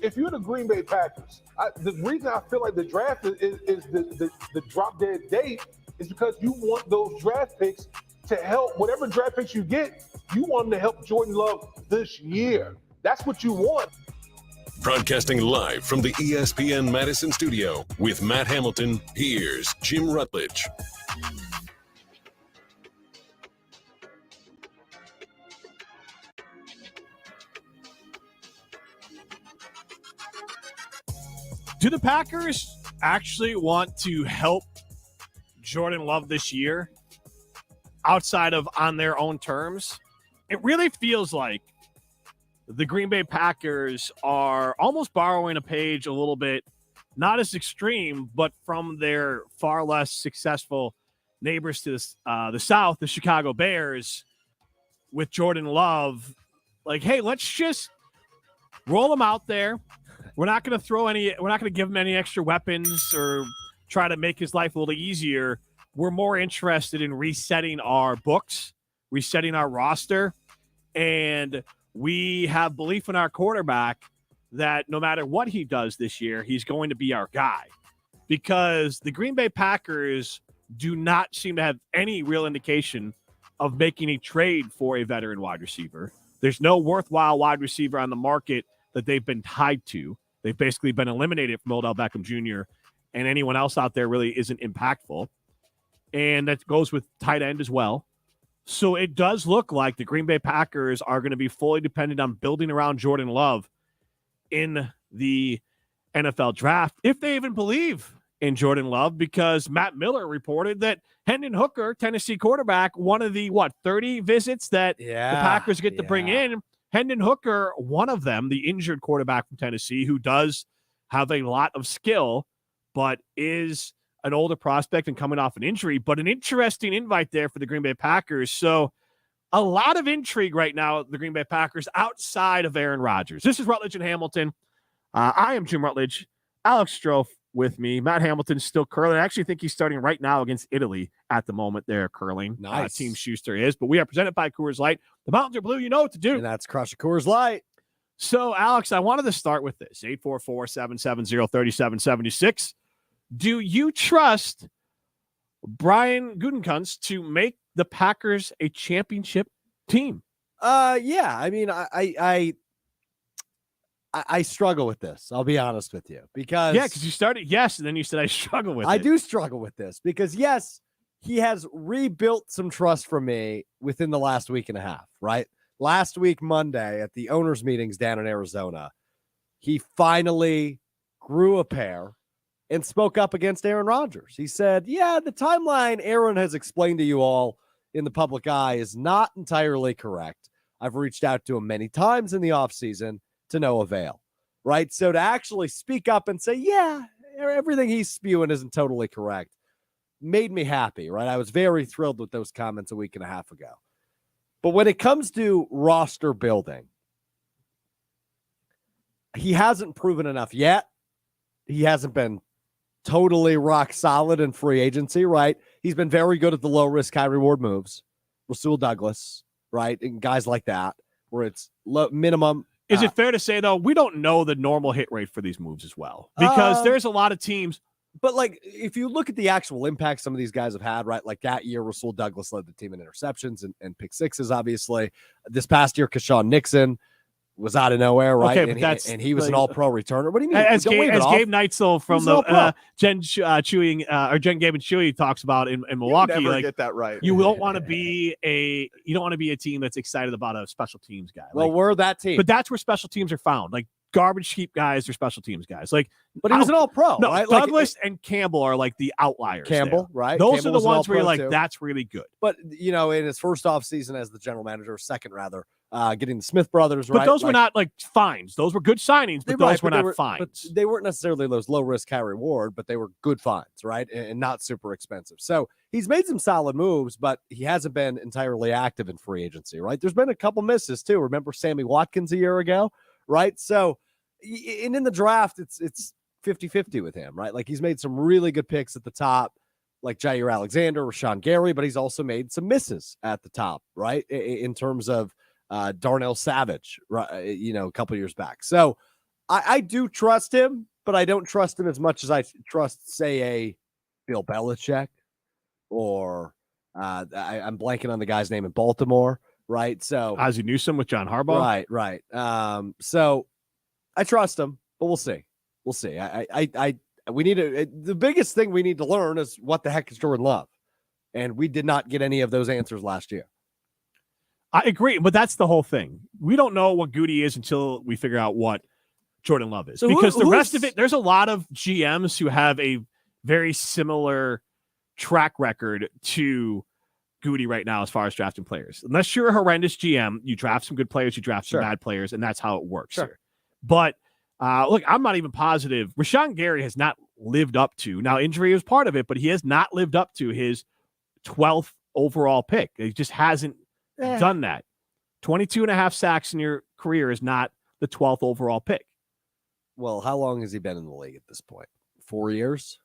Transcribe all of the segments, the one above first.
If you're the Green Bay Packers, the reason I feel like the draft is the drop dead date is because you want those draft picks to help whatever draft picks you get. You want them to help Jordan Love this year. That's what you want. Broadcasting live from the ESPN Madison studio with Matt Hamilton, here's Jim Rutledge. Do the Packers actually want to help Jordan Love this year outside of on their own terms? It really feels like the Green Bay Packers are almost borrowing a page a little bit, not as extreme, but from their far less successful neighbors to the South, the Chicago Bears, with Jordan Love. Like, hey, let's just roll him out there. We're not going to give him any extra weapons or try to make his life a little easier. We're more interested in resetting our books, resetting our roster, and we have belief in our quarterback that no matter what he does this year, he's going to be our guy. Because the Green Bay Packers do not seem to have any real indication of making a trade for a veteran wide receiver. There's no worthwhile wide receiver on the market that they've been tied to. They've basically been eliminated from Odell Beckham Jr., and anyone else out there really isn't impactful. And that goes with tight end as well. So it does look like the Green Bay Packers are going to be fully dependent on building around Jordan Love in the NFL draft, if they even believe in Jordan Love, because Matt Miller reported that Hendon Hooker, Tennessee quarterback, one of the, 30 visits that the Packers get to bring in, Hendon Hooker, one of them, the injured quarterback from Tennessee, who does have a lot of skill, but is an older prospect and coming off an injury, but an interesting invite there for the Green Bay Packers. So a lot of intrigue right now at the Green Bay Packers outside of Aaron Rodgers. This is Rutledge and Hamilton. I am Jim Rutledge. Alex Strofe with me. Matt Hamilton's still curling. I actually think he's starting right now against Italy at the moment. They're curling. Nice. Team Schuster is, but we are presented by Coors Light. The mountains are blue. You know what to do. And that's crush a Coors Light. So, Alex, I wanted to start with this. 844-770-3776. Do you trust Brian Gutekunst to make the Packers a championship team? Yeah. I mean, I struggle with this. I'll be honest with you, because you started yes, and then you said I struggle with it. I do struggle with this because yes, he has rebuilt some trust from me within the last week and a half. Right, last week Monday at the owners' meetings down in Arizona, he finally grew a pair and spoke up against Aaron Rodgers. He said, "Yeah, the timeline Aaron has explained to you all in the public eye is not entirely correct. I've reached out to him many times in the offseason to no avail." Right? So to actually speak up and say, yeah, everything he's spewing isn't totally correct, made me happy, right? I was very thrilled with those comments a week and a half ago. But when it comes to roster building, he hasn't proven enough yet. He hasn't been totally rock solid in free agency, right? He's been very good at the low risk, high reward moves. Rasul Douglas, right? And guys like that, where it's low, minimum. Is it fair to say, though, we don't know the normal hit rate for these moves as well? Because there's a lot of teams. But, like, if you look at the actual impact some of these guys have had, right, like that year, Rasul Douglas led the team in interceptions and pick sixes, obviously. This past year, Keshawn Nixon was out of nowhere, right? Okay, and he was like, an all-pro returner. What do you mean? As Gabe Neitzel from the Jen Gabe and Chewy talks about in Milwaukee, you never like, get that right. You don't want to be a team that's excited about a special teams guy. Well, we're that team, but that's where special teams are found. Like garbage heap guys are special teams guys. Like, but he was an all-pro, no, right? Douglas and Campbell are like the outliers. Campbell, there. Right? Those Campbell are the ones where you're like, too. That's really good. But in his first off season as the general manager, second rather. Getting the Smith brothers, but right? Those were not like fines. Those were good signings, but those were not fines. But they weren't necessarily those low risk, high reward, but they were good fines, right? And not super expensive. So he's made some solid moves, but he hasn't been entirely active in free agency, right? There's been a couple misses too. Remember Sammy Watkins a year ago, right? So, and in the draft, it's 50-50 with him, right? Like he's made some really good picks at the top, like Jair Alexander, Rashawn Gary, but he's also made some misses at the top, right? In terms of Darnell Savage, right, a couple years back. So I do trust him, but I don't trust him as much as I trust, say, a Bill Belichick or I'm blanking on the guy's name in Baltimore, right? So Ozzie Newsome with John Harbaugh. Right. So I trust him, but we'll see. We need the biggest thing we need to learn is what the heck is Jordan Love. And we did not get any of those answers last year. I agree, but that's the whole thing. We don't know what Goody is until we figure out what Jordan Love is. So because the rest of it, there's a lot of GMs who have a very similar track record to Goody right now as far as drafting players. Unless you're a horrendous GM, you draft some good players, you draft some bad players, and that's how it works here. But look, I'm not even positive. Rashawn Gary has not lived up to, now injury was part of it, but he has not lived up to his 12th overall pick. He just hasn't done that. 22 and a half sacks in your career is not the 12th overall pick. Well, how long has he been in the league at this point? 4 years?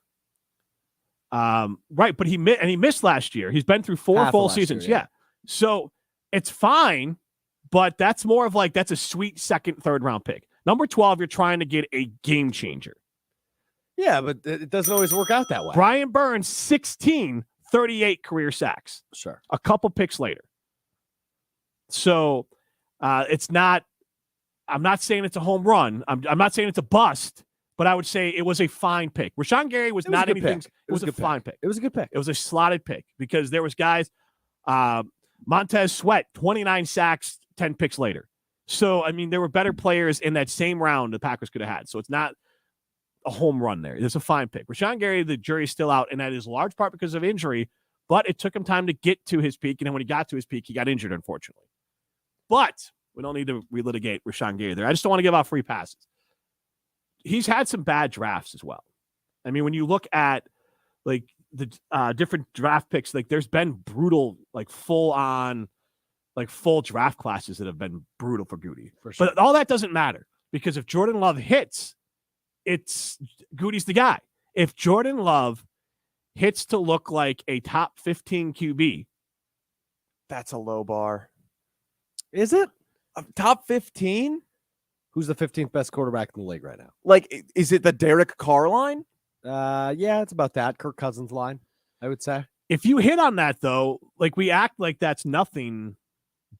Right, but he missed last year. He's been through four full seasons. Yeah. So it's fine, but that's more of like, that's a sweet second, third round pick. Number 12, you're trying to get a game changer. Yeah, but it doesn't always work out that way. Brian Burns, 16, 38 career sacks. Sure. A couple picks later. So it's not, I'm not saying it's a home run. I'm not saying it's a bust, but I would say it was a fine pick. Rashawn Gary was not anything. It was a fine pick. It was a good pick. It was a slotted pick because there was guys, Montez Sweat, 29 sacks, 10 picks later. So, I mean, there were better players in that same round the Packers could have had. So it's not a home run there. It's a fine pick. Rashawn Gary, the jury's still out, and that is large part because of injury, but it took him time to get to his peak, and then when he got to his peak, he got injured, unfortunately. But we don't need to relitigate Rashawn Gary there. I just don't want to give out free passes. He's had some bad drafts as well. I mean, when you look at like the different draft picks, like there's been brutal, like full draft classes that have been brutal for Goody. For sure. But all that doesn't matter because if Jordan Love hits, it's Goody's the guy. If Jordan Love hits to look like a top 15 QB, that's a low bar. Is it? Top 15? Who's the 15th best quarterback in the league right now? Like, is it the Derek Carr line? Yeah, it's about that. Kirk Cousins line, I would say. If you hit on that, though, like we act like that's nothing,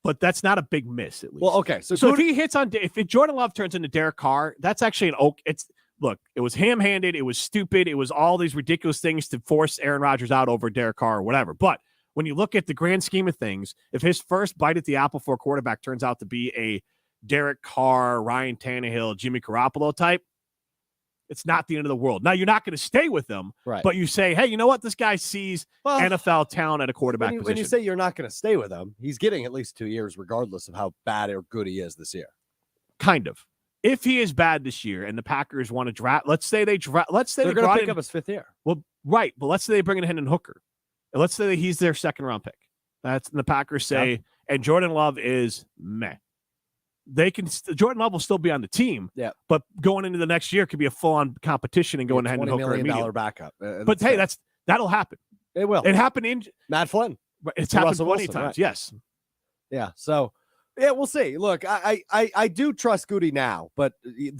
but that's not a big miss, at least. Well, okay. So if he hits on, if Jordan Love turns into Derek Carr, that's actually it was ham-handed. It was stupid. It was all these ridiculous things to force Aaron Rodgers out over Derek Carr or whatever. But when you look at the grand scheme of things, if his first bite at the apple for a quarterback turns out to be a Derek Carr, Ryan Tannehill, Jimmy Garoppolo type, it's not the end of the world. Now, you're not going to stay with them, right? But you say, hey, you know what? This guy sees NFL talent at a quarterback position. When you say you're not going to stay with him, he's getting at least 2 years regardless of how bad or good he is this year. Kind of. If he is bad this year and the Packers want to draft, let's say they're going to pick up his fifth year. Well, right. But let's say they bring in Hendon Hooker. And let's say that he's their second round pick. That's the Packers say, and Jordan Love is meh. Jordan Love will still be on the team, but going into the next year could be a full-on competition and going to Hendon Hooker $20 million backup. But hey, that'll happen. It will. It happened in Matt Flynn. It's happened plenty of times. Right. Yes. Yeah. So yeah, we'll see. Look, I do trust Goody now, but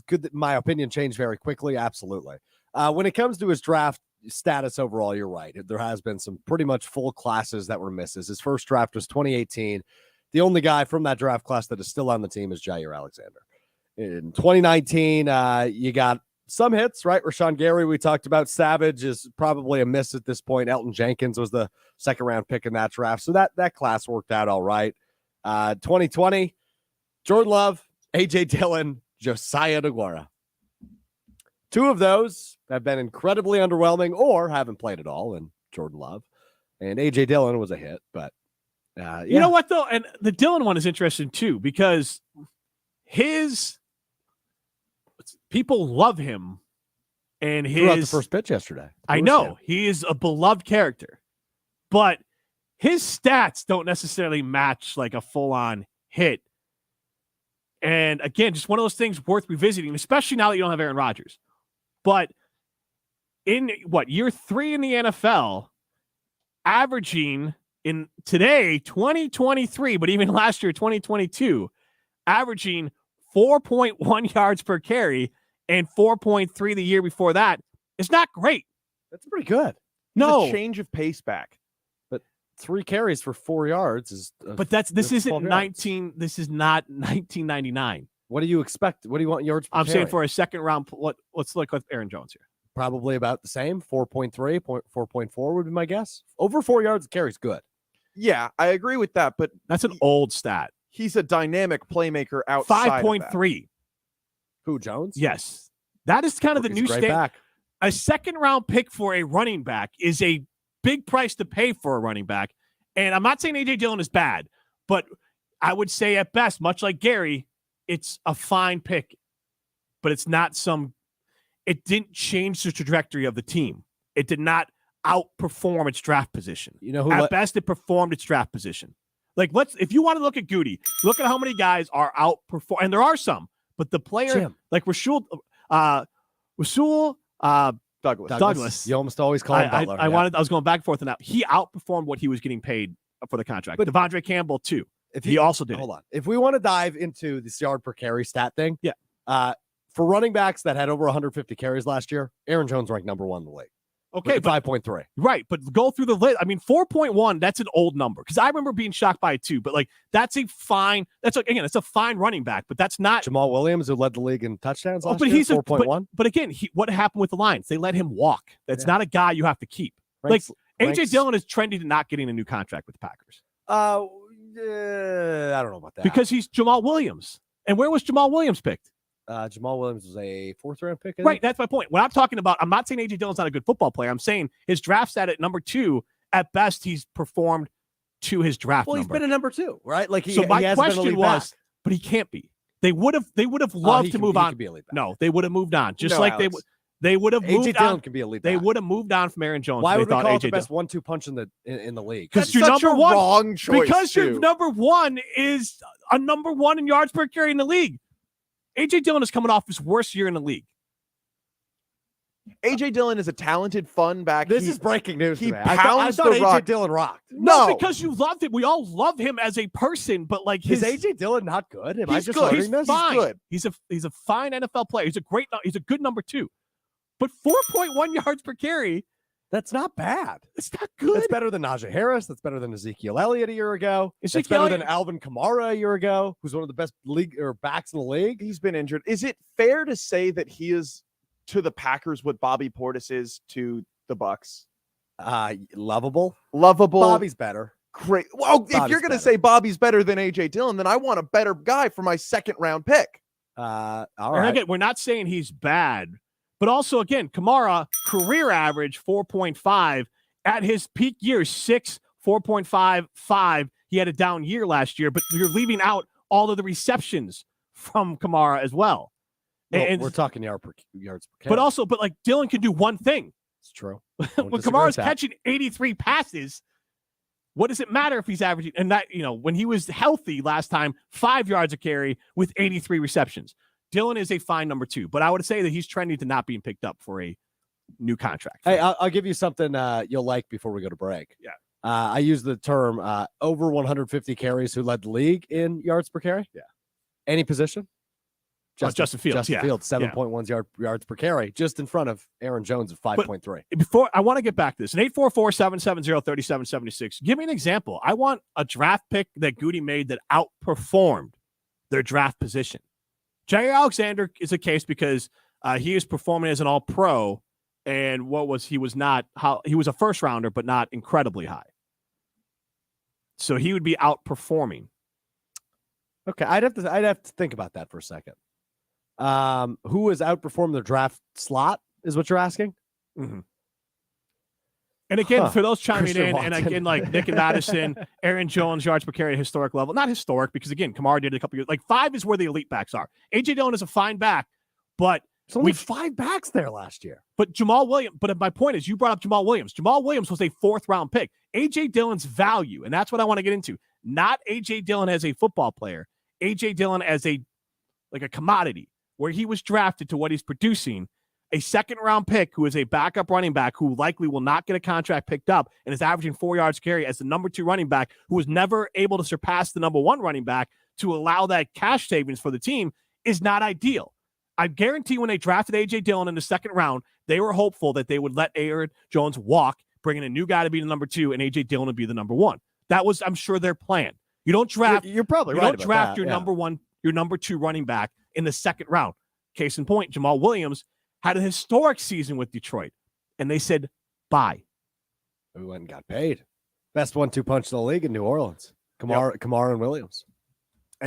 could my opinion change very quickly? Absolutely. When it comes to his draft status overall, you're right. There has been some pretty much full classes that were misses. His first draft was 2018. The only guy from that draft class that is still on the team is Jair Alexander. In 2019, you got some hits, right? Rashawn Gary, we talked about. Savage is probably a miss at this point. Elton Jenkins was the second round pick in that draft. So that class worked out all right. 2020, Jordan Love, A.J. Dillon, Josiah DeGuara. Two of those have been incredibly underwhelming or haven't played at all in Jordan Love. And A.J. Dillon was a hit, but you know what, though? And the Dillon one is interesting, too, because people love him. And threw out the first pitch yesterday. I know. He is a beloved character. But his stats don't necessarily match like a full-on hit. And, again, just one of those things worth revisiting, especially now that you don't have Aaron Rodgers. But in, year 3 in the NFL, averaging in today, 2023, but even last year, 2022, averaging 4.1 yards per carry and 4.3 the year before that. It's not great. That's pretty good. No, a change of pace back. 3 carries for 4 yards is. but this isn't 12 yards. 19. This is not 1999. What do you expect? What do you want yards per I'm carry? saying for a second round. Let's look with Aaron Jones here. Probably about the same. 4.3, 4.4 would be my guess. Over 4 yards of carry is good. Yeah, I agree with that, but That's an old stat. he's a dynamic playmaker outside 5.3. Who, Jones? Yes, that is kind of the He's new a great state. back. A second round pick for a running back is a big price to pay for a running back. And I'm not saying A.J. Dillon is bad, but I would say at best, much like Gary, it's a fine pick, but it's not it didn't change the trajectory of the team. It did not outperform its draft position. You know who? At best, it performed its draft position. Like, if you want to look at Goody, look at how many guys are outperform, and there are some, but the player Jim. like Rasul Douglas. You almost always call him Butler. I was going back and forth on that. He outperformed what he was getting paid for the contract. But Devondre Campbell too. If he also did. Hold on. If we want to dive into this yard per carry stat thing, yeah. For running backs that had over 150 carries last year, Aaron Jones ranked number 1 in the league. Okay, but 5.3. Right, but go through the list. I mean, 4.1. That's an old number because I remember being shocked by it too. But like, that's a fine. It's a fine running back, but that's not Jamal Williams, who led the league in touchdowns last but year. he's 4.1. But again, what happened with the Lions? They let him walk. That's not a guy you have to keep. Ranks, AJ Dillon is trending to not getting a new contract with the Packers. I don't know about that because he's Jamal Williams. And where was Jamal Williams picked? Jamal Williams was a 4th round pick. Right, that's my point. What I'm talking about, I'm not saying AJ Dillon's not a good football player. I'm saying his draft stat at number 2, at best, he's performed to his draft number. Well, he's been a number 2, right? Like so my question was, but he can't be. They would have loved to move on. No, they would have moved on. Just like Alex. They would have moved AJ Dillon on. Can be a lead they back. would have moved on from Aaron Jones. Why would we call it the AJ best 1-2 punch in the league? Because you're number one. Wrong choice. Because your number 1 is a number 1 in yards per carry in the league. AJ Dillon is coming off his worst year in the league. AJ Dillon is a talented, fun back. This is breaking news. He pounds the AJ rock. Dillon rocked. No, because you loved him. We all love him as a person, but like is AJ Dillon not good? Am I just good. hearing this? Fine. He's good. He's a fine NFL player. He's a good number 2. But 4.1 yards per carry, that's not bad. It's not good. That's better than Najee Harris. That's better than Ezekiel Elliott a year ago. It's Ezekiel better than Alvin Kamara a year ago, who's one of the best backs in the league. He's been injured. Is it fair to say that he is to the Packers what Bobby Portis is to the Bucks? Lovable. Bobby's better. Great. Well, Bobby's if you're going to better. say Bobby's better than AJ Dillon, then I want a better guy for my 2nd round pick. All And right. again, we're not saying he's bad, but also again, Kamara career average 4.5 at his peak year 4.55. He had a down year last year, but you're leaving out all of the receptions from Kamara as well. We're talking yards per carry. But like Dillon can do one thing. It's true. When Kamara's catching 83 passes, what does it matter if he's averaging? And that, when he was healthy last time, 5 yards a carry with 83 receptions. Dillon is a fine number 2, but I would say that he's trending to not being picked up for a new contract. Hey, I'll give you something you'll like before we go to break. Yeah. I use the term over 150 carries who led the league in yards per carry. Yeah. Any position? Justin Fields. Justin Fields, 7.1 yards per carry, just in front of Aaron Jones at 5.3. Before I want to get back to this, an 844-770-3776. Give me an example. I want a draft pick that Goody made that outperformed their draft position. Jair Alexander is a case because he is performing as an all-pro, and he was a first rounder, but not incredibly high. So he would be outperforming. Okay, I'd have to think about that for a second. Who has outperformed the draft slot is what you're asking? Mm-hmm. And again, for those chiming Christian in, Watson. and again, like Nick and Madison, Aaron Jones, yards per carry, historic level. Not historic, because again, Kamara did it a couple years. Like 5 is where the elite backs are. AJ Dillon is a fine back, but There's only 5 backs there last year. But Jamal Williams, but my point is, you brought up Jamal Williams. Jamal Williams was a 4th round pick. AJ Dillon's value, and that's what I want to get into. Not AJ Dillon as a football player. AJ Dillon as a commodity, where he was drafted to what he's producing. a second-round pick who is a backup running back who likely will not get a contract picked up and is averaging 4 yards carry as the number 2 running back who was never able to surpass the number 1 running back to allow that cash savings for the team is not ideal. I guarantee when they drafted A.J. Dillon in the second round, they were hopeful that they would let Aaron Jones walk, bring in a new guy to be the number 2, and A.J. Dillon would be the number 1. That was, I'm sure, their plan. You don't draft. You're probably right. You don't draft your number 1, your number 2 running back in the second round. Case in point, Jamal Williams had a historic season with Detroit, and they said bye. We went and got paid. Best 1-2 punch in the league in New Orleans. Kamara and Williams.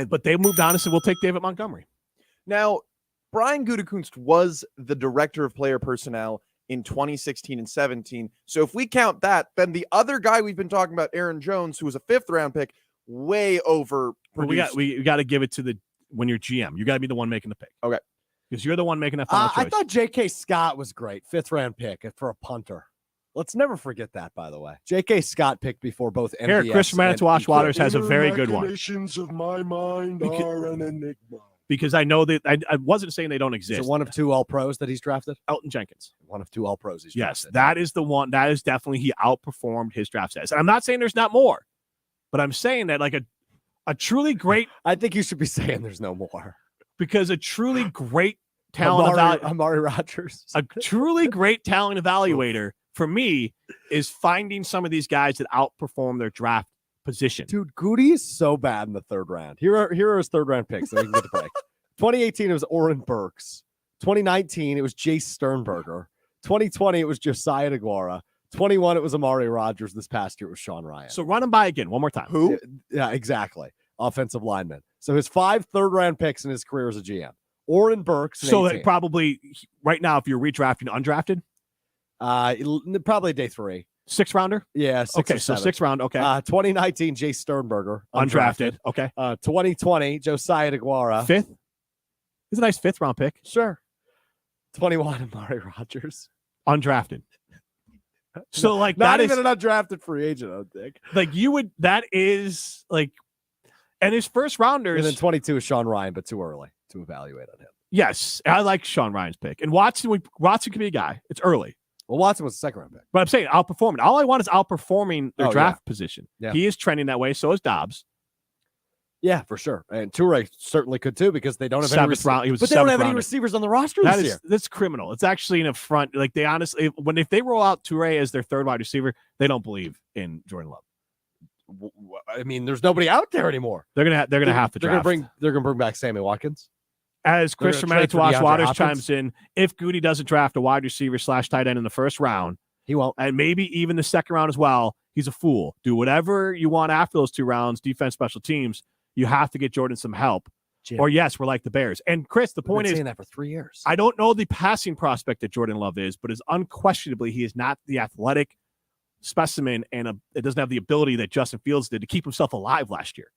But they moved on and said, we'll take David Montgomery. Now, Brian Gutekunst was the director of player personnel in 2016 and 17. So if we count that, then the other guy we've been talking about, Aaron Jones, who was a 5th round pick, way over. Well, we got to give it to when you're GM. You got to be the one making the pick. Okay. Because you're the one making that final choice. I thought J.K. Scott was great. 5th round pick for a punter. Let's never forget that, by the way. J.K. Scott picked before both MVS Here, Chris from Manitowoc Waters has a very good one. Of my mind are an enigma. Because I know that I wasn't saying they don't exist. Is it one of 2 All-Pros that he's drafted? Elton Jenkins. One of 2 All-Pros he's drafted. Yes, that is the one. That is definitely, he outperformed his draft status. And I'm not saying there's not more, but I'm saying that like a truly great. I think you should be saying there's no more. Because a truly great talent Amari Rodgers. A truly great talent evaluator for me is finding some of these guys that outperform their draft position. Dude, Goody is so bad in the 3rd round. Here are his 3rd round picks. So we can get the break. 2018, it was Oren Burks. 2019, it was Jace Sternberger. 2020, it was Josiah DeGuara. 21, it was Amari Rodgers. This past year, it was Sean Ryan. So run them by again one more time. Who? Yeah, exactly. Offensive lineman. So his 5 3rd-round picks in his career as a GM. Oren Burks. So that probably right now, if you're redrafting undrafted, probably day 3. 6th rounder. Yeah. 6 okay. So 6th round. Okay. 2019, Jace Sternberger. Undrafted. Okay. 2020, Josiah DeGuara. 5th. He's a nice 5th round pick. Sure. 21, Amari Rodgers. Undrafted. So like not that even is an undrafted free agent, I don't think. Like you would. That is like, and his first rounders. And then 22 is Sean Ryan, but too early to evaluate on him. Yes, I like Sean Ryan's pick, and Watson can be a guy. It's early. Well, Watson was the 2nd round pick. But I'm saying outperforming. All I want is outperforming their draft position. Yeah. He is trending that way. So is Dobbs. Yeah, for sure. And Toure certainly could too because they don't have any round. He was but they don't have any receivers on the roster this year. That's criminal. It's actually an affront. Like they honestly, if they roll out Toure as their 3rd wide receiver, they don't believe in Jordan Love. I mean, there's nobody out there anymore. They're gonna have to draft. They're gonna bring back Sammy Watkins. As Chris from Manitowoc Waters chimes in, if Goody doesn't draft a wide receiver / tight end in the 1st round, he won't, and maybe even the 2nd round as well, he's a fool. Do whatever you want after those 2 rounds, defense, special teams. You have to get Jordan some help. Jim. Or yes, we're like the Bears. And Chris, the point is, saying that for 3 years. I don't know the passing prospect that Jordan Love is, but is unquestionably he is not the athletic specimen, and it doesn't have the ability that Justin Fields did to keep himself alive last year,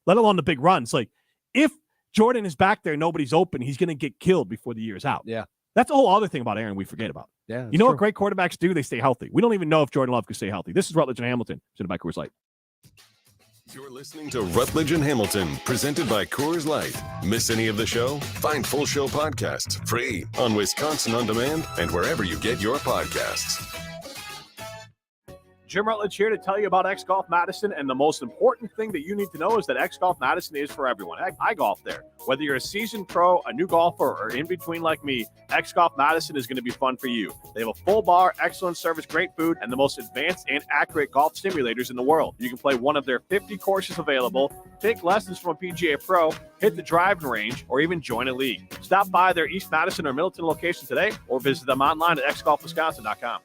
let alone the big runs. Like if Jordan is back there, nobody's open, he's going to get killed before the year is out. Yeah. That's a whole other thing about Aaron we forget about. Yeah. You know what great quarterbacks do? They stay healthy. We don't even know if Jordan Love could stay healthy. This is Rutledge and Hamilton, presented by Coors Light. You're listening to Rutledge and Hamilton, presented by Coors Light. Miss any of the show? Find full show podcasts free on Wisconsin On Demand and wherever you get your podcasts. Jim Rutledge here to tell you about X Golf Madison, and the most important thing that you need to know is that X Golf Madison is for everyone. I golf there. Whether you're a seasoned pro, a new golfer, or in between like me, X Golf Madison is going to be fun for you. They have a full bar, excellent service, great food, and the most advanced and accurate golf simulators in the world. You can play one of their 50 courses available, take lessons from a PGA pro, hit the driving range, or even join a league. Stop by their East Madison or Middleton location today, or visit them online at xgolfwisconsin.com.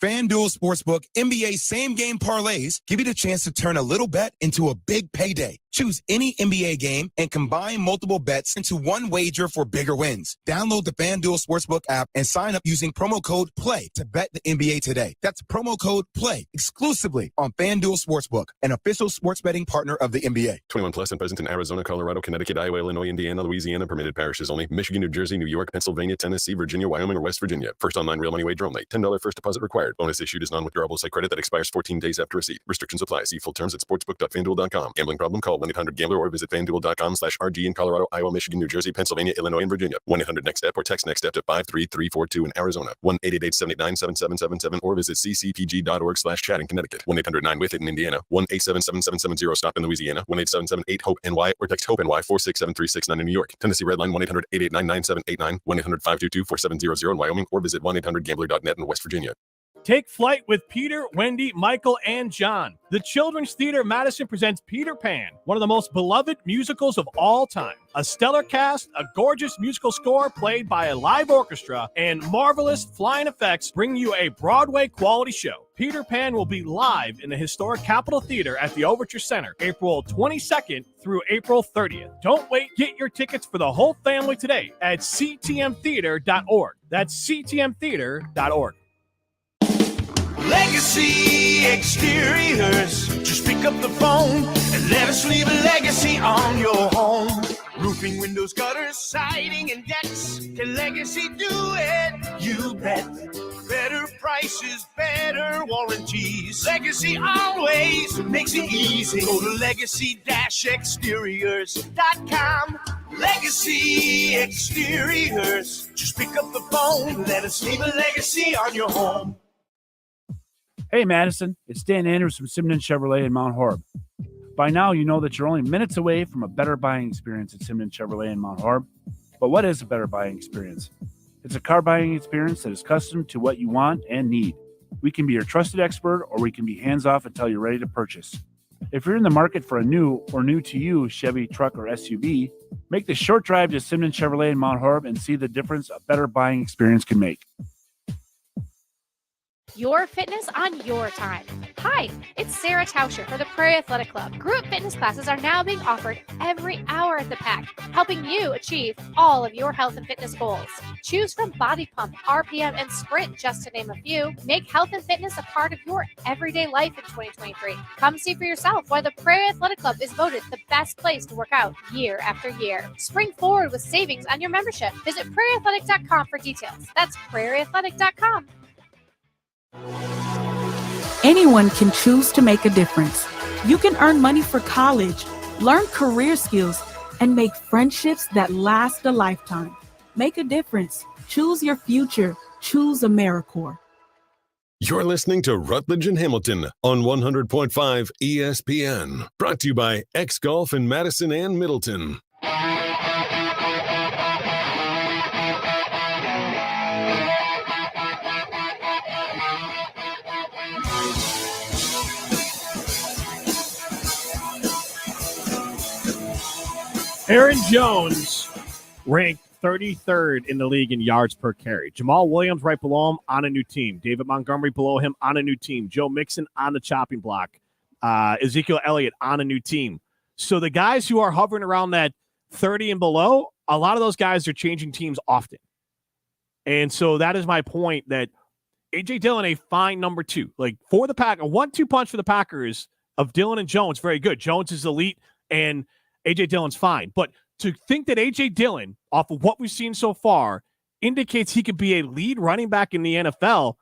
FanDuel Sportsbook NBA same-game parlays give you the chance to turn a little bet into a big payday. Choose any NBA game and combine multiple bets into one wager for bigger wins. Download the FanDuel Sportsbook app and sign up using promo code PLAY to bet the NBA today. That's promo code PLAY exclusively on FanDuel Sportsbook, an official sports betting partner of the NBA. 21 plus and present in Arizona, Colorado, Connecticut, Iowa, Illinois, Indiana, Louisiana, permitted parishes only. Michigan, New Jersey, New York, Pennsylvania, Tennessee, Virginia, Wyoming, or West Virginia. First online real money wager only. $10 first deposit required. Bonus issued is non-withdrawable site credit that expires 14 days after receipt. Restrictions apply. See full terms at sportsbook.fanduel.com. Gambling problem? Call Call 1-800-GAMBLER or visit FanDuel.com/RG in Colorado, Iowa, Michigan, New Jersey, Pennsylvania, Illinois, and Virginia. 1-800-NEXT-STEP or text NEXT-STEP to 53342 in Arizona. 1-888-789-7777 or visit ccpg.org/chat in Connecticut. 1-800-9-WITH-IT in Indiana. 1-877-7770-STOP in Louisiana. 1-877-8-HOPE-NY or text HOPE-NY 467-369 in New York. Tennessee Redline 1-800-889-9789. 1-800-522-4700 in Wyoming or visit 1-800-GAMBLER.net in West Virginia. Take flight with Peter, Wendy, Michael, and John. The Children's Theater Madison presents Peter Pan, one of the most beloved musicals of all time. A stellar cast, a gorgeous musical score played by a live orchestra, and marvelous flying effects bring you a Broadway quality show. Peter Pan will be live in the historic Capitol Theater at the Overture Center, April 22nd through April 30th. Don't wait. Get your tickets for the whole family today at ctmtheater.org. That's ctmtheater.org. Legacy Exteriors. Just pick up the phone and let us leave a legacy on your home. Roofing, windows, gutters, siding, and decks. Can Legacy do it? You bet. Better prices, better warranties. Legacy always makes it easy. Go to legacy-exteriors.com. Legacy Exteriors. Just pick up the phone. Let us leave a legacy on your home. Hey, Madison, it's Dan Andrews from Simon Chevrolet in Mount Horeb. By now, you know that you're only minutes away from a better buying experience at Simon Chevrolet in Mount Horeb. But what is a better buying experience? It's a car buying experience that is custom to what you want and need. We can be your trusted expert, or we can be hands-off until you're ready to purchase. If you're in the market for a new or new-to-you Chevy truck or SUV, make the short drive to Simon Chevrolet in Mount Horeb and see the difference a better buying experience can make. Your fitness on your time. Hi, it's Sarah Tauscher for the Prairie Athletic Club. Group fitness classes are now being offered every hour at the Pack, helping you achieve all of your health and fitness goals. Choose from body pump, RPM, and sprint, just to name a few. Make health and fitness a part of your everyday life in 2023. Come see for yourself why the Prairie Athletic Club is voted the best place to work out year after year. Spring forward with savings on your membership. Visit prairieathletic.com for details. That's prairieathletic.com. Anyone can choose to make a difference. You can earn money for college, learn career skills, and make friendships that last a lifetime. Make a difference. Choose your future. Choose AmeriCorps. You're listening to Rutledge and Hamilton on 100.5 ESPN. Brought to you by X Golf in Madison and Middleton. Aaron Jones ranked 33rd in the league in yards per carry. Jamal Williams right below him on a new team. David Montgomery below him on a new team. Joe Mixon on the chopping block. Ezekiel Elliott on a new team. So the guys who are hovering around that 30 and below, a lot of those guys are changing teams often. And so that is my point, that A.J. Dillon, a fine number two. Like for the Pack, a 1-2 punch for the Packers of Dillon and Jones, very good. Jones is elite and A.J. Dillon's fine. But to think that A.J. Dillon, off of what we've seen so far, indicates he could be a lead running back in the NFL,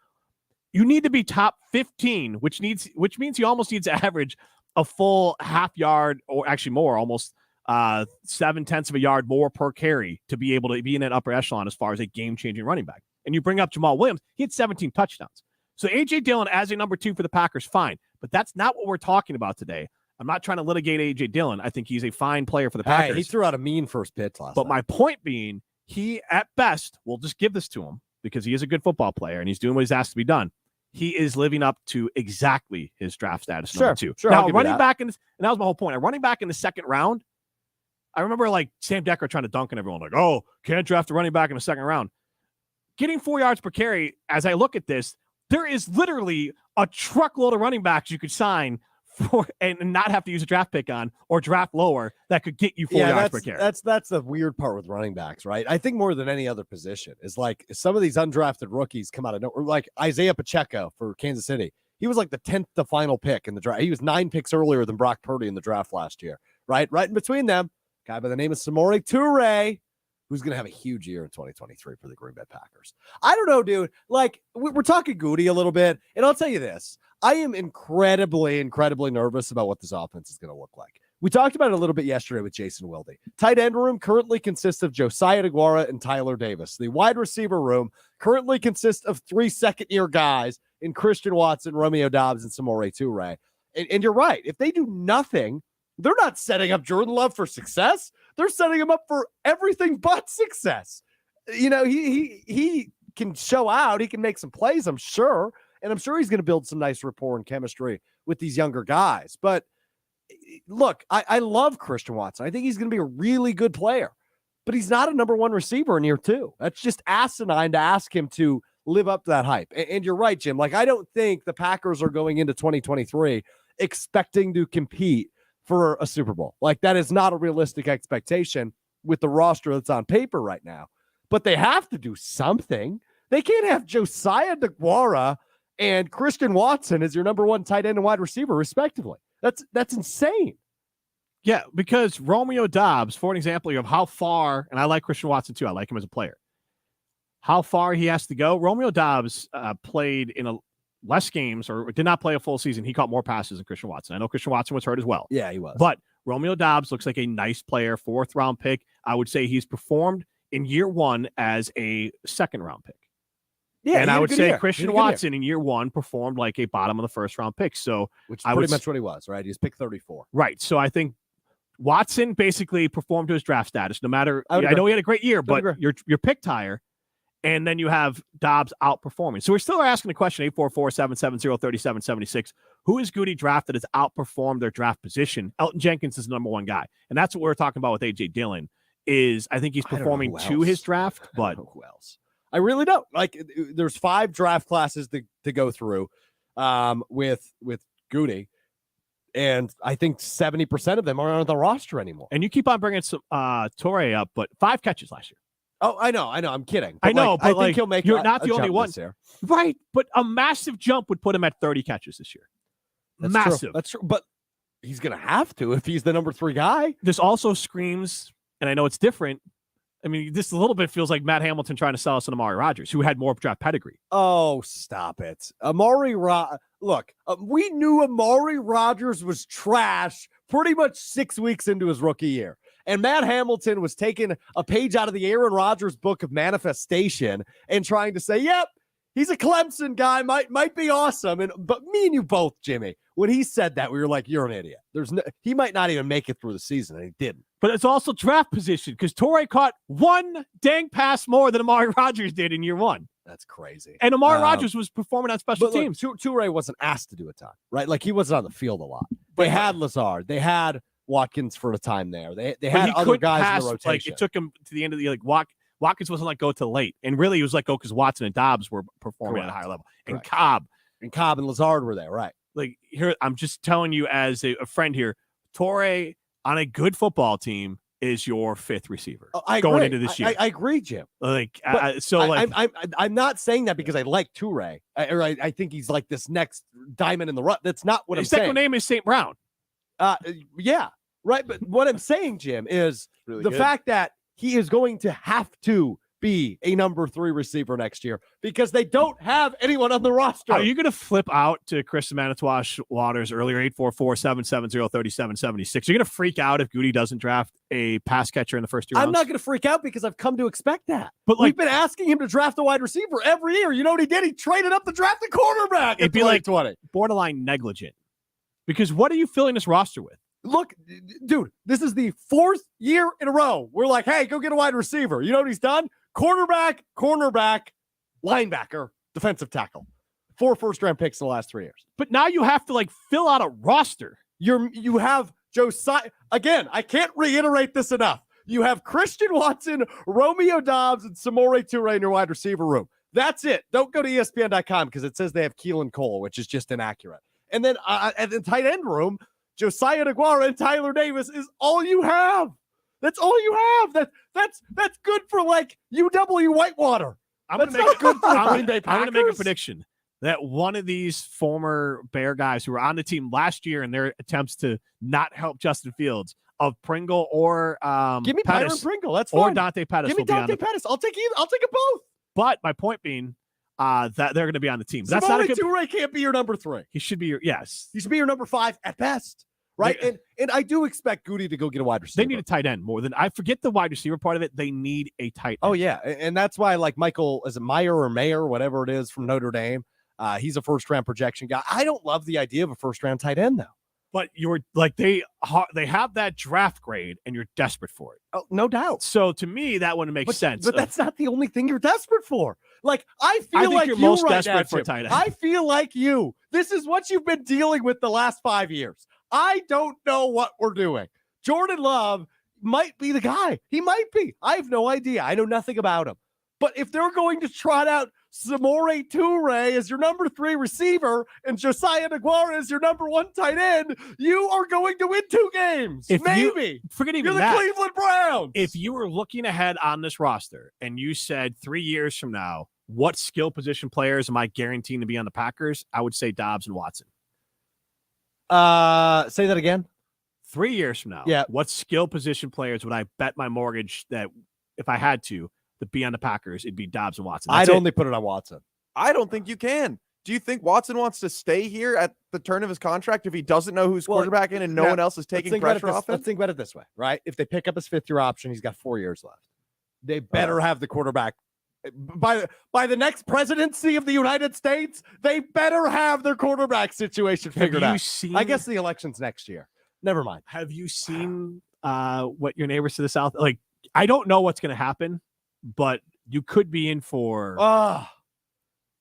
you need to be top 15, which means he almost needs to average a full half yard, or actually more, almost 0.7 of a yard more per carry to be able to be in that upper echelon as far as a game-changing running back. And you bring up Jamal Williams, he had 17 touchdowns. So A.J. Dillon as a number two for the Packers, fine. But that's not what we're talking about today. I'm not trying to litigate A.J. Dillon. I think he's a fine player for the Packers. Hey, he threw out a mean first pitch last But night. my point being, he, at best, we'll just give this to him because he is a good football player and he's doing what he's asked to be done. He is living up to exactly his draft status, number two. Sure, now, running back and that was my whole point. A running back in the second round, I remember like Sam Decker trying to dunk on everyone, like, oh, can't draft a running back in the second round. Getting 4 yards per carry, as I look at this, there is literally a truckload of running backs you could sign for and not have to use a draft pick on or draft lower that could get you 4 yards per carry. That's the weird part with running backs, right? I think more than any other position is like some of these undrafted rookies come out of nowhere, like Isaiah Pacheco for Kansas City. He was like the 10th, the final pick in the draft. He was 9 picks earlier than Brock Purdy in the draft last year, right? Right in between them, a guy by the name of Samori Toure, who's going to have a huge year in 2023 for the Green Bay Packers. I don't know, dude. Like, we're talking Goody a little bit, and I'll tell you this. I am incredibly nervous about what this offense is going to look like. We talked about it a little bit yesterday with Jason Wilde. Tight end room currently consists of Josiah DeGuara and Tyler Davis. The wide receiver room currently consists of 3 second-year guys in Christian Watson, Romeo Doubs, and Samori Toure. And you're right. If they do nothing, they're not setting up Jordan Love for success. They're setting him up for everything but success. You know, he can show out. He can make some plays, I'm sure. And I'm sure he's going to build some nice rapport and chemistry with these younger guys. But look, I love Christian Watson. I think he's going to be a really good player. But he's not a number 1 receiver in year 2. That's just asinine to ask him to live up to that hype. And you're right, Jim. Like, I don't think the Packers are going into 2023 expecting to compete for a Super Bowl. Like, that is not a realistic expectation with the roster that's on paper right now. But they have to do something. They can't have Josiah DeGuara and Christian Watson as your number 1 tight end and wide receiver, respectively. That's insane. Yeah, because Romeo Doubs, for an example of how far, and I like Christian Watson too. I like him as a player. How far he has to go. Romeo Doubs played in less games or did not play a full season. He caught more passes than Christian Watson. I know Christian Watson was hurt as well. Yeah, he was. But Romeo Doubs looks like a nice player, 4th round pick. I would say he's performed in year 1 as a 2nd round pick. Yeah, and I would say Christian Watson in year 1 performed like a bottom of the 1st round pick. So which is pretty much what he was, right? He's pick 34. Right. So I think Watson basically performed to his draft status. No matter, I know he had a great year, but you're picked higher. And then you have Dobbs outperforming. So we're still asking the question, 844-770-3776. Who is Goody drafted has outperformed their draft position? Elton Jenkins is the number 1 guy. And that's what we're talking about with A.J. Dillon is I think he's performing to his draft. But who else? I really don't. Like, there's 5 draft classes to go through with Goody. And I think 70% of them aren't on the roster anymore. And you keep on bringing some Torre up, but 5 catches last year. Oh, I know. I'm kidding. But I think he'll make. You're not the only one, right? But a massive jump would put him at 30 catches this year. Massive. That's true. But he's going to have to if he's the number 3 guy. This also screams, and I know it's different. I mean, this a little bit feels like Matt Hamilton trying to sell us an Amari Rodgers, who had more draft pedigree. Oh, stop it, Look, we knew Amari Rodgers was trash pretty much 6 weeks into his rookie year. And Matt Hamilton was taking a page out of the Aaron Rodgers book of manifestation and trying to say, yep, he's a Clemson guy, might be awesome. But me and you both, Jimmy, when he said that, we were like, you're an idiot. He might not even make it through the season, and he didn't. But it's also draft position because Torrey caught 1 dang pass more than Amari Rodgers did in year 1. That's crazy. And Amari Rodgers was performing on special teams. Toure wasn't asked to do a ton, right? Like, he wasn't on the field a lot. They had Lazard. They had Watkins for a time there. They had other guys in the rotation. Like, it took him to the end of the year. Like, Watkins wasn't let go till late. And really, he was let go because Watson and Dobbs were performing at a higher level. And Cobb and Lazard were there, right? Like, here, I'm just telling you as a friend here, Torre on a good football team is your 5th receiver going into this year. I agree, Jim. Like, I'm not saying that because I like Toure. I think he's like this next diamond in the rough. That's not what I'm saying. His second name is St. Brown. Yeah, right. But what I'm saying, Jim, is really the fact that he is going to have to be a number 3 receiver next year because they don't have anyone on the roster. Are you going to flip out to Chris Manitowoc Waters earlier, 844-770-3776? You're going to freak out if Goody doesn't draft a pass catcher in the first 2 rounds? I'm not going to freak out because I've come to expect that. But we've been asking him to draft a wide receiver every year. You know what he did? He traded up to draft a quarterback. It'd be like borderline negligent. Because what are you filling this roster with? Look, dude, this is the 4th year in a row. We're like, hey, go get a wide receiver. You know what he's done? Cornerback, linebacker, defensive tackle. 4 first-round picks in the last 3 years. But now you have to, like, fill out a roster. You have Josiah. Again, I can't reiterate this enough. You have Christian Watson, Romeo Doubs, and Samori Toure in your wide receiver room. That's it. Don't go to ESPN.com because it says they have Keelan Cole, which is just inaccurate. And then at the tight end room, Josiah DeGuara and Tyler Davis is all you have. That's all you have. That's good for like UW Whitewater. I'm going to make a prediction that one of these former Bear guys who were on the team last year in their attempts to not help Justin Fields of Pringle or give me Pettis, Byron Pringle. That's fine. or Dante Pettis. Give me Dante Pettis. I'll take either. I'll take them both. But my point being that they're going to be on the team. That's not a good. Toure can't be your number 3. He should be your He should be your number 5 at best. right? And I do expect Goody to go get a wide receiver. They need a tight end more than I forget the wide receiver part of it. They need a tight end. Oh, yeah. And that's why, like, Michael, is it Meyer or Mayer, whatever it is from Notre Dame? He's a first-round projection guy. I don't love the idea of a first-round tight end, though. But you're like, they have that draft grade, and you're desperate for it. Oh, no doubt. So to me, that wouldn't make sense. But that's not the only thing you're desperate for. Like, I think like you're most desperate now, for Jim. tight end. I feel like you. This is what you've been dealing with the last 5 years. I don't know what we're doing. Jordan Love might be the guy. He might be. I have no idea. I know nothing about him. But if they're going to trot out Samori Toure as your number 3 receiver and Josiah DeGuara as your number 1 tight end, you are going to win 2 games. Maybe. Forget even You're the that. Cleveland Browns. If you were looking ahead on this roster and you said 3 years from now, what skill position players am I guaranteeing to be on the Packers? I would say Dobbs and Watson. Say that again. 3 years from now, what skill position players would I bet my mortgage that if I had to be on the Packers, it'd be Dobbs and Watson? I'd only put it on Watson. I don't think you can. Do you think Watson wants to stay here at the turn of his contract if he doesn't know who's quarterbacking and no one else is taking pressure off him? Let's think about it this way, right? If they pick up his 5th-year option, he's got 4 years left. They better have the quarterback. By the next presidency of the United States, they better have their quarterback situation figured out. I guess the election's next year. Never mind. Have you seen what your neighbors to the south? Like, I don't know what's going to happen, but you could be in for.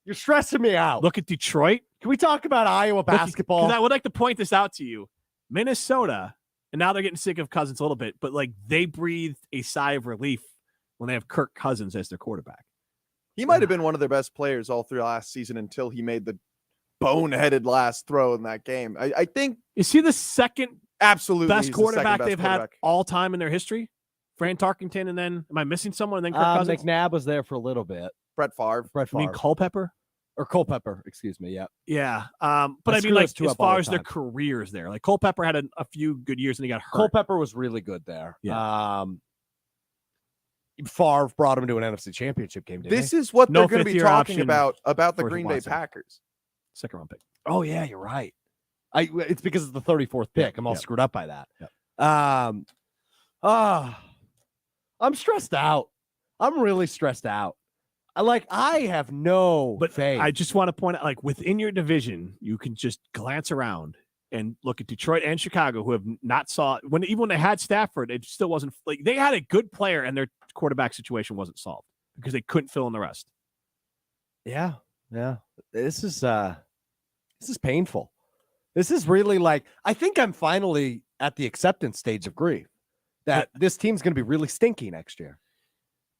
You're stressing me out. Look at Detroit. Can we talk about Iowa basketball? Because I would like to point this out to you. Minnesota, and now they're getting sick of Cousins a little bit, but like they breathed a sigh of relief when they have Kirk Cousins as their quarterback. He might have been one of their best players all through last season until he made the boneheaded last throw in that game. I think. Is he the second absolutely best quarterback they've had all time in their history? Fran Tarkenton, and then am I missing someone? And then Kirk Cousins. McNabb was there for a little bit. Brett Favre. I mean Culpepper? Or Culpepper, excuse me. Yeah. Yeah. But I mean, like, as far as their careers there, like Culpepper had a few good years and he got hurt. Culpepper was really good there. Yeah. Favre brought him to an NFC Championship game. This is what they're going to be talking about the Green Bay Packers. 2nd round pick. Oh, yeah, you're right. It's because it's the 34th pick. I'm all screwed up by that. Yep. I'm stressed out. I'm really stressed out. I have no faith. I just want to point out, like, within your division, you can just glance around and look at Detroit and Chicago, who have not saw even when they had Stafford, it still wasn't like they had a good player and their quarterback situation wasn't solved because they couldn't fill in the rest. Yeah. This is painful. This is really I think I'm finally at the acceptance stage of grief that this team's going to be really stinky next year.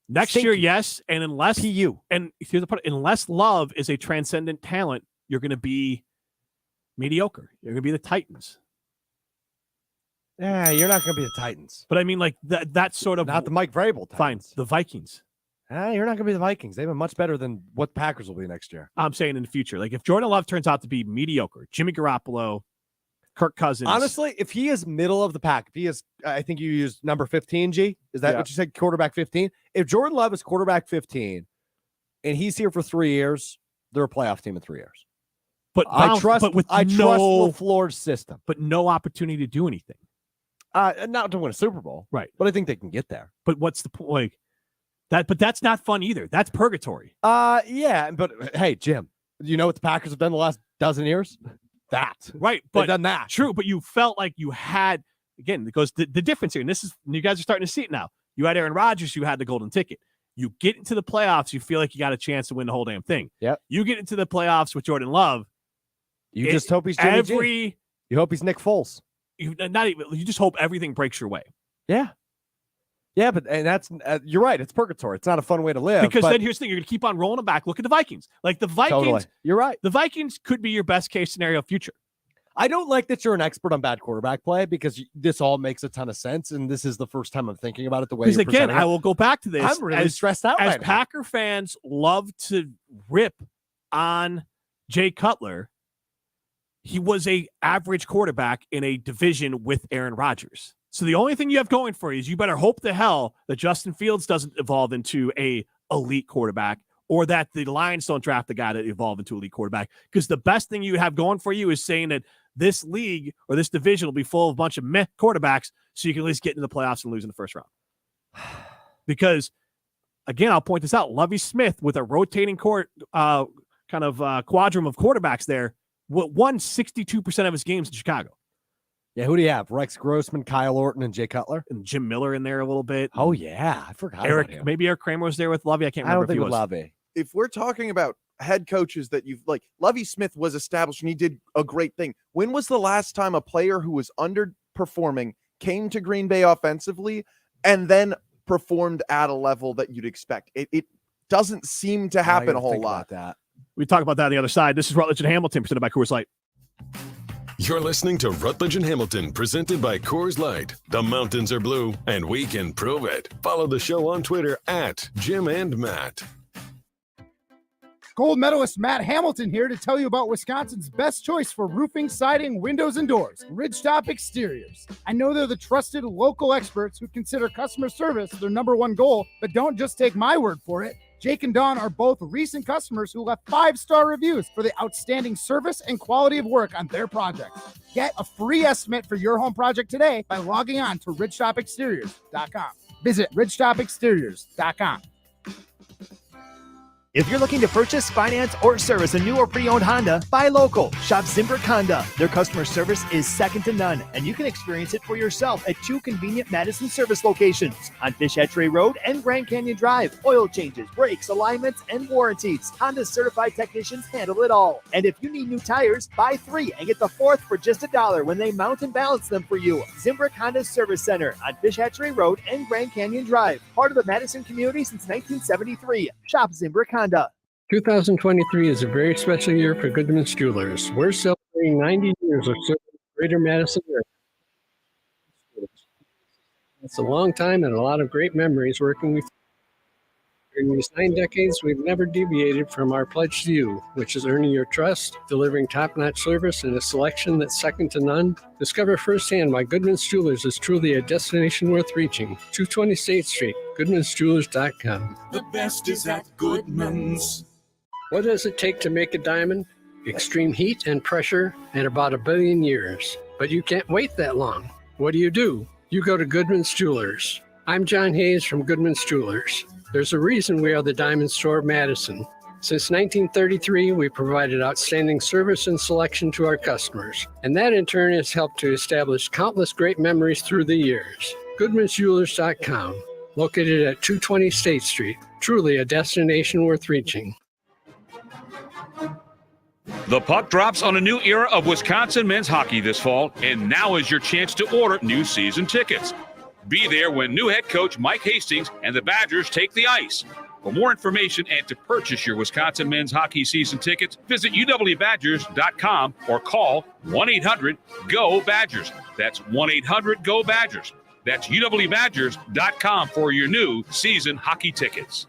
Next year, yes, and unless here's the part: unless Love is a transcendent talent, you're going to be mediocre. You're going to be the Titans. Yeah, you're not going to be the Titans. But I mean, like that sort of not the Mike Vrabel Titans. Fine, the Vikings. You're not going to be the Vikings. They've been much better than what the Packers will be next year. I'm saying in the future, like if Jordan Love turns out to be mediocre, Jimmy Garoppolo, Kirk Cousins. Honestly, if he is middle of the pack, if he is, I think you used number 15, G. Is that what you said? Quarterback 15. If Jordan Love is quarterback 15, and he's here for 3 years, they're a playoff team in 3 years. But I trust LaFleur's system, but no opportunity to do anything. Not to win a Super Bowl, right? But I think they can get there. But what's the point? Like that? But that's not fun either. That's purgatory. Yeah. But hey, Jim, you know what the Packers have done the last dozen years? That right, but they've done that. True, but you felt like you had again because the difference here, and this is you guys are starting to see it now. You had Aaron Rodgers, you had the golden ticket. You get into the playoffs, you feel like you got a chance to win the whole damn thing. Yep. You get into the playoffs with Jordan Love. You just hope he's Jimmy G. You hope he's Nick Foles. You just hope everything breaks your way. Yeah. Yeah, but that's you're right. It's purgatory. It's not a fun way to live. Because then here's the thing: you're gonna keep on rolling them back. Look at the Vikings. Like the Vikings, totally. You're right. The Vikings could be your best case scenario future. I don't like that you're an expert on bad quarterback play because this all makes a ton of sense, and this is the first time I'm thinking about it the way. Because again, I will go back to this. I'm really stressed out. As Packer fans love to rip on Jay Cutler, he was a average quarterback in a division with Aaron Rodgers. So the only thing you have going for you is you better hope to hell that Justin Fields doesn't evolve into a elite quarterback or that the Lions don't draft the guy to evolve into a elite quarterback. Because the best thing you have going for you is saying that this league or this division will be full of a bunch of meh quarterbacks, so you can at least get into the playoffs and lose in the first round. Because, again, I'll point this out. Lovie Smith, with a rotating quadrant of quarterbacks there, won 62% of his games in Chicago. Yeah, who do you have? Rex Grossman, Kyle Orton, and Jay Cutler? And Jim Miller in there a little bit. Oh, yeah. I forgot about him. Maybe Eric Kramer was there with Lovie. I can't remember I don't think if he was. Lovie. If we're talking about head coaches that you've like, Lovie Smith was established and he did a great thing. When was the last time a player who was underperforming came to Green Bay offensively and then performed at a level that you'd expect? It doesn't seem to happen a whole lot. That. We talk about that on the other side. This is Rutledge and Hamilton, presented by Coors Light. You're listening to Rutledge and Hamilton, presented by Coors Light. The mountains are blue, and we can prove it. Follow the show on Twitter at Jim and Matt. Gold medalist Matt Hamilton here to tell you about Wisconsin's best choice for roofing, siding, windows, and doors, Ridgetop Exteriors. I know they're the trusted local experts who consider customer service their number one goal, but don't just take my word for it. Jake and Dawn are both recent customers who left 5-star reviews for the outstanding service and quality of work on their projects. Get a free estimate for your home project today by logging on to ridgetopexteriors.com. Visit ridgetopexteriors.com. If you're looking to purchase, finance, or service a new or pre-owned Honda, buy local. Shop Zimbrick Honda. Their customer service is second to none, and you can experience it for yourself at 2 convenient Madison service locations on Fish Hatchery Road and Grand Canyon Drive. Oil changes, brakes, alignments, and warranties. Honda's certified technicians handle it all. And if you need new tires, buy 3 and get the 4th for just $1 when they mount and balance them for you. Zimbrick Honda Service Center on Fish Hatchery Road and Grand Canyon Drive. Part of the Madison community since 1973. Shop Zimbrick Honda. 2023 is a very special year for Goodman's Jewelers. We're celebrating 90 years of serving the Greater Madison area. It's a long time and a lot of great memories working with you. During these 9 decades, we've never deviated from our pledge to you, which is earning your trust, delivering top-notch service, and a selection that's second to none. Discover firsthand why Goodman's Jewelers is truly a destination worth reaching. 220 State Street, goodmansjewelers.com. The best is at Goodman's. What does it take to make a diamond? Extreme heat and pressure and about 1 billion years. But you can't wait that long. What do? You go to Goodman's Jewelers. I'm John Hayes from Goodman's Jewelers. There's a reason we are the Diamond Store of Madison. Since 1933, we provided outstanding service and selection to our customers, and that in turn has helped to establish countless great memories through the years. GoodmansJewelers.com, located at 220 State Street, truly a destination worth reaching. The puck drops on a new era of Wisconsin men's hockey this fall, and now is your chance to order new season tickets. Be there when new head coach Mike Hastings and the Badgers take the ice. For more information and to purchase your Wisconsin men's hockey season tickets, visit uwbadgers.com or call 1-800-GO-BADGERS. That's 1-800-GO-BADGERS. That's uwbadgers.com for your new season hockey tickets.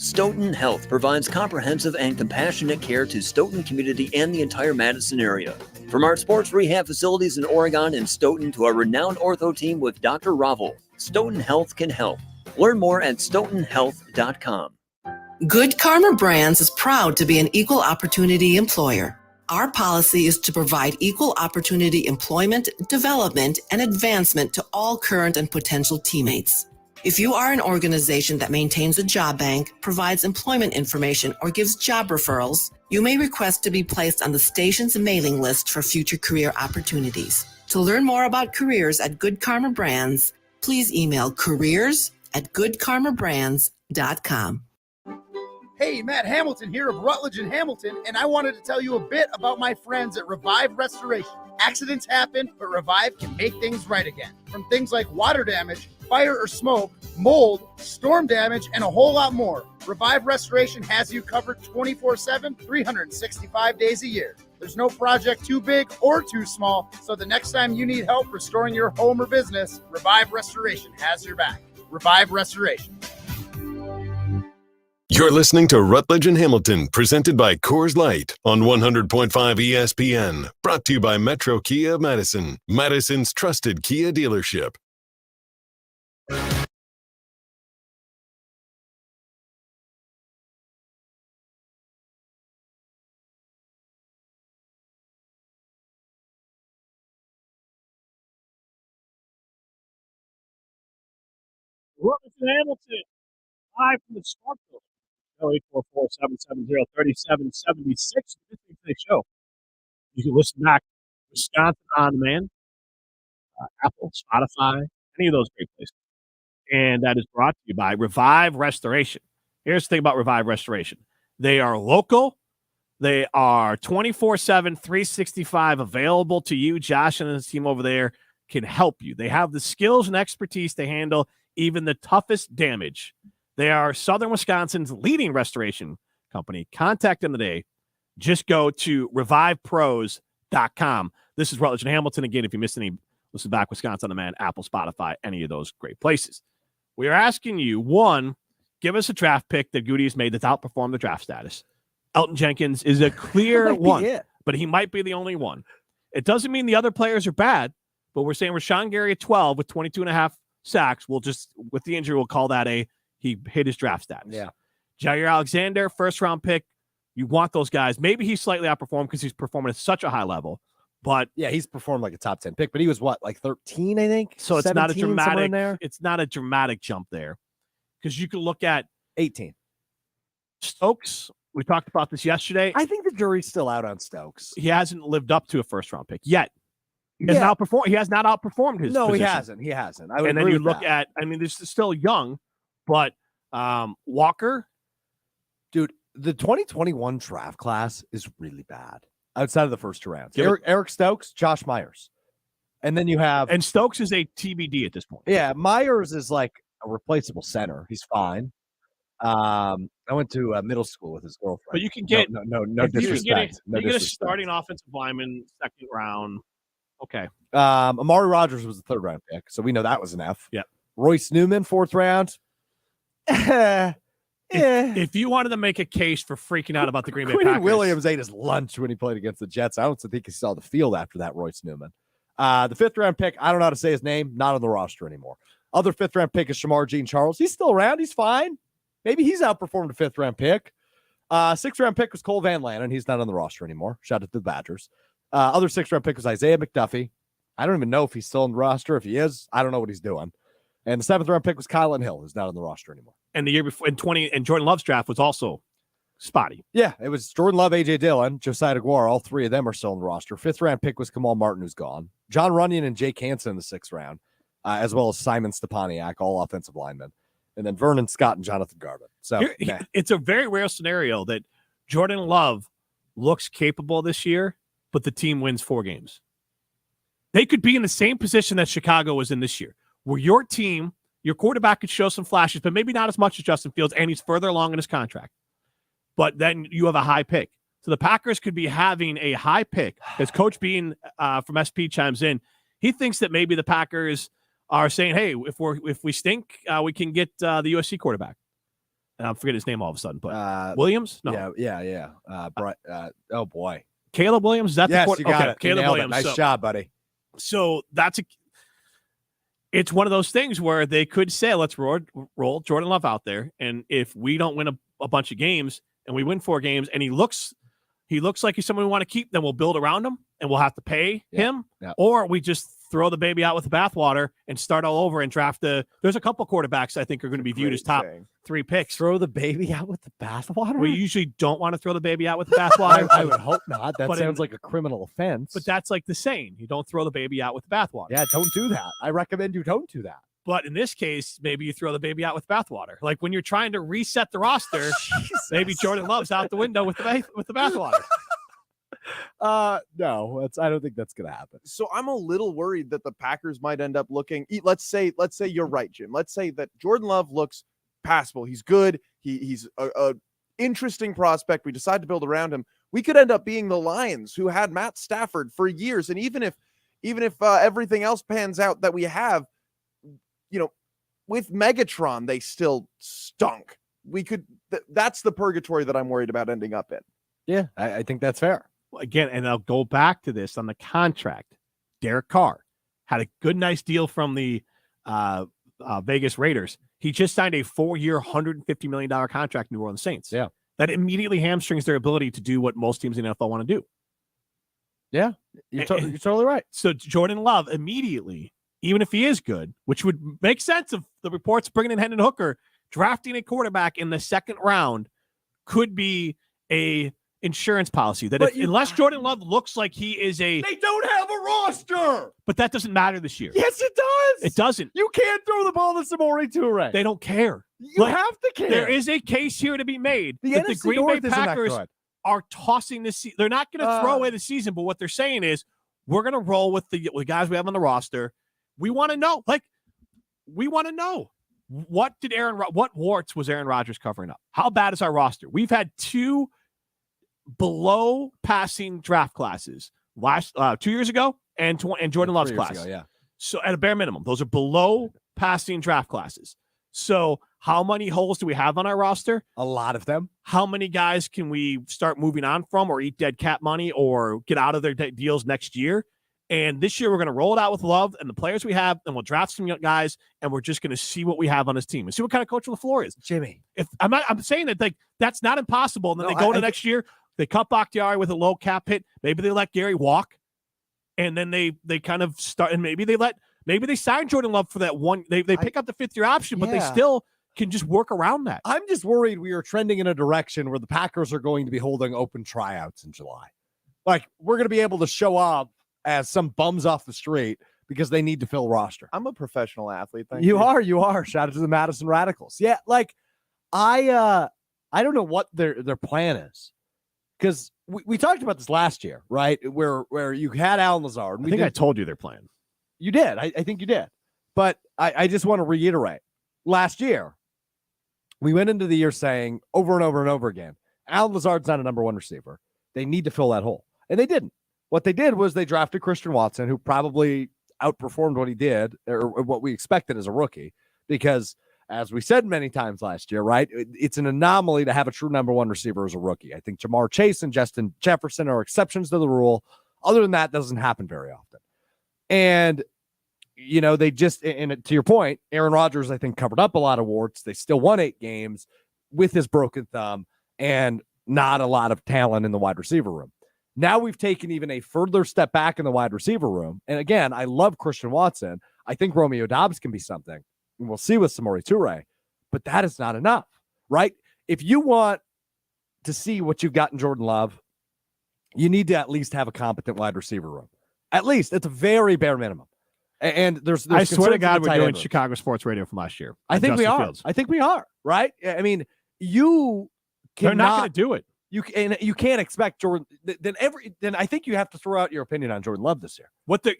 Stoughton Health provides comprehensive and compassionate care to Stoughton community and the entire Madison area. From our sports rehab facilities in Oregon and Stoughton to our renowned ortho team with Dr. Ravel, Stoughton Health can help. Learn more at stoughtonhealth.com. Good Karma Brands is proud to be an equal opportunity employer. Our policy is to provide equal opportunity employment, development, and advancement to all current and potential teammates. If you are an organization that maintains a job bank, provides employment information, or gives job referrals, you may request to be placed on the station's mailing list for future career opportunities. To learn more about careers at Good Karma Brands, please email careers@goodkarmabrands.com. Hey, Matt Hamilton here of Rutledge and Hamilton, and I wanted to tell you a bit about my friends at Revive Restoration. Accidents happen, but Revive can make things right again. From things like water damage, fire or smoke, mold, storm damage, and a whole lot more. Revive Restoration has you covered 24/7, 365 days a year. There's no project too big or too small, so the next time you need help restoring your home or business, Revive Restoration has your back. Revive Restoration. You're listening to Rutledge and Hamilton, presented by Coors Light on 100.5 ESPN. Brought to you by Metro Kia of Madison, Madison's trusted Kia dealership. Rutledge and Hamilton, live from the Spark Building. 844-770-3776. Today's show. You can listen back. Wisconsin On Demand, Apple, Spotify, any of those great places. And that is brought to you by Revive Restoration. Here's the thing about Revive Restoration. They are local. They are 24/7, 365 available to you. Josh and his team over there can help you. They have the skills and expertise to handle even the toughest damage. They are Southern Wisconsin's leading restoration company. Contact them today. Just go to revivepros.com. This is Rutledge and Hamilton. Again, if you missed any, listen back, Wisconsin On Demand, Apple, Spotify, any of those great places. We are asking you, one, give us a draft pick that Goody has made that's outperformed the draft status. Elton Jenkins is a clear one, but he might be the only one. It doesn't mean the other players are bad, but we're saying Rashawn Gary at 12 with 22.5 sacks. We'll just, with the injury, we'll call that he hit his draft status. Yeah. Jair Alexander, first-round pick. You want those guys. Maybe he's slightly outperformed because he's performing at such a high level. But yeah, he's performed like a top 10 pick, but he was what, like 13, I think? So it's not a 17, somewhere in dramatic, there? it's not a dramatic jump there. Because you can look at 18. Stokes. We talked about this yesterday. I think the jury's still out on Stokes. He hasn't lived up to a first-round pick yet. He has not outperformed his No, position. He hasn't. I would and then agree you with look that. at, I mean, this is still young, but Walker. Dude, the 2021 draft class is really bad outside of the first two rounds. Give Eric Stokes, Josh Myers. And then you have... And Stokes is a TBD at this point. Yeah, Myers is like a replaceable center. He's fine. I went to middle school with his girlfriend. But you can get... No if you disrespect. You get a starting offensive lineman, second round. Okay. Amari Rogers was the third round pick, so we know that was an F. Yeah. Royce Newman, fourth round. If you wanted to make a case for freaking out about the Green Bay Quinn Packers, Williams ate his lunch when he played against the Jets. I don't think he saw the field after that, Royce Newman. The fifth round pick, I don't know how to say his name, not on the roster anymore. Other fifth round pick is Shamar Jean Charles. He's still around. He's fine. Maybe he's outperformed a fifth round pick. Sixth round pick was Cole Van Lannon. He's not on the roster anymore. Shout out to the Badgers. Other sixth round pick was Isaiah McDuffie. I don't even know if he's still on the roster. If he is, I don't know what he's doing. And the seventh round pick was Kylan Hill, who's not on the roster anymore. And the year before, and Jordan Love's draft was also spotty. Yeah, it was Jordan Love, AJ Dillon, Josiah DeGuara. All three of them are still on the roster. Fifth round pick was Kamal Martin, who's gone. John Runyon and Jake Hansen in the sixth round, as well as Simon Stepaniak, all offensive linemen. And then Vernon Scott and Jonathan Garvin. So it's a very rare scenario that Jordan Love looks capable this year, but the team wins 4 games. They could be in the same position that Chicago was in this year, where your team, your quarterback could show some flashes, but maybe not as much as Justin Fields, and he's further along in his contract. But then you have a high pick. So the Packers could be having a high pick. As Coach Bean from SP chimes in, he thinks that maybe the Packers are saying, hey, if we stink, we can get the USC quarterback. And I'm forgetting his name all of a sudden, but Williams? No. Yeah. Oh, boy. Caleb Williams? Is that yes, the you got it. Caleb Williams. Nice job, buddy. So it's one of those things where they could say, let's roll Jordan Love out there. And if we don't win a bunch of games and we win 4 games and he looks like he's someone we want to keep, then we'll build around him and we'll have to pay him. Yeah. Or we just throw the baby out with the bathwater and start all over and draft there's a couple quarterbacks I think are going to be viewed as top 3 picks. Throw the baby out with the bathwater? We usually don't want to throw the baby out with the bathwater. I would hope not. That sounds like a criminal offense. But that's like the saying. You don't throw the baby out with the bathwater. Yeah, don't do that. I recommend you don't do that. But in this case, maybe you throw the baby out with bathwater. Like when you're trying to reset the roster, maybe Jordan Love's out the window with the bathwater. No, I don't think that's gonna happen. So I'm a little worried that the Packers might end up looking. Let's say you're right, Jim. Let's say that Jordan Love looks passable. He's good. He's a interesting prospect. We decide to build around him. We could end up being the Lions, who had Matt Stafford for years, and even if everything else pans out that we have, with Megatron, they still stunk. We could. That's the purgatory that I'm worried about ending up in. Yeah, I think that's fair. Again, and I'll go back to this on the contract. Derek Carr had a good, nice deal from the Vegas Raiders. He just signed a 4-year, $150 million contract, New Orleans Saints. Yeah. That immediately hamstrings their ability to do what most teams in the NFL want to do. Yeah, you're totally right. So Jordan Love immediately even if he is good, which would make sense of the reports bringing in Hendon Hooker, drafting a quarterback in the second round could be a insurance policy that unless Jordan Love looks like he is they don't have a roster. But that doesn't matter this year. Yes, it does. It doesn't. You can't throw the ball to Samori Toure. They don't care. You have to care. There is a case here to be made The that the NFC Green North Bay isn't that Packers good. are tossing this season. They're not going to throw away the season, but what they're saying is we're going to roll with the guys we have on the roster. We want to know. What warts was Aaron Rodgers covering up? How bad is our roster? We've had 2 below passing draft classes 2 years ago and Jordan Love's class. Ago, yeah. So at a bare minimum, those are below passing draft classes. So how many holes do we have on our roster? A lot of them. How many guys can we start moving on from or eat dead cap money or get out of their deals next year? And this year we're going to roll it out with Love and the players we have, and we'll draft some young guys, and we're just going to see what we have on his team and see what kind of coach LaFleur is. Jimmy, I'm saying that that's not impossible. And then they go to next year, they cut Bakhtiari with a low cap hit. Maybe they let Gary walk, and then they kind of start, and maybe they sign Jordan Love for that one. They pick up the 5th-year option, but they still can just work around that. I'm just worried we are trending in a direction where the Packers are going to be holding open tryouts in July. Like, we're going to be able to show up as some bums off the street because they need to fill roster. I'm a professional athlete. Thank you are. Shout out to the Madison Radicals. Yeah, like I don't know what their plan is, because we talked about this last year, right? Where you had Alan Lazard. I think I told you their plan. You did. I think you did. But I just want to reiterate. Last year, we went into the year saying over and over and over again, Alan Lazard's not a number 1 receiver. They need to fill that hole. And they didn't. What they did was they drafted Christian Watson, who probably outperformed what he did or what we expected as a rookie, because as we said many times last year, right, it's an anomaly to have a true number 1 receiver as a rookie. I think Jamar Chase and Justin Jefferson are exceptions to the rule. Other than that, doesn't happen very often. And, they just, and to your point, Aaron Rodgers, I think, covered up a lot of warts. They still won 8 games with his broken thumb and not a lot of talent in the wide receiver room. Now we've taken even a further step back in the wide receiver room. And again, I love Christian Watson. I think Romeo Doubs can be something. And we'll see with Samori Toure. But that is not enough, right? If you want to see what you've got in Jordan Love, you need to at least have a competent wide receiver room. At least. It's a very bare minimum. And there's I swear to God, we're doing room. Chicago sports radio from last year. I think we are. Fields. I think we are, right? I mean, you They're not going to do it. You can't expect Jordan. Then I think you have to throw out your opinion on Jordan Love this year.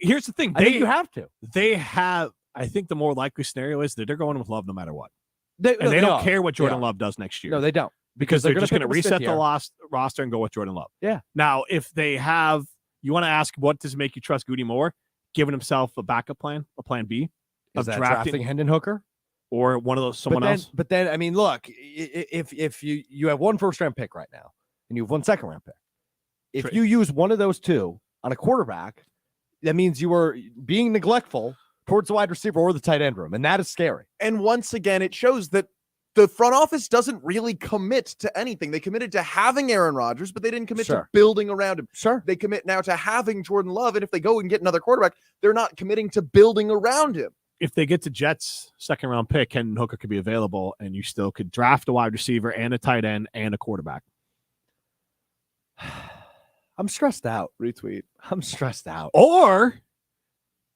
Here's the thing. I think you have to. They have. I think the more likely scenario is that they're going with Love no matter what. They don't care what Jordan Love does next year. No, they don't, because they're just going to reset the roster and go with Jordan Love. Yeah. Now, if they have, you want to ask, what does make you trust Goody more? Giving himself a backup plan, a plan B, of drafting Hendon Hooker. Or one of those else. But then, I mean, look, if you have 1 first-round pick right now, and you have 1 second-round pick, if you use one of those 2 on a quarterback, that means you are being neglectful towards the wide receiver or the tight end room, and that is scary. And once again, it shows that the front office doesn't really commit to anything. They committed to having Aaron Rodgers, but they didn't commit to building around him. Sure. They commit now to having Jordan Love, and if they go and get another quarterback, they're not committing to building around him. If they get to Jets' second-round pick, Hendon Hooker could be available, and you still could draft a wide receiver and a tight end and a quarterback. I'm stressed out. Retweet. I'm stressed out. Or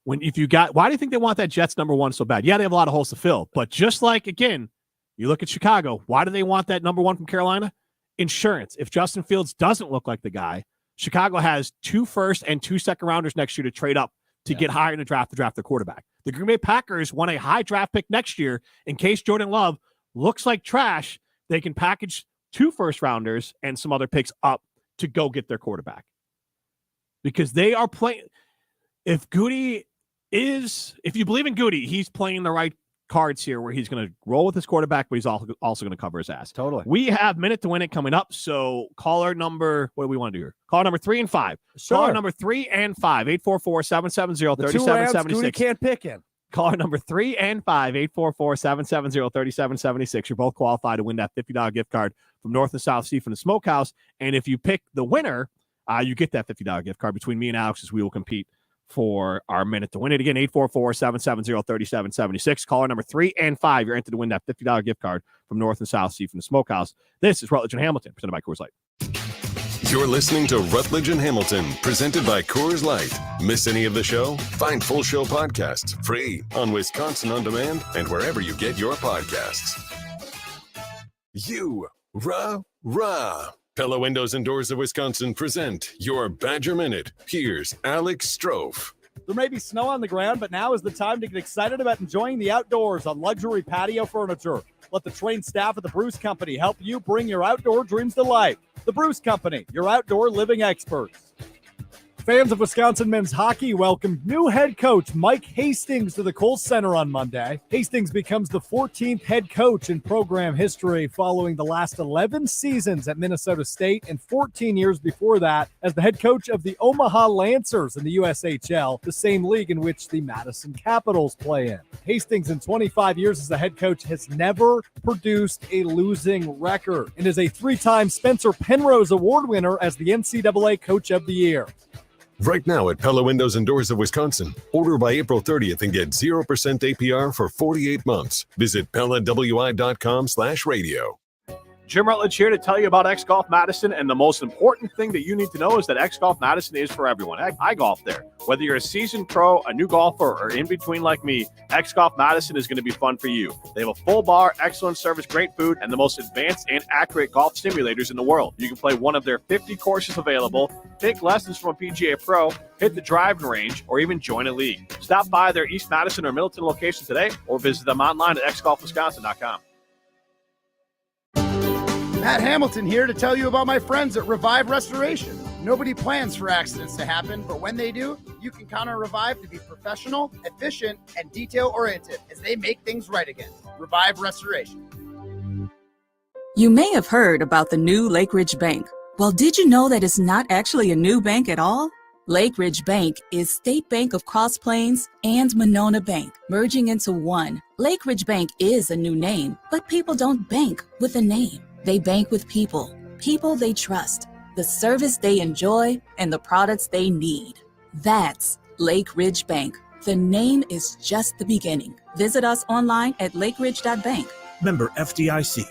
why do you think they want that Jets number 1 so bad? Yeah, they have a lot of holes to fill, but just like, again, you look at Chicago, why do they want that number 1 from Carolina? Insurance. If Justin Fields doesn't look like the guy, Chicago has 2 first and 2 second rounders next year to trade up to get higher in the draft to draft their quarterback. The Green Bay Packers want a high draft pick next year in case Jordan Love looks like trash. They can package 2 first rounders and some other picks up to go get their quarterback, because they are playing. If you believe in Goody, he's playing the right cards here, where he's going to roll with his quarterback, but he's also going to cover his ass. Totally. We have minute to win it coming up. So caller number, what do we want to do here? Caller number 3 and 5. Sure. Caller number 3 and 5, 844-770-3776. Goody can't pick in. Caller number 3 and 5, 844-770-3776. You're both qualified to win that $50 gift card from North and South Seafood and Smokehouse. And if you pick the winner, you get that $50 gift card. Between me and Alex, we will compete for our minute to win it. Again, 844-770-3776. Caller number 3 and 5. You're entered to win that $50 gift card from North and South Sea from the Smokehouse. This is Rutledge and Hamilton, presented by Coors Light. You're listening to Rutledge and Hamilton, presented by Coors Light. Miss any of the show? Find full show podcasts free on Wisconsin On Demand and wherever you get your podcasts. Rah. Pella Windows and Doors of Wisconsin present your Badger Minute. Here's Alex Strofe. There may be snow on the ground, but now is the time to get excited about enjoying the outdoors on luxury patio furniture. Let the trained staff of the Bruce Company help you bring your outdoor dreams to life. The Bruce Company, your outdoor living experts. Fans of Wisconsin men's hockey welcomed new head coach Mike Hastings to the Kohl Center on Monday. Hastings becomes the 14th head coach in program history following the last 11 seasons at Minnesota State and 14 years before that as the head coach of the Omaha Lancers in the USHL, the same league in which the Madison Capitals play in. Hastings, in 25 years as a head coach, has never produced a losing record and is a 3-time Spencer Penrose Award winner as the NCAA Coach of the Year. Right now at Pella Windows and Doors of Wisconsin. Order by April 30th and get 0% APR for 48 months. Visit PellaWI.com/radio. Jim Rutledge here to tell you about X Golf Madison, and the most important thing that you need to know is that X Golf Madison is for everyone. I golf there. Whether you're a seasoned pro, a new golfer, or in between like me, X Golf Madison is going to be fun for you. They have a full bar, excellent service, great food, and the most advanced and accurate golf simulators in the world. You can play one of their 50 courses available, take lessons from a PGA pro, hit the driving range, or even join a league. Stop by their East Madison or Middleton location today, or visit them online at xgolfwisconsin.com. Matt Hamilton here to tell you about my friends at Revive Restoration. Nobody plans for accidents to happen, but when they do, you can count on Revive to be professional, efficient, and detail-oriented as they make things right again. Revive Restoration. You may have heard about the new Lake Ridge Bank. Well, did you know that it's not actually a new bank at all? Lake Ridge Bank is State Bank of Cross Plains and Monona Bank, merging into one. Lake Ridge Bank is a new name, but people don't bank with a name. They bank with people they trust, the service they enjoy, and the products they need. That's Lake Ridge Bank. The name is just the beginning. Visit us online at lakeridge.bank. Member FDIC.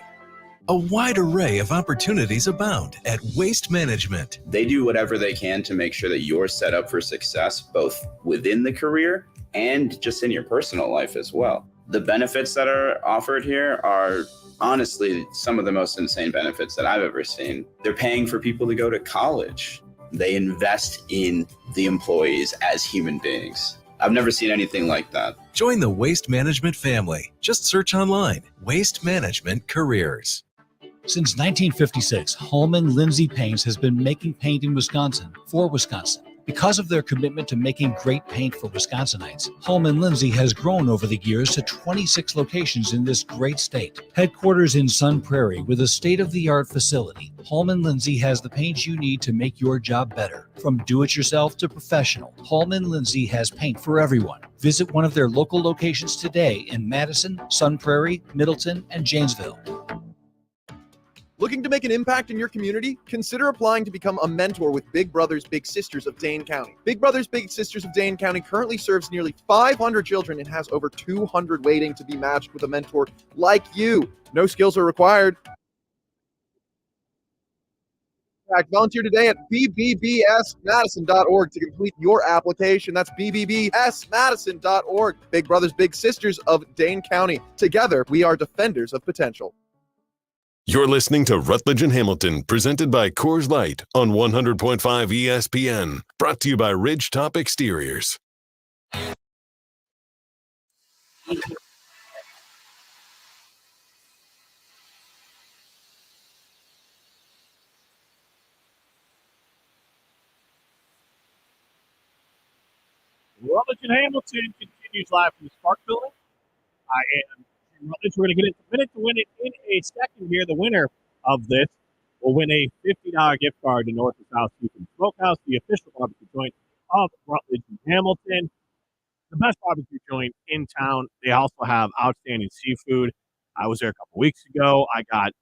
A wide array of opportunities abound at Waste Management. They do whatever they can to make sure that you're set up for success, both within the career and just in your personal life as well. The benefits that are offered here are honestly some of the most insane benefits that I've ever seen. They're paying for people to go to college. They invest in the employees as human beings. I've never seen anything like that. Join the Waste Management family. Just search online, Waste Management Careers. Since 1956, Holman Lindsay Paints has been making paint in Wisconsin for Wisconsin. Because of their commitment to making great paint for Wisconsinites, Holman Lindsay has grown over the years to 26 locations in this great state. Headquarters in Sun Prairie with a state-of-the-art facility, Holman Lindsay has the paint you need to make your job better. From do-it-yourself to professional, Holman Lindsay has paint for everyone. Visit one of their local locations today in Madison, Sun Prairie, Middleton, and Janesville. Looking to make an impact in your community? Consider applying to become a mentor with Big Brothers Big Sisters of Dane County. Big Brothers Big Sisters of Dane County currently serves nearly 500 children and has over 200 waiting to be matched with a mentor like you. No skills are required. Volunteer today at bbbsmadison.org to complete your application. That's bbbsmadison.org. Big Brothers Big Sisters of Dane County. Together, we are defenders of potential. You're listening to Rutledge and Hamilton, presented by Coors Light on 100.5 ESPN. Brought to you by Ridgetop Exteriors. Rutledge and Hamilton continues live from the Spark Building. I am Rutledge. We're going to get into a minute to win it in a second here. The winner of this will win a $50 gift card to North and South Sea Smokehouse, the official barbecue joint of Rutledge and Hamilton. The best barbecue joint in town. They also have outstanding seafood. I was there a couple weeks ago. I got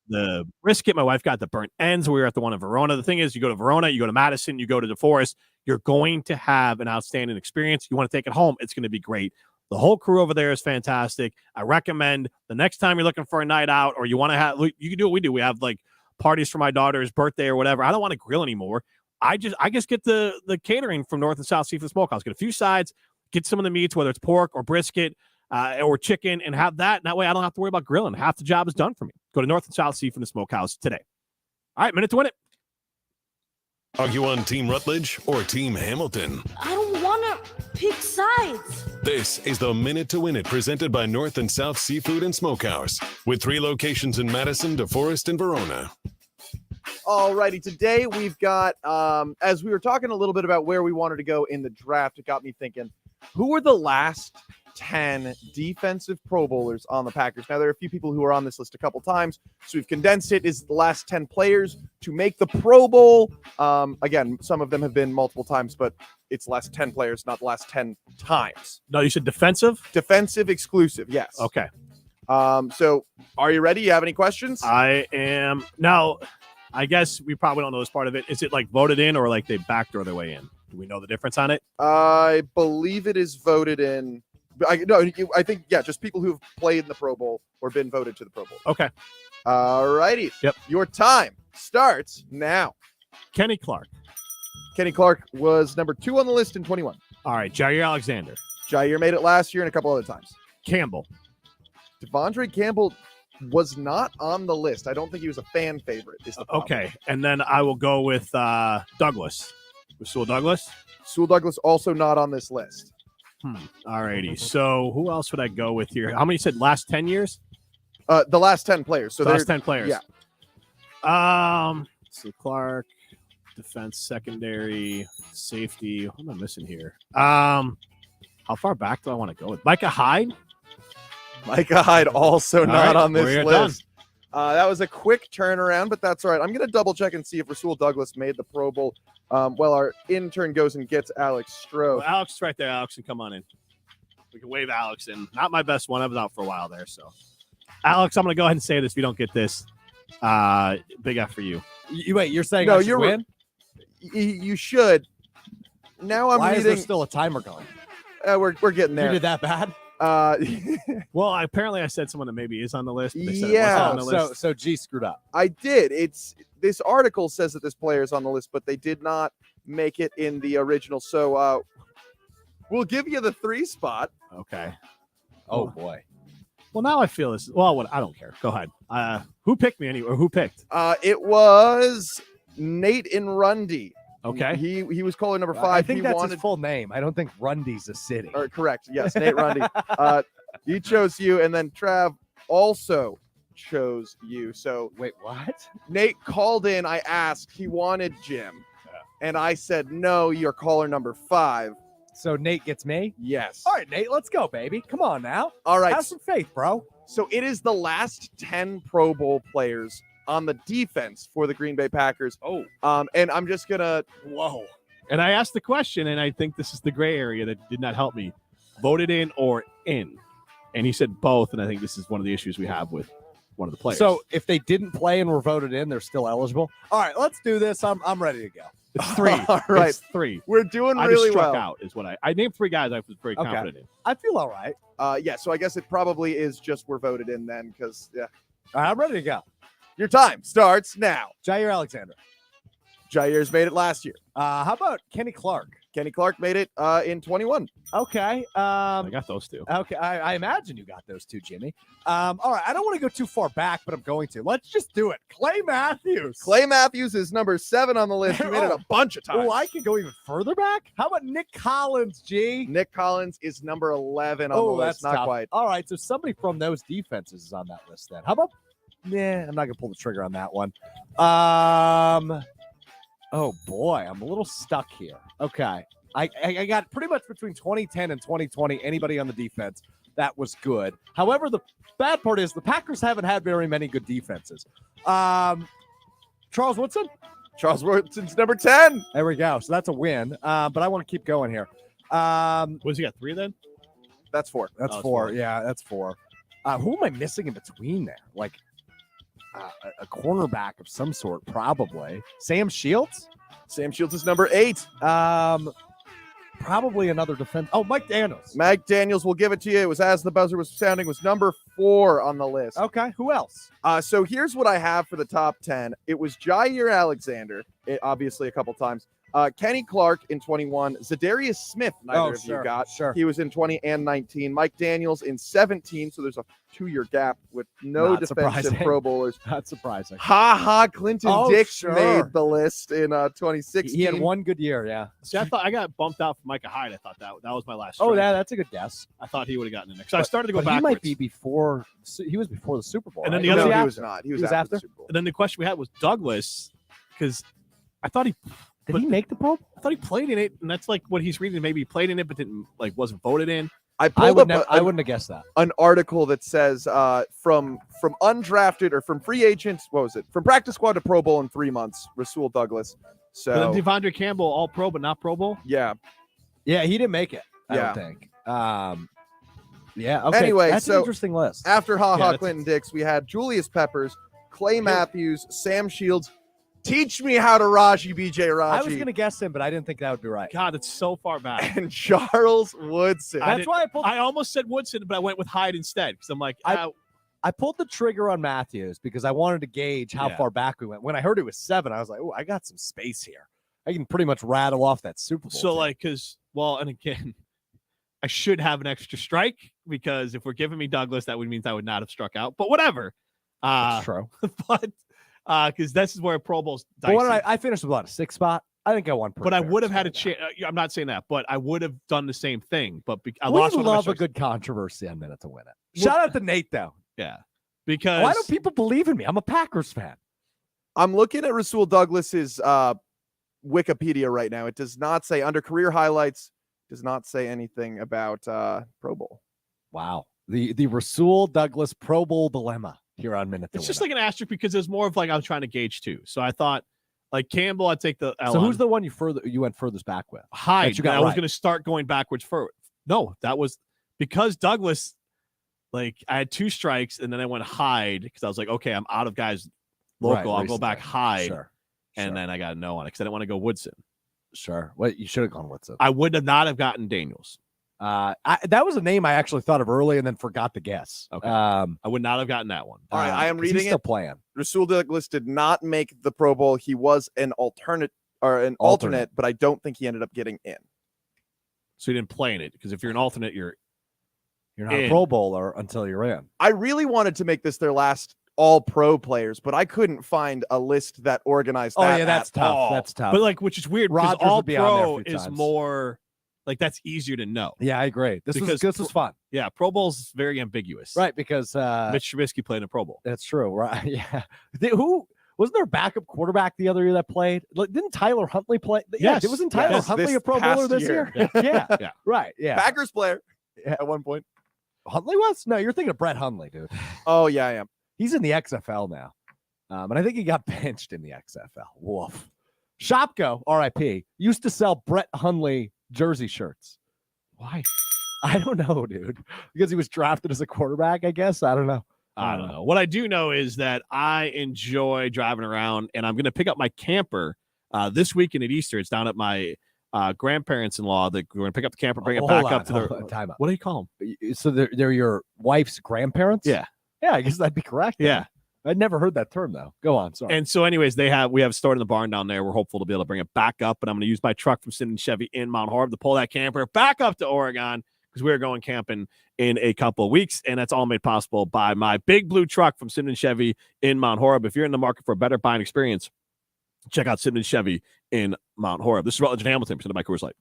the brisket. My wife got the burnt ends. We were at the one in Verona. The thing is, you go to Verona, you go to Madison, you go to DeForest, you're going to have an outstanding experience. You want to take it home, it's going to be great. The whole crew over there is fantastic. I recommend the next time you're looking for a night out or you want to have, you can do what we do. We have like parties for my daughter's birthday or whatever. I don't want to grill anymore. I just get the catering from North and South Seafood Smokehouse. Get a few sides, get some of the meats, whether it's pork or brisket or chicken, and have that. And that way I don't have to worry about grilling. Half the job is done for me. Go to North and South Seafood Smokehouse today. All right, minute to win it. Are you on Team Rutledge or Team Hamilton? I don't want to pick sides. This is the Minute to Win It, presented by North and South Seafood and Smokehouse, with 3 locations in Madison, DeForest, and Verona. Alrighty, today we've got, as we were talking a little bit about where we wanted to go in the draft, it got me thinking, who were the last 10 defensive Pro Bowlers on the Packers? Now, there are a few people who are on this list a couple times, so we've condensed it as the last 10 players to make the Pro Bowl. Again, some of them have been multiple times, but it's the last 10 players, not the last 10 times. No, you said defensive? Defensive exclusive, yes. Okay. So are you ready? You have any questions? I am. Now, I guess we probably don't know this part of it. Is it like voted in or like they backdoor their way in? Do we know the difference on it? I believe it is voted in. I think, yeah, just people who have played in the Pro Bowl or been voted to the Pro Bowl. Okay. All righty. Yep. Your time starts now. Kenny Clark. Kenny Clark was number 2 on the list in 21. All right. Jair Alexander. Jair made it last year and a couple other times. Campbell. Devondre Campbell was not on the list. I don't think he was a fan favorite. Is the problem. Okay. And then I will go with Douglas. With Sewell Douglas? Sewell Douglas also not on this list. All righty. So who else would I go with here? How many you said last 10 years? The last 10 players. So the last 10 players. Yeah. So Clark, defense, secondary, safety. What am I missing here? How far back do I want to go with? Micah Hyde? Micah Hyde also not right, on this we're list. That was a quick turnaround, but that's all right. I'm going to double check and see if Rasul Douglas made the Pro Bowl. While our intern goes and gets Alex Stroh. Well, Alex is right there. Alex can come on in. We can wave Alex in. Not my best one. I was out for a while there. So, Alex, I'm going to go ahead and say this. If you don't get this, big F for you. Wait, you're saying no, I should win? You should. Now I'm Why reading. Is there still a timer going? We're getting there. You did that bad? Well, apparently I said someone that maybe is on the list. But they said it wasn't on the list. So G screwed up. I did. This article says that this player is on the list, but they did not make it in the original. So we'll give you the 3 spot. Okay. Oh boy. Well, now I feel this. Well, I don't care. Go ahead. Who picked me anyway? Or who picked? It was Nate Rundy. Okay. He was caller number 5. I think he that's wanted... his full name. I don't think Rundy's a city. Correct. Yes, Nate Rundy. He chose you, and then Trav also chose you. So wait, what? Nate called in. I asked. He wanted Jim, and I said no. You're caller number 5. So Nate gets me? Yes. All right, Nate, let's go, baby. Come on now. All right. Have some faith, bro. So it is the last 10 Pro Bowl players on the defense for the Green Bay Packers. Oh. And I'm just gonna. Whoa. And I asked the question, and I think this is the gray area that did not help me. Voted in or in? And he said both, and I think this is one of the issues we have with one of the players. So if they didn't play and were voted in, they're still eligible. All right, let's do this. I'm ready to go. It's 3. All right. It's 3. We're doing I really just struck well. out is what I named 3 guys I was very confident in. I feel all right. Yeah, so I guess it probably is just we're voted in then, because All right, I'm ready to go. Your time starts now. Jair Alexander. Jair's made it last year. How about Kenny Clark? Kenny Clark made it in 21. Okay. I got those 2. Okay, I imagine you got those 2, Jimmy. All right, I don't want to go too far back, but I'm going to. Let's just do it. Clay Matthews. Clay Matthews is number 7 on the list. He made it a bunch of times. Oh, I can go even further back? How about Nick Collins, G? Nick Collins is number 11 on the list. That's Not tough. quite. All right, so somebody from those defenses is on that list then. How about I'm not going to pull the trigger on that one. Oh, boy, I'm a little stuck here. Okay. I got pretty much between 2010 and 2020, anybody on the defense that was good. However, the bad part is the Packers haven't had very many good defenses. Charles Woodson? Charles Woodson's number 10. There we go. So that's a win. But I want to keep going here. Was he got 3 then? That's 4. That's 4. Yeah, that's 4. Who am I missing in between there? Like, a cornerback of some sort, probably. Sam Shields? Sam Shields is number 8. Probably another defense. Oh, Mike Daniels. Mike Daniels, will give it to you. It was as the buzzer was sounding, was number 4 on the list. Okay, who else? So here's what I have for the top 10. It was Jair Alexander, obviously a couple times. Kenny Clark in 21. Zadarius Smith, neither of you got. Sure. He was in 20 and 19. Mike Daniels in 17. So there's a 2-year gap with no Not defensive surprising. Pro Bowlers. Not surprising. Clinton Dix sure. made the list in 2016. He had one good year, yeah. See, I thought I got bumped out for Micah Hyde. I thought that was my last. Oh, strike. that's a good guess. I thought he would have gotten in there. So I started to go but backwards. He might be before. He was before the Super Bowl. And then right? the other- No, he he was not. He was after the Super Bowl. And then the question we had was Douglas, because I thought he did he make the Pro Bowl? I thought he played in it, and that's like what he's reading. Maybe he played in it, but didn't wasn't voted in. I wouldn't have guessed that. An article that says from undrafted or from free agents, what was it? From practice squad to Pro Bowl in 3 months, Rasul Douglas. So And then Devondre Campbell, all pro but not Pro Bowl. Yeah, he didn't make it. I Yeah. don't think. Yeah. Okay. Anyway, that's so an interesting list. After that's- Clinton Dix, we had Julius Peppers, Clay Matthews, Sam Shields. Teach me how to BJ Raji. I was going to guess him, but I didn't think that would be right. God, it's so far back. And Charles Woodson. That's why I pulled. I almost said Woodson, but I went with Hyde instead because I'm like, I pulled the trigger on Matthews because I wanted to gauge how Yeah. far back we went. When I heard it was 7, I was like, "Oh, I got some space here. I can pretty much rattle off that Super Bowl." so team. like and again, I should have an extra strike because if we're giving me Douglas, that would mean I would not have struck out. But whatever. That's true. But because this is where Pro Bowl's But dicey. what did I finished with what, a 6 spot. I think I won. But I would have had a chance. I'm not saying that, but I would have done the same thing. But I We lost one of my love a strikes. good controversy on Minute to Win It. Shout out to Nate though. Yeah, because Why don't people believe in me? I'm a Packers fan. I'm looking at Rasul Douglas's Wikipedia right now. It does not say under career highlights. Does not say anything about Pro Bowl. Wow. The Rasul Douglas Pro Bowl dilemma here on Minute to It's Win just It. like an asterisk because there's more of like I was trying to gauge too. So I thought like Campbell, I'd take the L So on. who's the one you went furthest back with? Hyde? That you got I was right. going to start going backwards for. No, that was because Douglas. Like I had 2 strikes and then I went Hyde because I was like, okay, I'm out of guys local. Right, I'll go back Hyde, Sure. and then I got a no on it because I didn't want to go Woodson. Sure. Well, you should have gone Woodson. I would have not have gotten Daniels. That was a name I actually thought of early and then forgot to guess. Okay. I would not have gotten that one. All right, I am reading still it. playing. Rasul Douglas did not make the Pro Bowl. He was an alternate, but I don't think he ended up getting in. So you didn't play in it because if you're an alternate, you're not a in. Pro Bowler until you're in. I really wanted to make this their last all-pro players, but I couldn't find a list that organized that. Oh yeah, that's at tough. all. That's tough. But like, which is weird because Rodgers all would be on there a pro few is times. more like that's easier to know. Yeah, I agree. This Because was fun. Yeah, Pro Bowl's very ambiguous. Right, because Mitch Trubisky played in a Pro Bowl. That's true. Right. Yeah. Who wasn't there a backup quarterback the other year that played? Like, didn't Tyler Huntley play? Yes. Yeah, wasn't Tyler Yes, Huntley this a Pro past Bowler this year. year? Yeah. Yeah. Right. Yeah. Packers player at one point. Huntley was? No, you're thinking of Brett Hundley, dude. Oh yeah, I am. He's in the XFL now. And I think he got benched in the XFL. Woof. Shopko, RIP, used to sell Brett Hundley jersey shirts. Why? I don't know, dude. Because he was drafted as a quarterback, I guess. I don't know. I don't know. What I do know is that I enjoy driving around, and I'm going to pick up my camper this weekend at Easter. It's down at my grandparents-in-law. We're going to pick up the camper, bring it back up to the time out. What do you call them? So they're your wife's grandparents? Yeah. Yeah, I guess that'd be correct. then. Yeah. I'd never heard that term, though. Go on. Sorry. And so, anyways, we have stored in the barn down there. We're hopeful to be able to bring it back up, and I'm going to use my truck from Simmons Chevy in Mount Horeb to pull that camper back up to Oregon because we're going camping in a couple of weeks, and that's all made possible by my big blue truck from Simmons Chevy in Mount Horeb. If you're in the market for a better buying experience, check out Simmons Chevy in Mount Horeb. This is Rutledge and Hamilton, presented by Coors Light.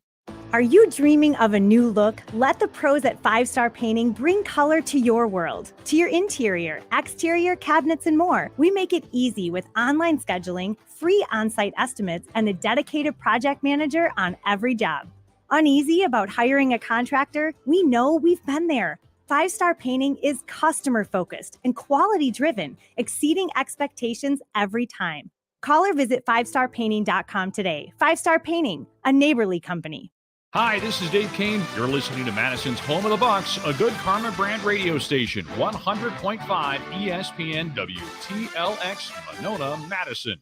Are you dreaming of a new look? Let the pros at 5 Star Painting bring color to your world, to your interior, exterior, cabinets, and more. We make it easy with online scheduling, free on-site estimates, and a dedicated project manager on every job. Uneasy about hiring a contractor? We know we've been there. 5 Star Painting is customer-focused and quality-driven, exceeding expectations every time. Call or visit 5starpainting.com today. 5 Star Painting, a neighborly company. Hi, this is Dave Kane. You're listening to Madison's Home of the Bucks, a good Karma brand radio station, 100.5 ESPN WTLX, Monona, Madison.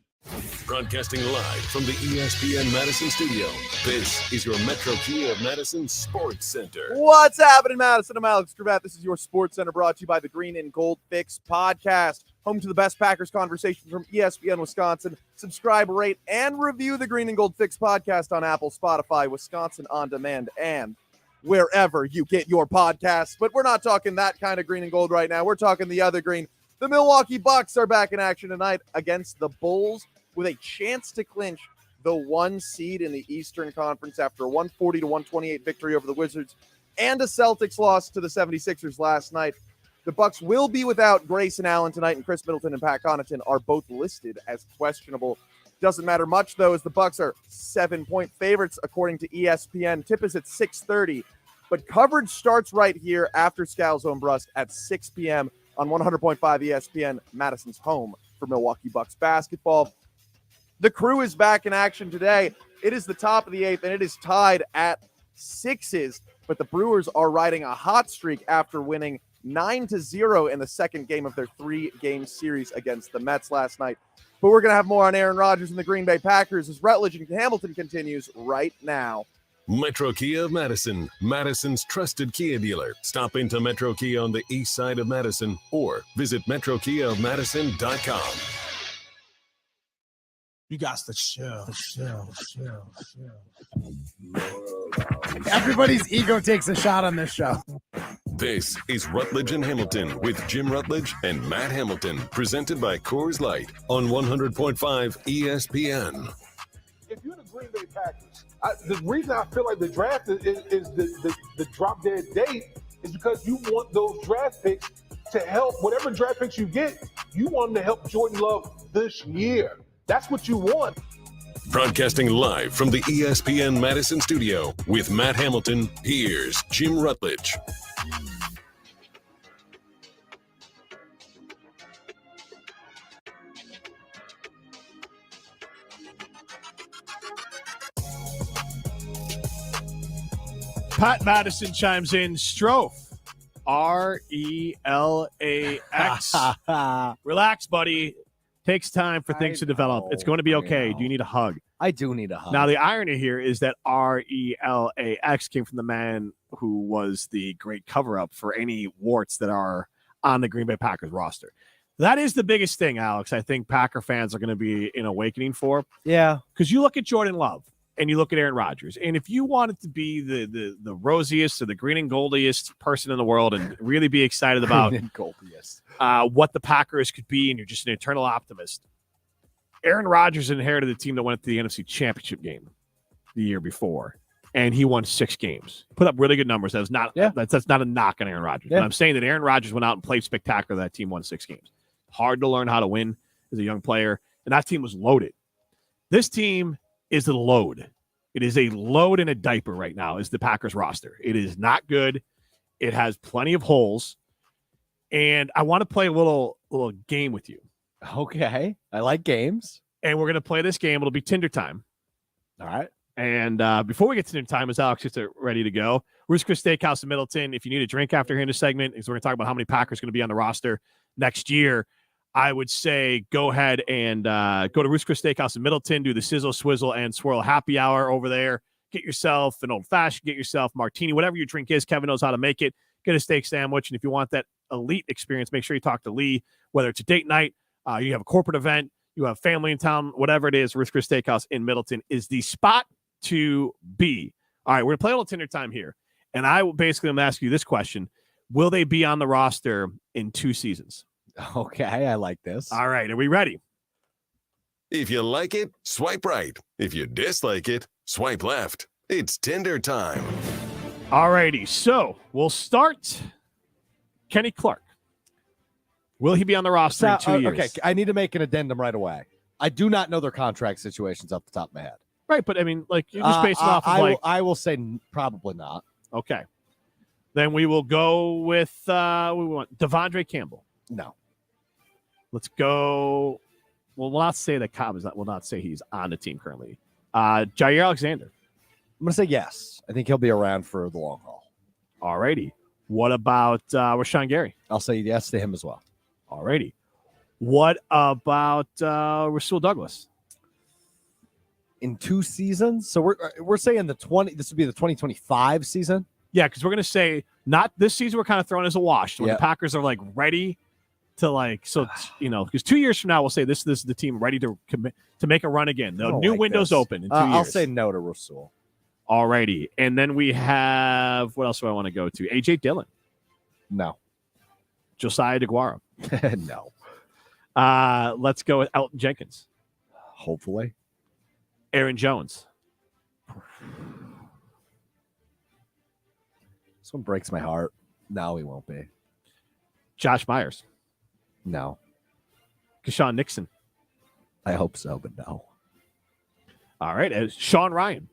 Broadcasting live from the ESPN Madison studio, this is your Metro Kia of Madison Sports Center. What's happening, Madison? I'm Alex Gravatt. This is your Sports Center, brought to you by the Green and Gold Fix podcast, home to the best Packers conversation from ESPN Wisconsin. Subscribe, rate, and review the Green and Gold Fix podcast on Apple, Spotify, Wisconsin On Demand, and wherever you get your podcasts. But we're not talking that kind of green and gold right now. We're talking the other green. The Milwaukee Bucks are back in action tonight against the Bulls with a chance to clinch the 1 seed in the Eastern Conference after a 140-128 victory over the Wizards and a Celtics loss to the 76ers last night. The Bucks will be without Grayson Allen tonight, and Chris Middleton and Pat Connaughton are both listed as questionable. Doesn't matter much, though, as the Bucks are 7-point favorites according to ESPN. Tip is at 6:30, but coverage starts right here after Scalzo and Brust at 6 p.m. on 100.5 ESPN, Madison's home for Milwaukee Bucks basketball. The Crew is back in action today. It is the top of the 8th, and it is tied at 6s, but the Brewers are riding a hot streak after winning 9-0 in the second game of their 3-game series against the Mets last night. But we're going to have more on Aaron Rodgers and the Green Bay Packers as Rutledge and Hamilton continues right now. Metro Kia of Madison, Madison's trusted Kia dealer. Stop into Metro Kia on the east side of Madison or visit metrokiaofmadison.com. You got to chill. Everybody's ego takes a shot on this show. This is Rutledge and Hamilton with Jim Rutledge and Matt Hamilton, presented by Coors Light on 100.5 ESPN. If you're the Green Bay Packers, the reason I feel like the draft is the drop dead date is because you want those draft picks to help whatever draft picks you get. You want them to help Jordan Love this year. That's what you want. Broadcasting live from the ESPN Madison studio with Matt Hamilton, here's Jim Rutledge. Pat Madison chimes in. Strofe. R-E-L-A-X. Relax, buddy. Takes time for things to develop. It's going to be okay. Do you need a hug? I do need a hug. Now, the irony here is that R-E-L-A-X came from the man who was the great cover-up for any warts that are on the Green Bay Packers roster. That is the biggest thing, Alex, I think Packer fans are going to be in awakening for. Yeah. Because you look at Jordan Love and you look at Aaron Rodgers, and if you wanted to be the rosiest or the green and goldiest person in the world and really be excited about what the Packers could be, and you're just an eternal optimist, Aaron Rodgers inherited the team that went to the NFC Championship game the year before, and he won 6 games. Put up really good numbers. That's not a knock on Aaron Rodgers. Yeah. But I'm saying that Aaron Rodgers went out and played spectacular. That team won 6 games. Hard to learn how to win as a young player, and that team was loaded. This team is a load. It is a load in a diaper right now, is the Packers roster. It is not good. It has plenty of holes, and I want to play a little game with you. Okay. I like games. And we're going to play this game. It'll be Tinder time. All right. And before we get to Tinder time, as Alex gets ready to go, Ruth's Chris Steakhouse in Middleton. If you need a drink after hearing this segment, because we're going to talk about how many Packers are going to be on the roster next year, I would say go ahead and go to Ruth's Chris Steakhouse in Middleton, do the sizzle, swizzle, and swirl happy hour over there. Get yourself an old-fashioned, get yourself martini, whatever your drink is. Kevin knows how to make it. Get a steak sandwich. And if you want that elite experience, make sure you talk to Lee, whether it's a date night, you have a corporate event, you have family in town, whatever it is, Ruth's Chris Steakhouse in Middleton is the spot to be. All right, we're going to play a little Tinder time here. And I will basically I'm going to ask you this question. Will they be on the roster in 2 seasons? Okay, I like this. All right, are we ready? If you like it, swipe right. If you dislike it, swipe left. It's Tinder time. All righty, so we'll start Kenny Clark. Will he be on the roster in 2 years? Okay, I need to make an addendum right away. I do not know their contract situations off the top of my head. Right, but I mean, like, you're just basing off of I will say probably not. Okay. Then we will go with we want Devondre Campbell. No. Let's go. We'll not say that Cobb is not. We'll not say he's on the team currently. Jair Alexander. I'm going to say yes. I think he'll be around for the long haul. All righty. What about Rashawn Gary? I'll say yes to him as well. All righty. What about Rasul Douglas? In 2 seasons? So we're saying this would be the 2025 season? Yeah, because we're going to say not this season we're kind of throwing as a wash. When the Packers are like ready to because 2 years from now we'll say this is the team ready to commit to make a run again. The new window's open in 2 years. I'll say no to Rasul. All righty. And then we have, what else do I want to go to? A.J. Dillon. No. Josiah DeGuara. No. Let's go with Elton Jenkins. Hopefully. Aaron Jones. This one breaks my heart. No, he won't be. Josh Myers. No. Keshaun Nixon. I hope so, but no. All right. Sean Ryan.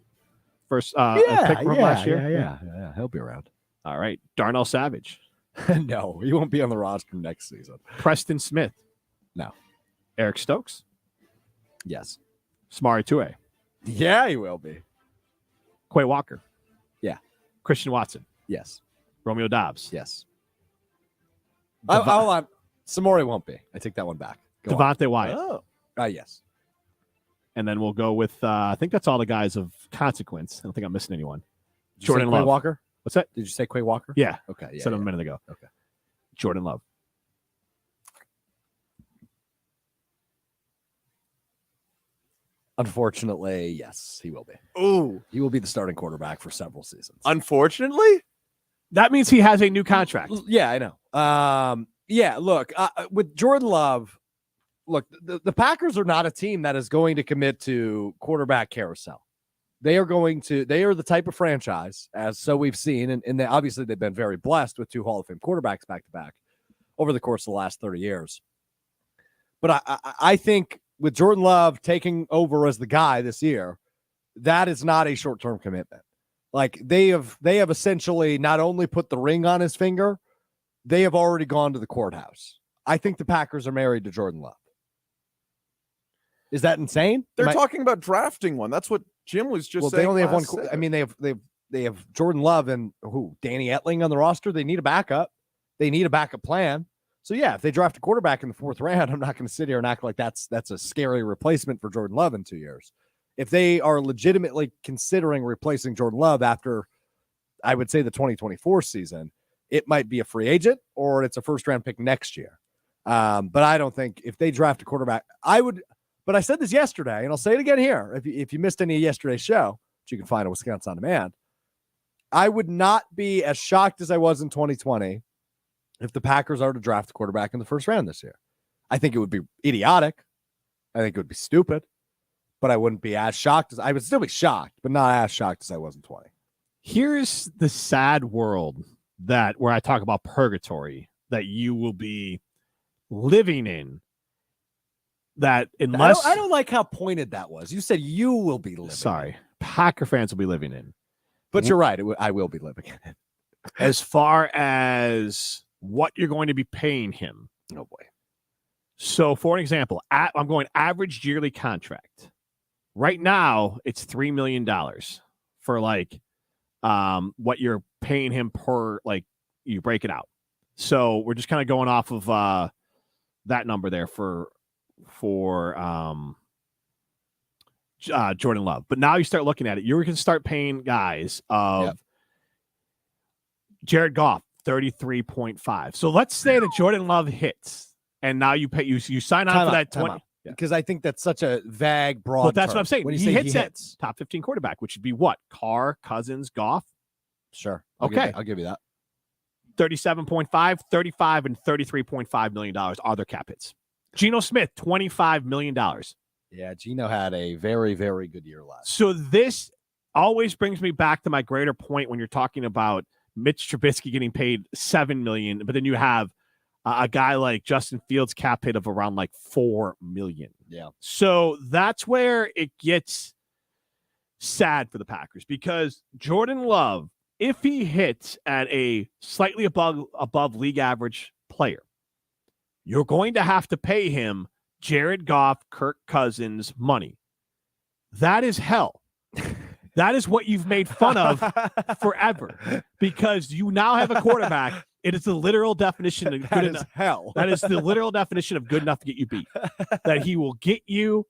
First pick from last year. Yeah. He'll be around. All right. Darnell Savage. No, he won't be on the roster next season. Preston Smith. No. Eric Stokes. Yes. Samari Toure. Yeah, he will be. Quay Walker. Yeah. Christian Watson. Yes. Romeo Dobbs. Yes. Hold on. Samori won't be. I take that one back. Devontae Wyatt. Oh. Yes. And then we'll go with, I think that's all the guys of consequence. I don't think I'm missing anyone. Did Jordan you say Quay Love. Walker? What's that? Did you say Quay Walker? Yeah. Okay. Yeah, Said him a minute ago. Okay. Jordan Love. Unfortunately, yes, he will be. Ooh. He will be the starting quarterback for several seasons. Unfortunately? That means he has a new contract. Yeah, I know. Look, with Jordan Love, look, the Packers are not a team that is going to commit to quarterback carousel. They are the type of franchise, as so we've seen, and obviously they've been very blessed with 2 Hall of Fame quarterbacks back-to-back over the course of the last 30 years. But I think with Jordan Love taking over as the guy this year, that is not a short-term commitment. Like they have essentially not only put the ring on his finger, they have already gone to the courthouse. I think the Packers are married to Jordan Love. Is that insane? They're talking about drafting one. That's what Jim was just saying. They only have one. last I mean, they have Jordan Love and Danny Etling on the roster. They need a backup. They need a backup plan. So yeah, if they draft a quarterback in the 4th round, I'm not going to sit here and act like that's a scary replacement for Jordan Love in 2 years. If they are legitimately considering replacing Jordan Love after, I would say, the 2024 season, it might be a free agent or it's a 1st-round pick next year. But I don't think if they draft a quarterback, I would. But I said this yesterday, and I'll say it again here. If you missed any of yesterday's show, which you can find on Wisconsin On Demand, I would not be as shocked as I was in 2020 if the Packers are to draft a quarterback in the 1st round this year. I think it would be idiotic. I think it would be stupid. But I wouldn't be as shocked as I would still be shocked, but not as shocked as I was in 20. Here's the sad world where I talk about purgatory that you will be living in. That unless I don't like how pointed that was. You said you will be living. Sorry, Packer fans will be living in. But you're right. I will be living in it. As far as what you're going to be paying him. Oh boy. So for an example, I'm going average yearly contract. Right now, it's $3 million for what you're paying him per, you break it out. So we're just kind of going off of that number there for Jordan Love. But now you start looking at it. You're going to start paying guys of Jared Goff, 33.5. So let's say that Jordan Love hits, and now you pay you sign on for that 20. Because I think that's such a vague, broad. Well, that's term. what I'm saying. When you he say hits that top 15 quarterback, which would be what? Carr, Cousins, Goff. Sure. I'll give you that. 37.5, 35, and $33.5 million are their cap hits. Geno Smith, $25 million. Yeah, Geno had a very, very good year last. So this always brings me back to my greater point when you're talking about Mitch Trubisky getting paid $7 million, but then you have a guy like Justin Fields' cap hit of around $4 million. Yeah. So that's where it gets sad for the Packers, because Jordan Love, if he hits at a slightly above league average player, you're going to have to pay him Jared Goff, Kirk Cousins money. That is hell. That is what you've made fun of forever, because you now have a quarterback. It is the literal definition of good enough. Hell. That is the literal definition of good enough to get you beat. That he will get you,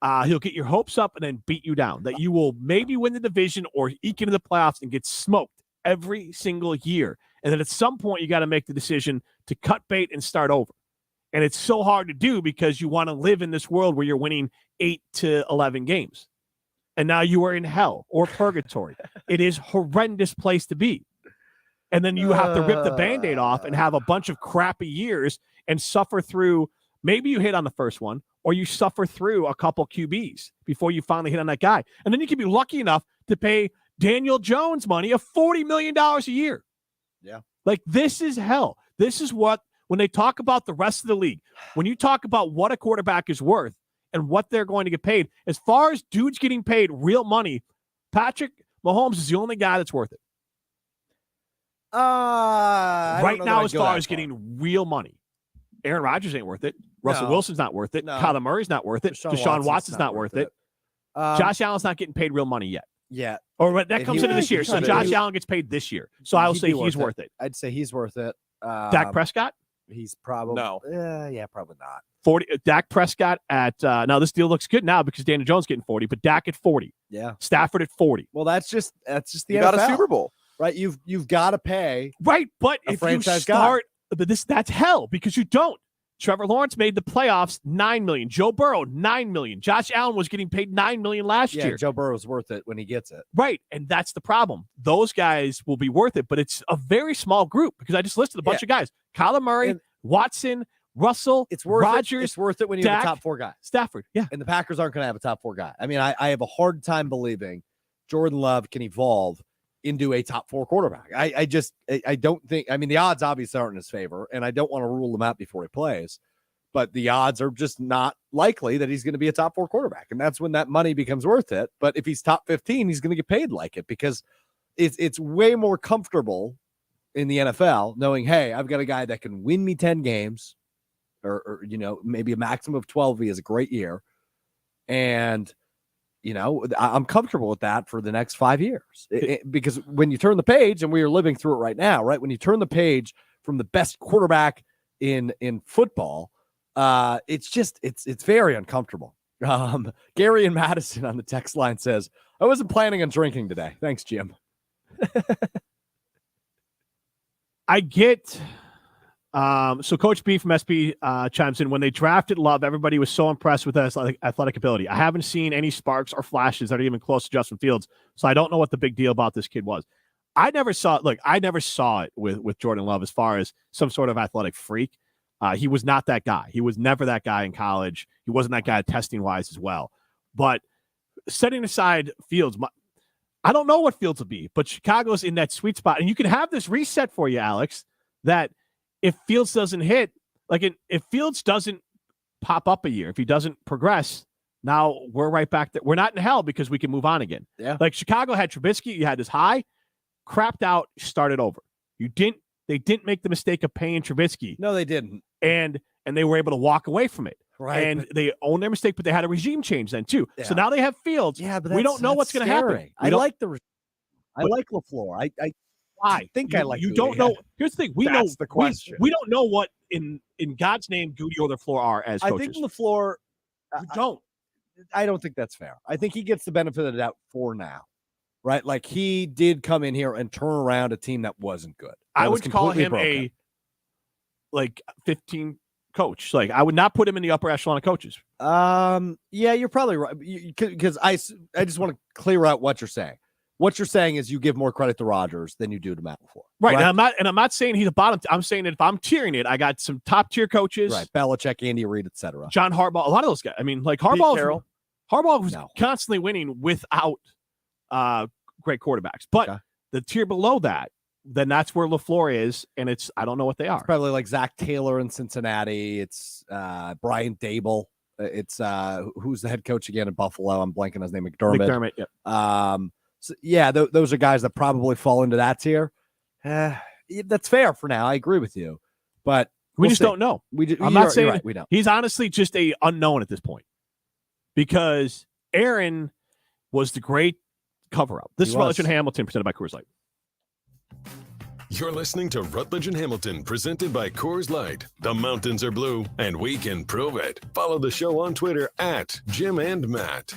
he'll get your hopes up and then beat you down. That you will maybe win the division or eke into the playoffs and get smoked every single year. And then at some point, you got to make the decision to cut bait and start over. And it's so hard to do because you want to live in this world where you're winning 8 to 11 games. And now you are in hell or purgatory. It is a horrendous place to be. And then you have to rip the Band-Aid off and have a bunch of crappy years and suffer through. Maybe you hit on the first one, or you suffer through a couple QBs before you finally hit on that guy. And then you can be lucky enough to pay Daniel Jones money of $40 million a year. Yeah. Like, this is hell. This is what, when they talk about the rest of the league, when you talk about what a quarterback is worth and what they're going to get paid, as far as dudes getting paid real money, Patrick Mahomes is the only guy that's worth it. Right now, as far as getting real money, Aaron Rodgers ain't worth it. Russell Wilson's not worth it. Kyler Murray's not worth it. Deshaun Watson's not worth it. Josh Allen's not getting paid real money yet. Yeah. Or that comes into this year. So Josh Allen gets paid this year. So I will say he's worth it. I'd say he's worth it. Dak Prescott? He's probably yeah, probably not. 40. Dak Prescott at now this deal looks good now because Daniel Jones getting 40, but Dak at 40. Yeah. Stafford at 40. Well, that's just the You NFL. got a Super Bowl. Right? You've got to pay. Right, but a if you franchise start that's hell because you don't. Trevor Lawrence made the playoffs $9 million. Joe Burrow $9 million. Josh Allen was getting paid $9 million last year. Joe Burrow's worth it when he gets it. Right, and that's the problem. Those guys will be worth it, but it's a very small group because I just listed a bunch of guys: Kyler Murray, Watson, Russell, it's worth Rodgers. It's worth it when you Dak, have a top 4 guy. Stafford, yeah. And the Packers aren't going to have a top 4 guy. I mean, I have a hard time believing Jordan Love can evolve into a top 4 quarterback. I don't think. I mean, the odds obviously aren't in his favor, and I don't want to rule him out before he plays. But the odds are just not likely that he's going to be a top 4 quarterback. And that's when that money becomes worth it. But if he's top 15, he's going to get paid like it because it's way more comfortable in the NFL knowing, hey, I've got a guy that can win me 10 games or maybe a maximum of 12 if he has a great year. And, I'm comfortable with that for the next 5 years. Because when you turn the page, and we are living through it right now, right? When you turn the page from the best quarterback in football, it's very uncomfortable. Gary and Madison on the text line says, I wasn't planning on drinking today. Thanks, Jim. I get so Coach B from SP chimes in. When they drafted Love, everybody was so impressed with his athletic ability. I haven't seen any sparks or flashes that are even close to Justin Fields, so I don't know what the big deal about this kid was. I never saw it with Jordan Love as far as some sort of athletic freak. He was not that guy. He was never that guy in college. He wasn't that guy testing-wise as well. But setting aside Fields, I don't know what Fields will be, but Chicago's in that sweet spot. And you can have this reset for you, Alex, that if Fields doesn't hit, if Fields doesn't pop up a year, if he doesn't progress, now we're right back there. We're not in hell because we can move on again. Yeah. Like Chicago had Trubisky, you had this high, crapped out, started over. They didn't make the mistake of paying Trubisky. No, they didn't. And they were able to walk away from it. Right. And they owned their mistake, but they had a regime change then too. Yeah. So now they have Fields. Yeah, but we don't know what's going to happen. I like LaFleur. I think I like. You don't know. Here's the thing. We know the question. We don't know what in God's name Goody or LaFleur are as coaches. I think LaFleur. You don't. I don't think that's fair. I think he gets the benefit of the doubt for now. Right? Like he did come in here and turn around a team that wasn't good. I would call him a 15 coach. Like I would not put him in the upper echelon of coaches. Yeah, you're probably right. Because I just want to clear out what you're saying. What you're saying is you give more credit to Rodgers than you do to Matt LaFleur. Right. And I'm not saying he's a bottom. I'm saying that if I'm tiering it, I got some top tier coaches. Right. Belichick, Andy Reid, etc. John Harbaugh, a lot of those guys. I mean, like Harbaugh was constantly winning without great quarterbacks. But the tier below that, then that's where LaFleur is, and I don't know what they are. It's probably like Zach Taylor in Cincinnati. It's Brian Dable. It's who's the head coach again in Buffalo? I'm blanking on his name. McDermott. Yep. So yeah, those are guys that probably fall into that tier. That's fair for now. I agree with you, but we just don't know. I'm not saying right, we don't. He's honestly just a unknown at this point because Aaron was the great cover up. This is Rutledge and Hamilton, presented by Coors Light. You're listening to Rutledge and Hamilton, presented by Coors Light. The mountains are blue, and we can prove it. Follow the show on Twitter at Jim and Matt.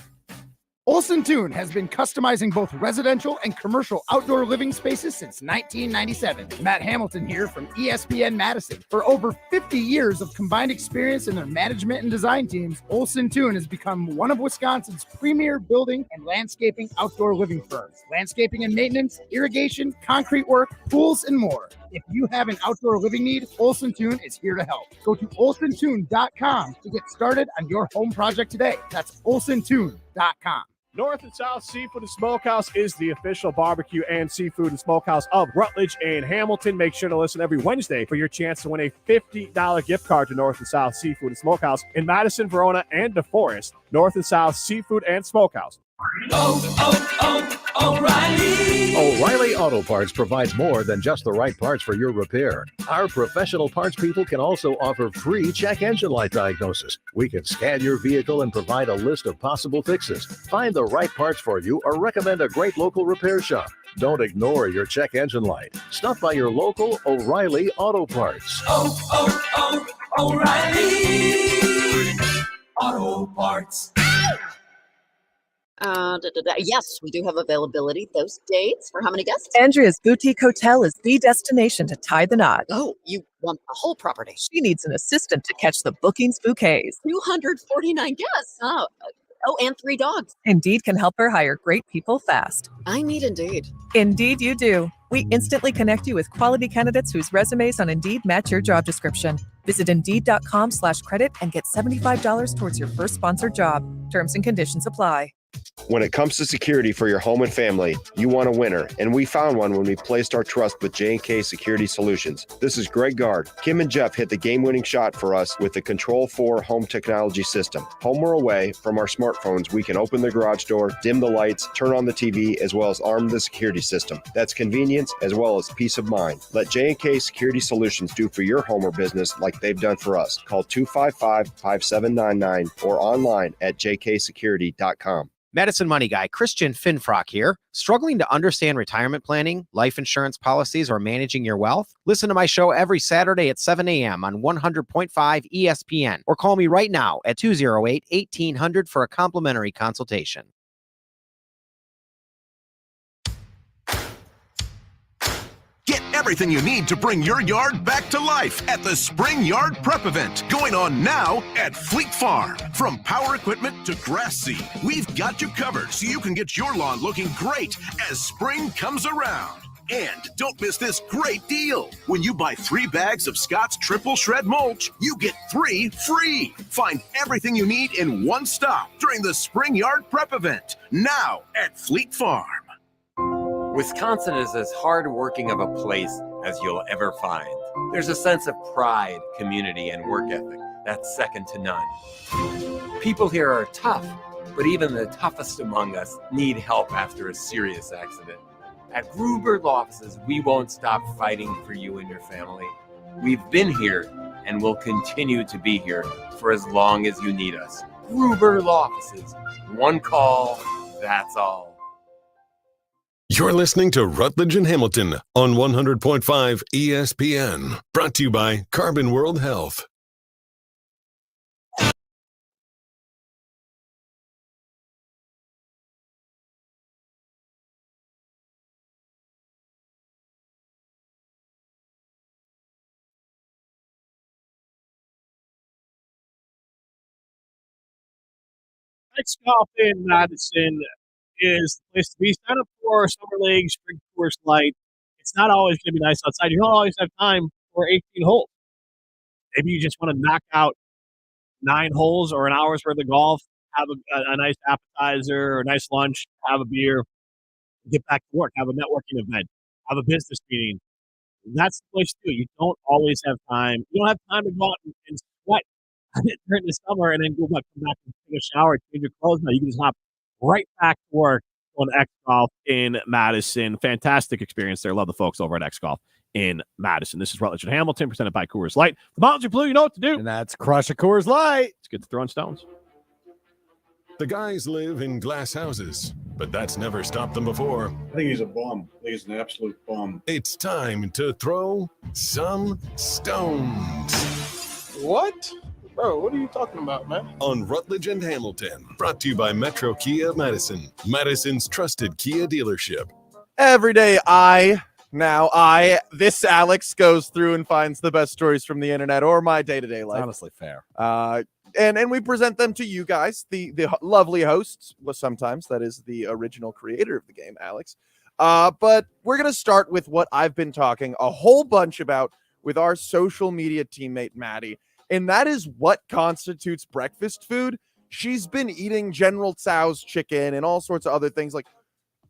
Olson Toon has been customizing both residential and commercial outdoor living spaces since 1997. Matt Hamilton here from ESPN Madison. For over 50 years of combined experience in their management and design teams, Olson Toon has become one of Wisconsin's premier building and landscaping outdoor living firms. Landscaping and maintenance, irrigation, concrete work, pools, and more. If you have an outdoor living need, Olson Toon is here to help. Go to olsontoon.com to get started on your home project today. That's olsontoon.com. North and South Seafood and Smokehouse is the official barbecue and seafood and smokehouse of Rutledge and Hamilton. Make sure to listen every Wednesday for your chance to win a $50 gift card to North and South Seafood and Smokehouse in Madison, Verona, and DeForest. North and South Seafood and Smokehouse. O'Reilly Auto Parts provides more than just the right parts for your repair. Our professional parts people can also offer free check engine light diagnosis. We can scan your vehicle and provide a list of possible fixes. Find the right parts for you or recommend a great local repair shop. Don't ignore your check engine light. Stop by your local O'Reilly Auto Parts. O'Reilly Auto Parts. Yes, we do have availability. Those dates for how many guests? Andrea's Boutique Hotel is the destination to tie the knot. Oh, you want the whole property? She needs an assistant to catch the bookings bouquets. 249 guests. Oh, and 3 dogs. Indeed can help her hire great people fast. I need Indeed. Indeed you do. We instantly connect you with quality candidates whose resumes on Indeed match your job description. Visit Indeed.com/credit and get $75 towards your first sponsored job. Terms and conditions apply. When it comes to security for your home and family, you want a winner, and we found one when we placed our trust with J&K Security Solutions. This is Greg Gard. Kim and Jeff hit the game-winning shot for us with the Control 4 home technology system. Home or away, from our smartphones, we can open the garage door, dim the lights, turn on the TV, as well as arm the security system. That's convenience as well as peace of mind. Let J&K Security Solutions do for your home or business like they've done for us. Call 255-5799 or online at jksecurity.com. Madison Money Guy, Christian Finfrock here. Struggling to understand retirement planning, life insurance policies, or managing your wealth? Listen to my show every Saturday at 7 a.m. on 100.5 ESPN or call me right now at 208-1800 for a complimentary consultation. Get everything you need to bring your yard back to life at the Spring Yard Prep event going on now at Fleet Farm. From power equipment to grass seed, we've got you covered so you can get your lawn looking great as spring comes around. And don't miss this great deal. When you buy 3 bags of Scott's Triple Shred Mulch, you get 3 free. Find everything you need in one stop during the Spring Yard Prep event now at Fleet Farm. Wisconsin is as hardworking of a place as you'll ever find. There's a sense of pride, community, and work ethic that's second to none. People here are tough, but even the toughest among us need help after a serious accident. At Gruber Law Offices, we won't stop fighting for you and your family. We've been here and will continue to be here for as long as you need us. Gruber Law Offices, one call, that's all. You're listening to Rutledge and Hamilton on 100.5 ESPN. Brought to you by Carbon World Health. Next golf in Madison is the place to be. Sign up for Summer League, Spring Coors Light. It's not always going to be nice outside. You don't always have time for 18 holes. Maybe you just want to knock out 9 holes or an hour's worth of golf, have a nice appetizer or a nice lunch, have a beer, get back to work, have a networking event, have a business meeting. That's the place to do it. You don't always have time. You don't have time to go out and sweat during the summer and then come back and take a shower, change your clothes. No, you can just hop right back to work on X Golf in Madison. Fantastic experience there. Love the folks over at X Golf in Madison. This is Rutledge and Hamilton, presented by Coors Light. The mountains are blue, you know what to do. And that's crush a Coors Light. It's good to throw in stones. The guys live in glass houses. but that's never stopped them before. I think he's a bum. I think he's an absolute bum. It's time to throw some stones. What? Bro, what are you talking about, man? On Rutledge and Hamilton, brought to you by Metro Kia Madison, Madison's trusted Kia dealership. Every day this Alex goes through and finds the best stories from the internet or my day-to-day life. Honestly fair. And we present them to you guys, the lovely hosts. Well, sometimes that is the original creator of the game, Alex. But we're going to start with what I've been talking a whole bunch about with our social media teammate, Maddie. And that is what constitutes breakfast food. She's been eating General Tso's chicken and all sorts of other things. And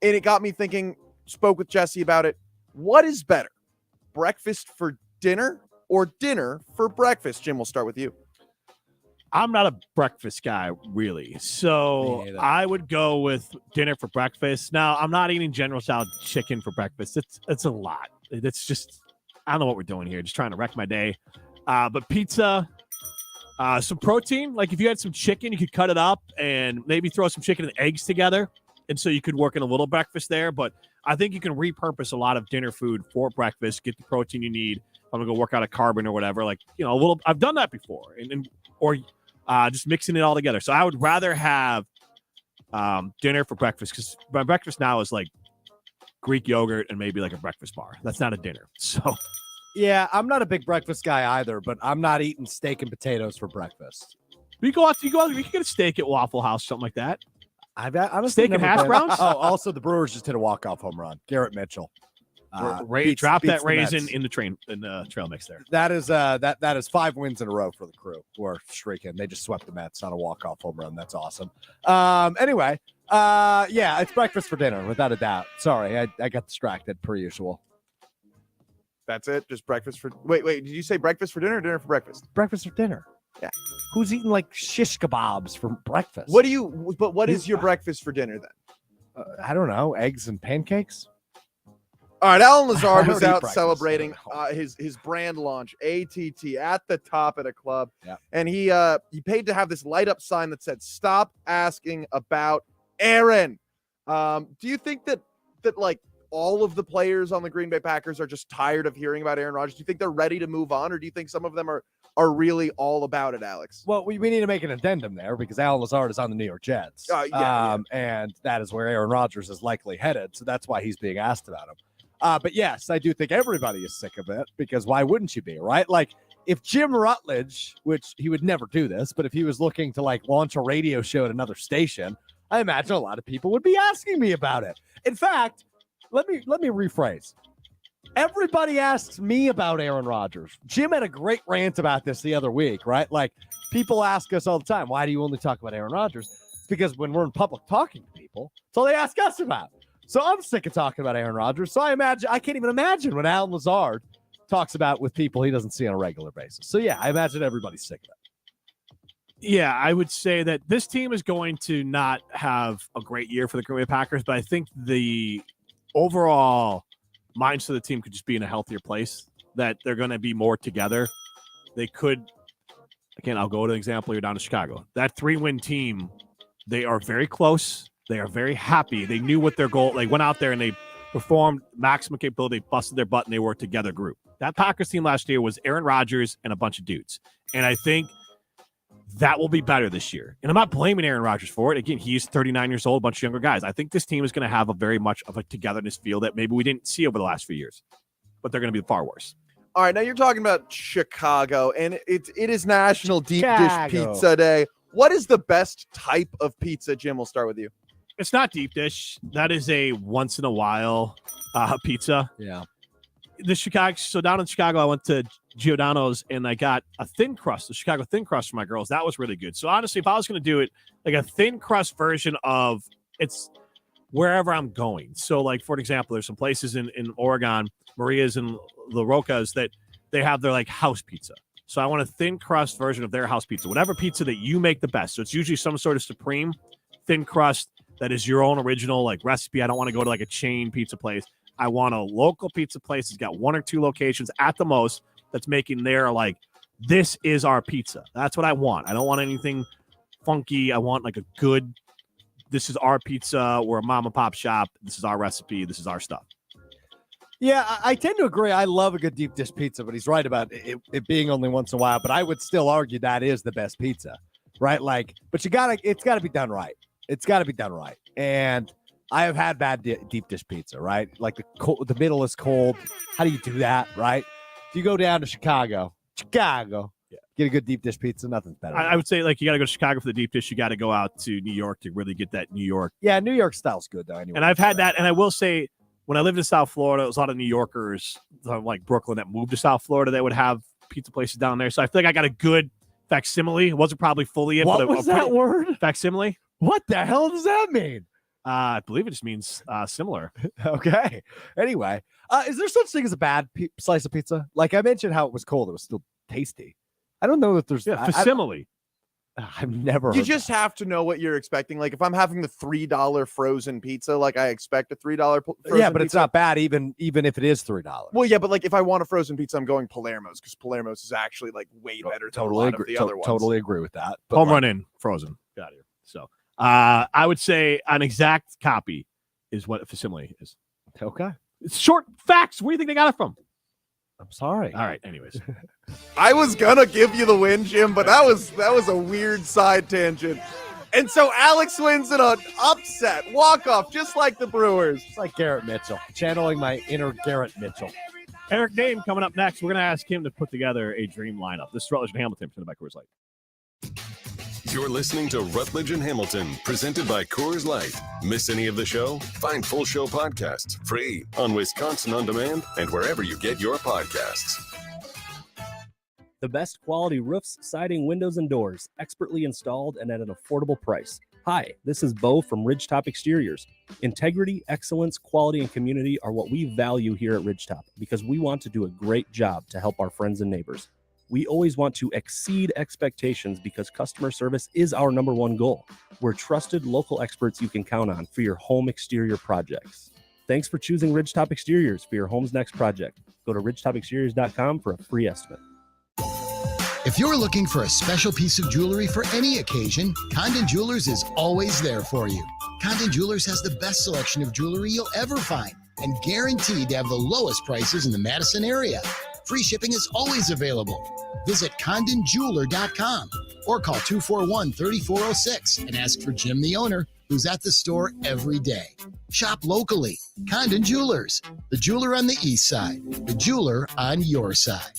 it got me thinking, spoke with Jesse about it. What is better, breakfast for dinner or dinner for breakfast? Jim, we'll start with you. I'm not a breakfast guy, really. So I would go with dinner for breakfast. Now, I'm not eating General Tso chicken for breakfast. It's a lot. It's just, I don't know what we're doing here. Just trying to wreck my day. But pizza, some protein. Like if you had some chicken, you could cut it up and maybe throw some chicken and eggs together. And so you could work in a little breakfast there. But I think you can repurpose a lot of dinner food for breakfast, get the protein you need. I'm going to go work out a carbon or whatever. Like, a little, I've done that before. Or just mixing it all together. So I would rather have dinner for breakfast because my breakfast now is like Greek yogurt and maybe like a breakfast bar. That's not a dinner. So... Yeah, I'm not a big breakfast guy either, but I'm not eating steak and potatoes for breakfast. You can get a steak at Waffle House, something like that. I've honestly steak and hash browns. Oh, also the Brewers just hit a walk-off home run. Garrett Mitchell. Drop that raisin in the trail mix there. That is 5 wins in a row for the Crew who are streaking. They just swept the Mets on a walk-off home run. That's awesome. Anyway, it's breakfast for dinner without a doubt. Sorry, I got distracted per usual. That's it? Just breakfast for... Wait, did you say breakfast for dinner or dinner for breakfast? Breakfast for dinner. Yeah. Who's eating like shish kebabs for breakfast? What is your breakfast for dinner then? I don't know. Eggs and pancakes? All right, Alan Lazard was out celebrating his brand launch, ATT, at the top at a club. Yeah. And he paid to have this light up sign that said, "Stop asking about Aaron." Do you think that like all of the players on the Green Bay Packers are just tired of hearing about Aaron Rodgers? Do you think they're ready to move on, or do you think some of them are really all about it, Alex? Well, we need to make an addendum there because Alan Lazard is on the New York Jets. And that is where Aaron Rodgers is likely headed. So that's why he's being asked about him. But yes, I do think everybody is sick of it because why wouldn't you be, right? Like if Jim Rutledge, which he would never do this, but if he was looking to like launch a radio show at another station, I imagine a lot of people would be asking me about it. In fact, let me rephrase. Everybody asks me about Aaron Rodgers. Jim had a great rant about this the other week, right? Like people ask us all the time, why do you only talk about Aaron Rodgers? It's because when we're in public talking to people, it's all they ask us about. So I'm sick of talking about Aaron Rodgers. So I can't even imagine what Alan Lazard talks about with people he doesn't see on a regular basis. So yeah, I imagine everybody's sick of it. Yeah, I would say that this team is going to not have a great year for the Green Bay Packers, but I think the overall mindset of the team could just be in a healthier place, that they're going to be more together. They could, again, I'll go to an example. You're down to Chicago. That 3-win team, they are very close. They are very happy. They knew what their goal, they went out there and they performed maximum capability, busted their butt, and they were a together group. That Packers team last year was Aaron Rodgers and a bunch of dudes. And I think that will be better this year. And I'm not blaming Aaron Rodgers for it. Again, he's 39 years old, a bunch of younger guys. I think this team is going to have a very much of a togetherness feel that maybe we didn't see over the last few years, but they're going to be far worse. All right, now you're talking about Chicago, and it is National Deep Dish Pizza Day. What is the best type of pizza, Jim? We'll start with you. It's not deep dish. That is a once in a while pizza. Yeah. So down in Chicago, I went to Giordano's and I got a thin crust, the Chicago thin crust for my girls. That was really good. So honestly, if I was going to do it, like a thin crust version of it's wherever I'm going. So like, for example, there's some places in Oregon, Maria's and La Roca's, that they have their like house pizza. So I want a thin crust version of their house pizza, whatever pizza that you make the best. So it's usually some sort of supreme thin crust that is your own original like recipe. I don't want to go to like a chain pizza place. I want a local pizza place that's got 1 or 2 locations at the most that's making their like, this is our pizza. That's what I want. I don't want anything funky. I want like a good this is our pizza. We're a mom and pop shop. This is our recipe. This is our stuff. Yeah, I tend to agree. I love a good deep dish pizza, but he's right about it being only once in a while. But I would still argue that is the best pizza, right? Like, but it's got to be done right. It's got to be done right. And I have had bad deep dish pizza, right? Like the middle is cold. How do you do that, right? If you go down to Chicago, get a good deep dish pizza, nothing's better. I would say, like, you got to go to Chicago for the deep dish. You got to go out to New York to really get that New York. Yeah, New York style's good, though. Anyway. And I've had that. And I will say, when I lived in South Florida, there was a lot of New Yorkers, like Brooklyn, that moved to South Florida. They would have pizza places down there. So I feel like I got a good facsimile. It wasn't probably fully it. What but was that word? Facsimile. What the hell does that mean? I believe it just means similar. Okay. Anyway, is there such thing as a bad slice of pizza? Like I mentioned how it was cold. It was still tasty. I don't know that there's facsimile. I've never. You just have to know what you're expecting. Like if I'm having the $3 frozen pizza, like I expect a $3 frozen yeah, but pizza. it's not bad even if it is $3. Well, yeah, but like if I want a frozen pizza, I'm going Palermo's because Palermo's is actually like way better than a lot of the other ones. Totally agree with that. But home run in frozen. Got it. So I would say an exact copy is what a facsimile is. Okay. It's short facts. Where do you think they got it from? I'm sorry. All right. Anyways, I was gonna give you the win, Jim, but that was a weird side tangent. And so Alex wins in an upset walk-off, just like the Brewers. It's like Garrett Mitchell, channeling my inner Garrett Mitchell. Eric Dame coming up next. We're gonna ask him to put together a dream lineup. This is Rutledge and Hamilton presented by Coors Light. You're listening to Rutledge and Hamilton, presented by Coors Light. Miss any of the show? Find full show podcasts free on Wisconsin On Demand and wherever you get your podcasts. The best quality roofs, siding, windows, and doors, expertly installed and at an affordable price. Hi, this is Bo from Ridgetop Exteriors. Integrity, excellence, quality, and community are what we value here at Ridgetop because we want to do a great job to help our friends and neighbors. We always want to exceed expectations because customer service is our number one goal. We're trusted local experts you can count on for your home exterior projects. Thanks for choosing Ridgetop Exteriors for your home's next project. Go to ridgetopexteriors.com for a free estimate. If you're looking for a special piece of jewelry for any occasion, Condon Jewelers is always there for you. Condon Jewelers has the best selection of jewelry you'll ever find and guaranteed to have the lowest prices in the Madison area. Free shipping is always available. Visit condonjeweler.com or call 241-3406 and ask for Jim, the owner, who's at the store every day. Shop locally. Condon Jewelers, the jeweler on the east side, the jeweler on your side.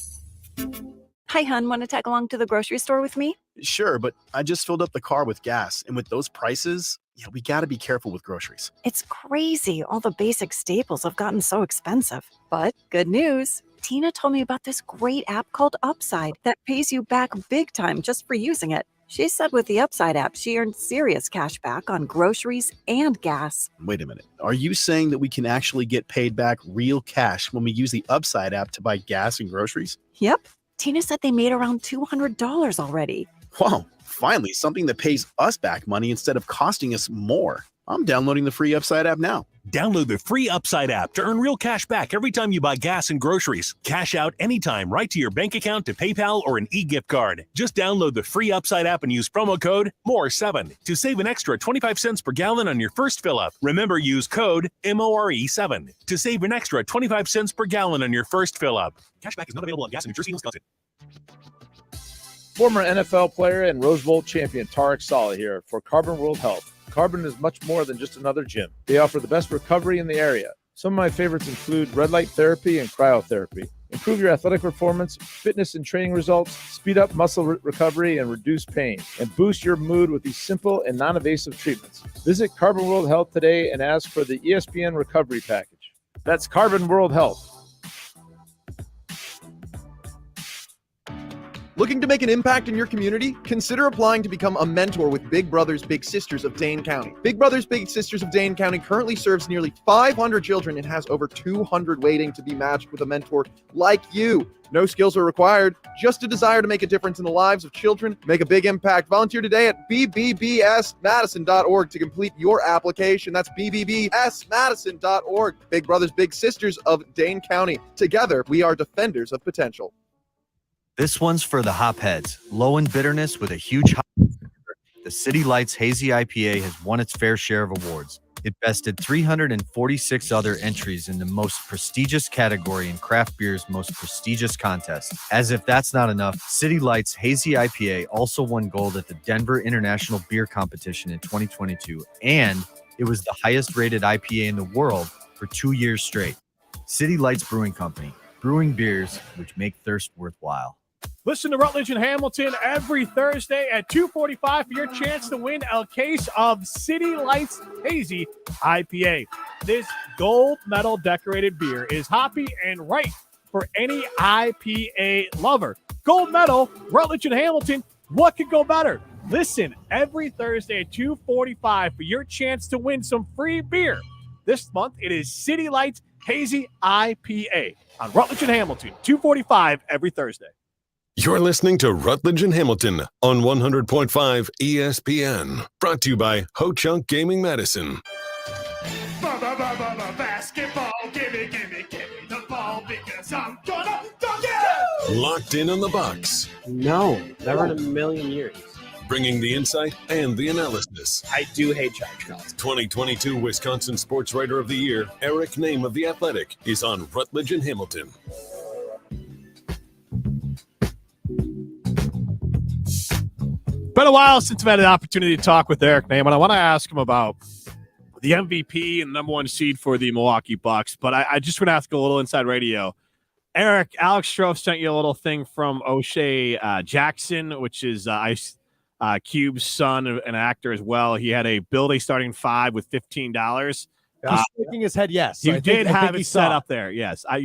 Hi, hon. Want to tag along to the grocery store with me? Sure, but I just filled up the car with gas, and with those prices, we got to be careful with groceries. It's crazy. All the basic staples have gotten so expensive. But good news. Tina told me about this great app called Upside that pays you back big time just for using it. She said with the Upside app, she earned serious cash back on groceries and gas. Wait a minute. Are you saying that we can actually get paid back real cash when we use the Upside app to buy gas and groceries? Yep. Tina said they made around $200 already. Wow, finally, something that pays us back money instead of costing us more. I'm downloading the free Upside app now. Download the free Upside app to earn real cash back every time you buy gas and groceries. Cash out anytime right to your bank account, to PayPal, or an e-gift card. Just download the free Upside app and use promo code MORE7 to save an extra 25 cents per gallon on your first fill-up. Remember, use code MORE7 to save an extra 25 cents per gallon on your first fill-up. Cashback is not available on gas in New Jersey and Wisconsin. Former NFL player and Rose Bowl champion Tarek Saleh here for Carbon World Health. Carbon is much more than just another gym. They offer the best recovery in the area. Some of my favorites include red light therapy and cryotherapy. Improve your athletic performance, fitness and training results, speed up muscle recovery and reduce pain, and boost your mood with these simple and non-invasive treatments. Visit Carbon World Health today and ask for the ESPN Recovery Package. That's Carbon World Health. Looking to make an impact in your community? Consider applying to become a mentor with Big Brothers Big Sisters of Dane County. Big Brothers Big Sisters of Dane County currently serves nearly 500 children and has over 200 waiting to be matched with a mentor like you. No skills are required, just a desire to make a difference in the lives of children. Make a big impact. Volunteer today at bbbsmadison.org to complete your application. That's bbbsmadison.org. Big Brothers Big Sisters of Dane County. Together, we are defenders of potential. This one's for the hopheads. Low in bitterness with a huge hop. The the City Lights Hazy IPA has won its fair share of awards. It bested 346 other entries in the most prestigious category in craft beer's most prestigious contest. As if that's not enough, City Lights Hazy IPA also won gold at the Denver International Beer Competition in 2022, and it was the highest rated IPA in the world for 2 years straight. City Lights Brewing Company, brewing beers which make thirst worthwhile. Listen to Rutledge and Hamilton every Thursday at 2:45 for your chance to win a case of City Lights Hazy IPA. This gold medal decorated beer is hoppy and right for any IPA lover. Gold medal, Rutledge and Hamilton. What could go better? Listen every Thursday at 2:45 for your chance to win some free beer. This month, it is City Lights Hazy IPA on Rutledge and Hamilton, 2:45 every Thursday. You're listening to Rutledge and Hamilton on 100.5 ESPN. Brought to you by Ho Chunk Gaming Medicine. Basketball, gimme the ball because I'm gonna dunk it! Locked in on the Bucks. No, never in a million years. Bringing the insight and the analysis. I do hate charge calls. 2022 Wisconsin Sports Writer of the Year, Eric Name of The Athletic, is on Rutledge and Hamilton. Been a while since I've had an opportunity to talk with Eric Name, and I want to ask him about the MVP and number one seed for the Milwaukee Bucks. But I just want to ask a little inside radio. Eric, Alex Stroh sent you a little thing from O'Shea Jackson, which is Ice Cube's son, an actor as well. He had a build a starting five with $15. He's shaking his head yes. You did have it set up there. Yes. I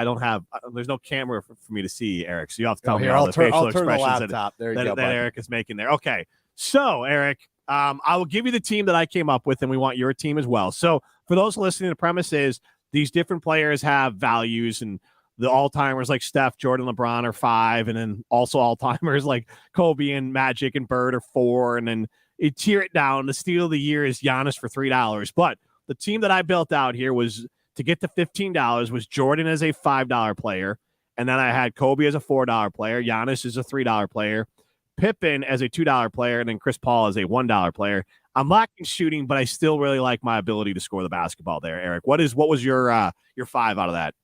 don't have there's no camera for me to see, Eric. So you have to tell me all the facial expressions that Eric is making there. Okay. So, Eric, I will give you the team that I came up with, and we want your team as well. So for those listening, the premise is these different players have values, and the all-timers like Steph, Jordan, LeBron are 5, and then also all-timers like Kobe and Magic and Bird are 4, and then you tear it down. The steal of the year is Giannis for $3. But the team that I built out here was to get to $15 was Jordan as a $5 player, and then I had Kobe as a $4 player, Giannis as a $3 player, Pippen as a $2 player, and then Chris Paul as a $1 player. I'm lacking shooting, but I still really like my ability to score the basketball there, Eric. What was your 5 out of that?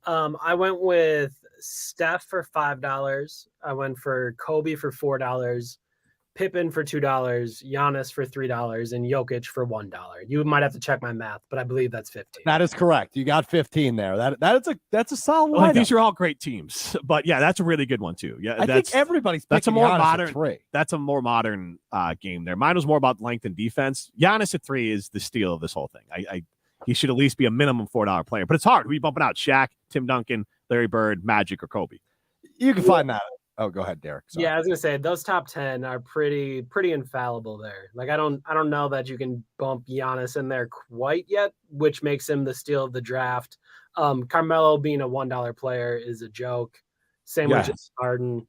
I went with Steph for $5. I went for Kobe for $4, Pippen for $2, Giannis for $3, and Jokic for $1. You might have to check my math, but I believe that's 15. That is correct. You got 15 there. That's a solid Well, lineup. these are all great teams, but yeah, that's a really good one too. Yeah, I think everybody's that's a picking more Giannis at modern 3. That's a more modern game there. Mine was more about length and defense. Giannis at 3 is the steal of this whole thing. He should at least be a minimum $4 player, but it's hard. Who are you bumping out? Shaq, Tim Duncan, Larry Bird, Magic, or Kobe? You can find that. Oh, go ahead, Derek. Sorry. Yeah, I was gonna say those top 10 are pretty infallible there. Like I don't know that you can bump Giannis in there quite yet, which makes him the steal of the draft. Carmelo being a $1 player is a joke. Same with James Harden.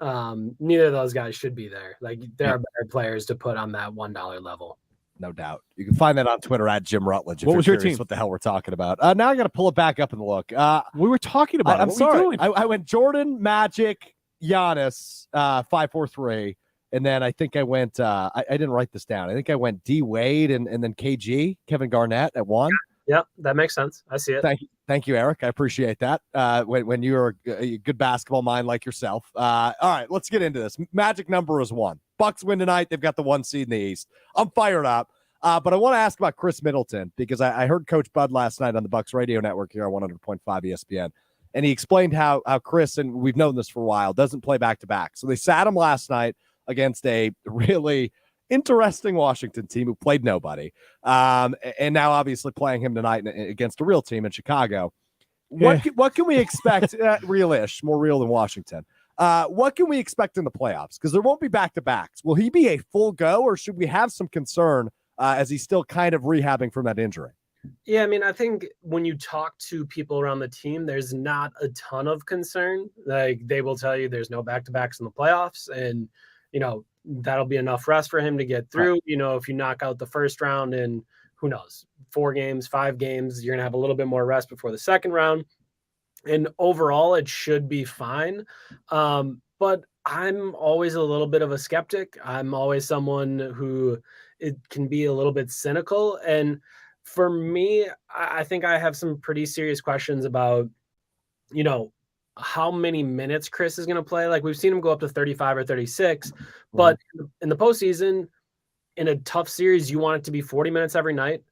Neither of those guys should be there. Like there are better players to put on that $1 level. No doubt. You can find that on Twitter at Jim Rutledge. What was your team? What the hell we're talking about? Now I got to pull it back up and look. We were talking about it. I'm What sorry. were you doing? I went Jordan, Magic, Giannis, 5-4-3. And then I think I went, I didn't write this down. I think I went D Wade and then KG, Kevin Garnett at 1. Yep, that makes sense. I see it. Thank you, Eric. I appreciate that. When you're a good basketball mind like yourself. All right, let's get into this. Magic number is 1. Bucks win tonight. They've got the 1 seed in the East. I'm fired up. But I want to ask about Chris Middleton because I heard Coach Bud last night on the Bucks radio network here on 100.5 ESPN. And he explained how Chris, and we've known this for a while, doesn't play back-to-back. So they sat him last night against a really interesting Washington team who played nobody. And now obviously playing him tonight against a real team in Chicago. What can we expect? Real-ish, more real than Washington. What can we expect in the playoffs? Because there won't be back-to-backs. Will he be a full go, or should we have some concern as he's still kind of rehabbing from that injury? Yeah, I mean, I think when you talk to people around the team, there's not a ton of concern. Like they will tell you there's no back-to-backs in the playoffs, and that'll be enough rest for him to get through. Right. If you knock out the first round in, who knows, 4 games, 5 games, you're gonna have a little bit more rest before the second round. And overall, it should be fine. But I'm always a little bit of a skeptic. I'm always someone who it can be a little bit cynical. And for me, I think I have some pretty serious questions about, you know, how many minutes Chris is going to play. Like we've seen him go up to 35 or 36, but in the postseason, in a tough series, you want it to be 40 minutes every night.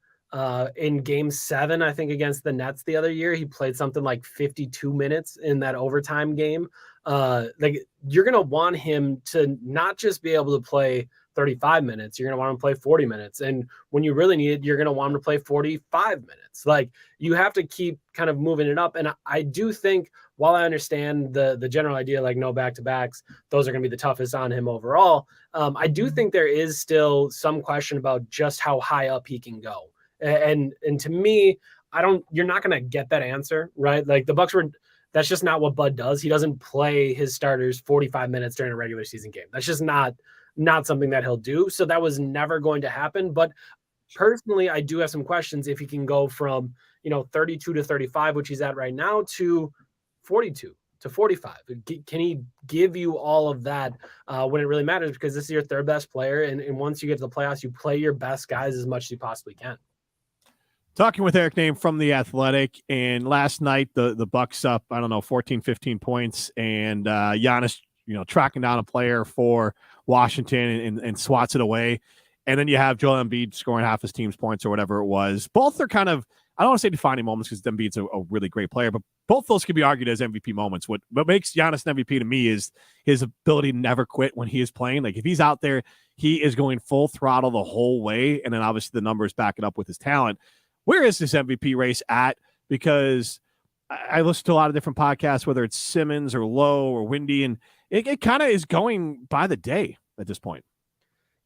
In game 7, I think against the Nets the other year, he played something like 52 minutes in that overtime game. Like you're going to want him to not just be able to play 35 minutes, you're going to want him to play 40 minutes. And when you really need it, you're going to want him to play 45 minutes. Like you have to keep kind of moving it up. And I do think, while I understand the general idea, like no back-to-backs, those are going to be the toughest on him overall. I do think there is still some question about just how high up he can go. And to me, you're not going to get that answer, right? Like the Bucks that's just not what Bud does. He doesn't play his starters 45 minutes during a regular season game. That's just not something that he'll do. So that was never going to happen. But personally, I do have some questions if he can go from, 32 to 35, which he's at right now, to 42 to 45. Can he give you all of that when it really matters? Because this is your third best player. And once you get to the playoffs, you play your best guys as much as you possibly can. Talking with Eric Name from The Athletic, and last night the Bucks up, 14, 15 points, and Giannis, tracking down a player for Washington and swats it away. And then you have Joel Embiid scoring half his team's points or whatever it was. Both are kind of, I don't want to say defining moments because Embiid's a really great player, but both those could be argued as MVP moments. What makes Giannis an MVP to me is his ability to never quit when he is playing. Like if he's out there, he is going full throttle the whole way. And then obviously the numbers back it up with his talent. Where is this MVP race at? Because I listen to a lot of different podcasts, whether it's Simmons or Lowe or Windy, and it kind of is going by the day at this point.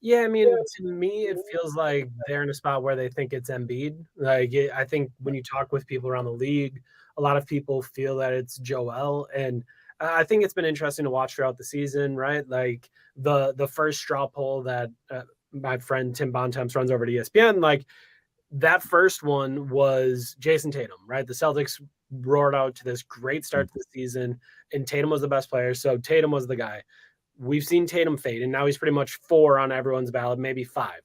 Yeah, I mean, to me, it feels like they're in a spot where they think it's Embiid. I think when you talk with people around the league, a lot of people feel that it's Joel. And I think it's been interesting to watch throughout the season, right? Like the first straw poll that my friend Tim Bontemps runs over to ESPN, like that first one was Jason Tatum, right? The Celtics roared out to this great start to the season, and Tatum was the best player. So Tatum was the guy. We've seen Tatum fade, and now he's pretty much 4 on everyone's ballot, maybe 5.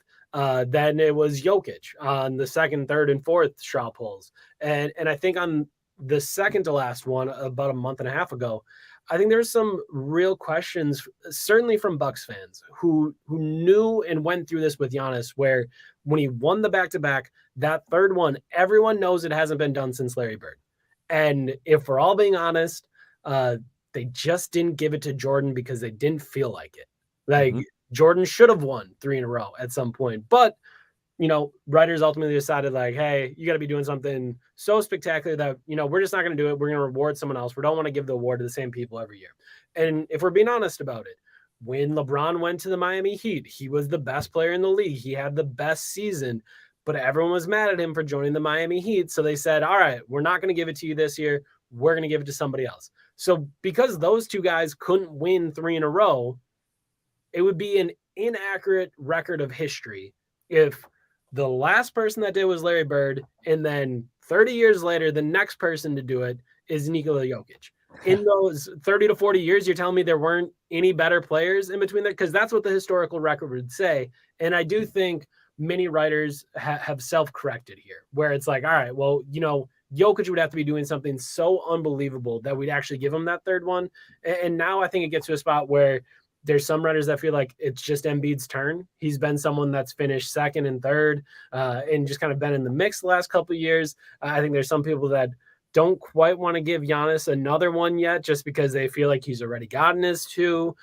Then it was Jokic on the second, third, and fourth straw polls. And I think on the second to last one, about a month and a half ago, I think there's some real questions, certainly from Bucks fans who knew and went through this with Giannis, where when he won the back-to-back, that third one, everyone knows it hasn't been done since Larry Bird. And if we're all being honest, they just didn't give it to Jordan because they didn't feel like it. Like Jordan should have won 3 in a row at some point. But, writers ultimately decided like, hey, you got to be doing something so spectacular that, we're just not going to do it. We're going to reward someone else. We don't want to give the award to the same people every year. And if we're being honest about it, when LeBron went to the Miami Heat, he was the best player in the league. He had the best season, but everyone was mad at him for joining the Miami Heat. So they said, all right, we're not going to give it to you this year. We're going to give it to somebody else. So because those two guys couldn't win 3 in a row, it would be an inaccurate record of history if the last person that did was Larry Bird, and then 30 years later, the next person to do it is Nikola Jokic. In those 30 to 40 years, you're telling me there weren't any better players in between there? Because that's what the historical record would say. And I do think many writers have self-corrected here, where it's like, all right, well, Jokic would have to be doing something so unbelievable that we'd actually give him that third one. And now I think it gets to a spot where there's some writers that feel like it's just Embiid's turn. He's been someone that's finished second and third and just kind of been in the mix the last couple of years. I think there's some people that don't quite want to give Giannis another one yet just because they feel like he's already gotten his 2.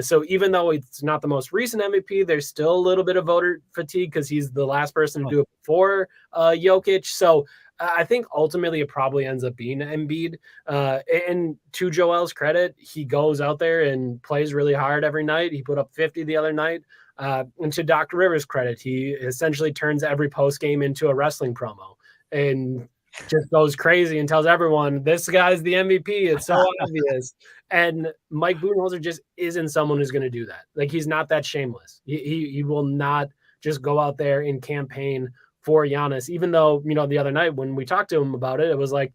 So even though it's not the most recent MVP, there's still a little bit of voter fatigue because he's the last person to do it before Jokic. So I think ultimately it probably ends up being Embiid. And to Joel's credit, he goes out there and plays really hard every night. He put up 50 the other night. And to Dr. Rivers' credit, he essentially turns every post game into a wrestling promo and just goes crazy and tells everyone, this guy's the MVP. It's so obvious. And Mike Budenholzer just isn't someone who's going to do that. Like, he's not that shameless. He will not just go out there and campaign for Giannis, even though, the other night when we talked to him about it, it was like,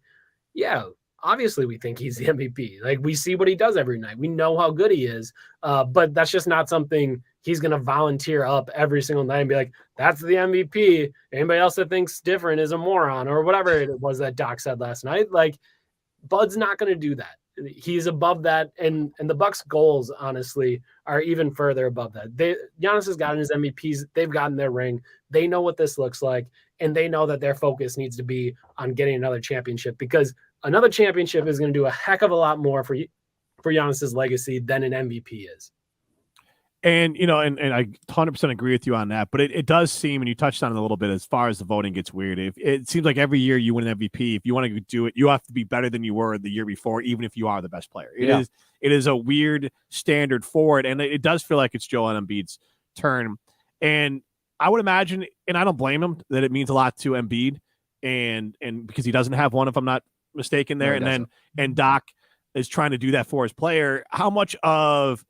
yeah, obviously we think he's the MVP. Like, we see what he does every night. We know how good he is. But that's just not something he's going to volunteer up every single night and be like, that's the MVP. Anybody else that thinks different is a moron, or whatever it was that Doc said last night. Like, Bud's not going to do that. He's above that, and the Bucks' goals, honestly, are even further above that. Giannis has gotten his MVPs. They've gotten their ring. They know what this looks like, and they know that their focus needs to be on getting another championship, because another championship is going to do a heck of a lot more for Giannis's legacy than an MVP is. And, you know, and I 100% agree with you on that, but it does seem, and you touched on it a little bit, as far as the voting gets weird. It seems like every year you win an MVP, if you want to do it, you have to be better than you were the year before, even if you are the best player. It is a weird standard for it, and it does feel like it's Joel Embiid's turn. And I would imagine, and I don't blame him, that it means a lot to Embiid, and because he doesn't have one, if I'm not mistaken there, and Doc is trying to do that for his player. How much of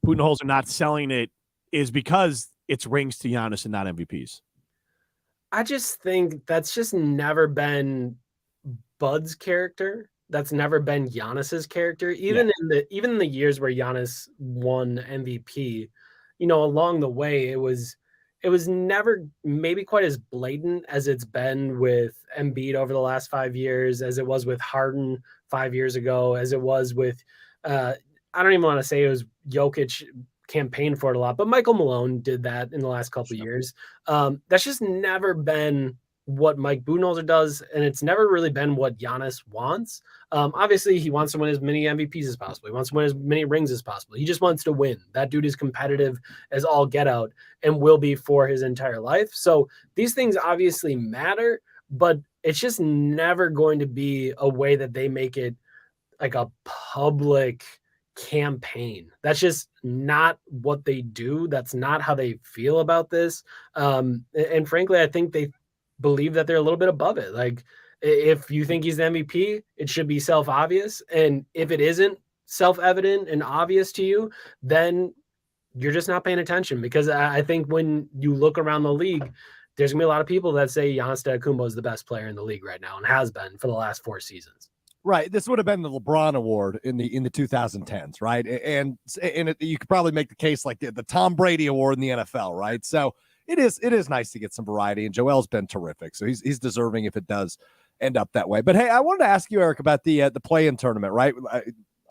Budenholzer not selling it is because it's rings to Giannis and not MVPs? I just think that's just never been Bud's character. That's never been Giannis's character. Even in the years where Giannis won MVP, you know, along the way, it was never maybe quite as blatant as it's been with Embiid over the last 5 years, as it was with Harden 5 years ago, as it was with I don't even want to say it was Jokic campaigned for it a lot, but Michael Malone did that in the last couple of years. That's just never been what Mike Budenholzer does, and it's never really been what Giannis wants. Obviously, he wants to win as many MVPs as possible. He wants to win as many rings as possible. He just wants to win. That dude is competitive as all get out and will be for his entire life. So these things obviously matter, but it's just never going to be a way that they make it like a public campaign. That's just not what they do. That's not how they feel about this. And frankly, I think they believe that they're a little bit above it. Like, if you think he's the MVP, it should be self-obvious. And if it isn't self-evident and obvious to you, then you're just not paying attention. Because I think when you look around the league, there's gonna be a lot of people that say Giannis Antetokounmpo is the best player in the league right now and has been for the last 4 seasons. Right. This would have been the LeBron award in the 2010s, right? And you could probably make the case like the Tom Brady award in the NFL, right? So it is nice to get some variety, and Joel's been terrific. So he's deserving if it does end up that way. But hey, I wanted to ask you, Eric, about the play-in tournament, right?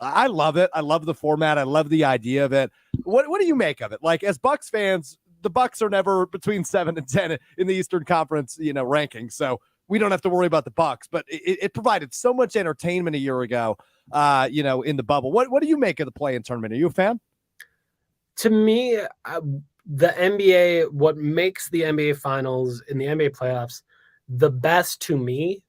I love it. I love the format. I love the idea of it. What do you make of it? Like, as Bucks fans, the Bucks are never between 7 and 10 in the Eastern Conference, ranking. So we don't have to worry about the Bucks, but it provided so much entertainment a year ago, in the bubble. What do you make of the play-in tournament? Are you a fan? To me, the NBA, what makes the NBA finals and the NBA playoffs the best to me,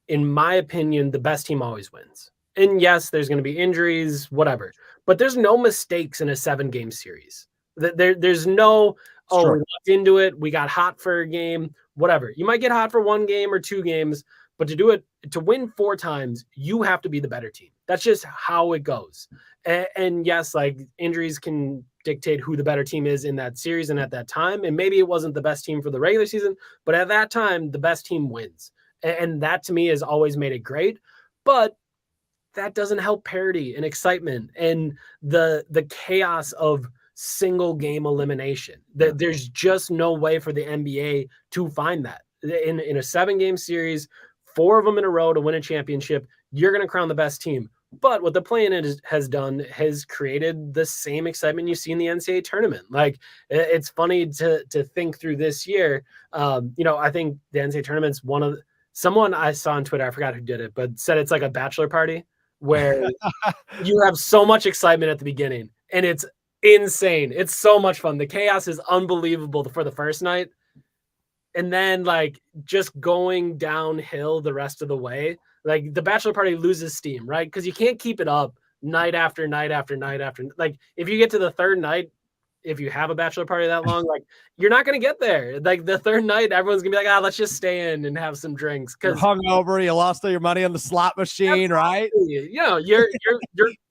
in my opinion, the best team always wins. And yes, there's going to be injuries, whatever, but there's no mistakes in a 7-game series. There's no, we looked into it, we got hot for a game, whatever. You might get hot for 1 game or 2 games, but to win 4 times, you have to be the better team. That's just how it goes. And yes, like, injuries can dictate who the better team is in that series and at that time. And maybe it wasn't the best team for the regular season, but at that time, the best team wins. And that to me has always made it great. But that doesn't help parity and excitement and the chaos of single game elimination. There's just no way for the NBA to find that. In a 7-game series, 4 of them in a row to win a championship, you're going to crown the best team. But what the play-in has done has created the same excitement you see in the NCAA tournament. Like, it's funny to think through this year. I think the NCAA tournament's someone I saw on Twitter, I forgot who did it, but said it's like a bachelor party where you have so much excitement at the beginning, and it's insane. It's so much fun. The chaos is unbelievable for the first night. And then, like, just going downhill the rest of the way, like, the bachelor party loses steam, right? Because you can't keep it up night after night after night after. Like, if you get to the third night, if you have a bachelor party that long, like, you're not going to get there. Like, the third night, everyone's going to be like, let's just stay in and have some drinks. You're hungover, you lost all your money on the slot machine, right? You know,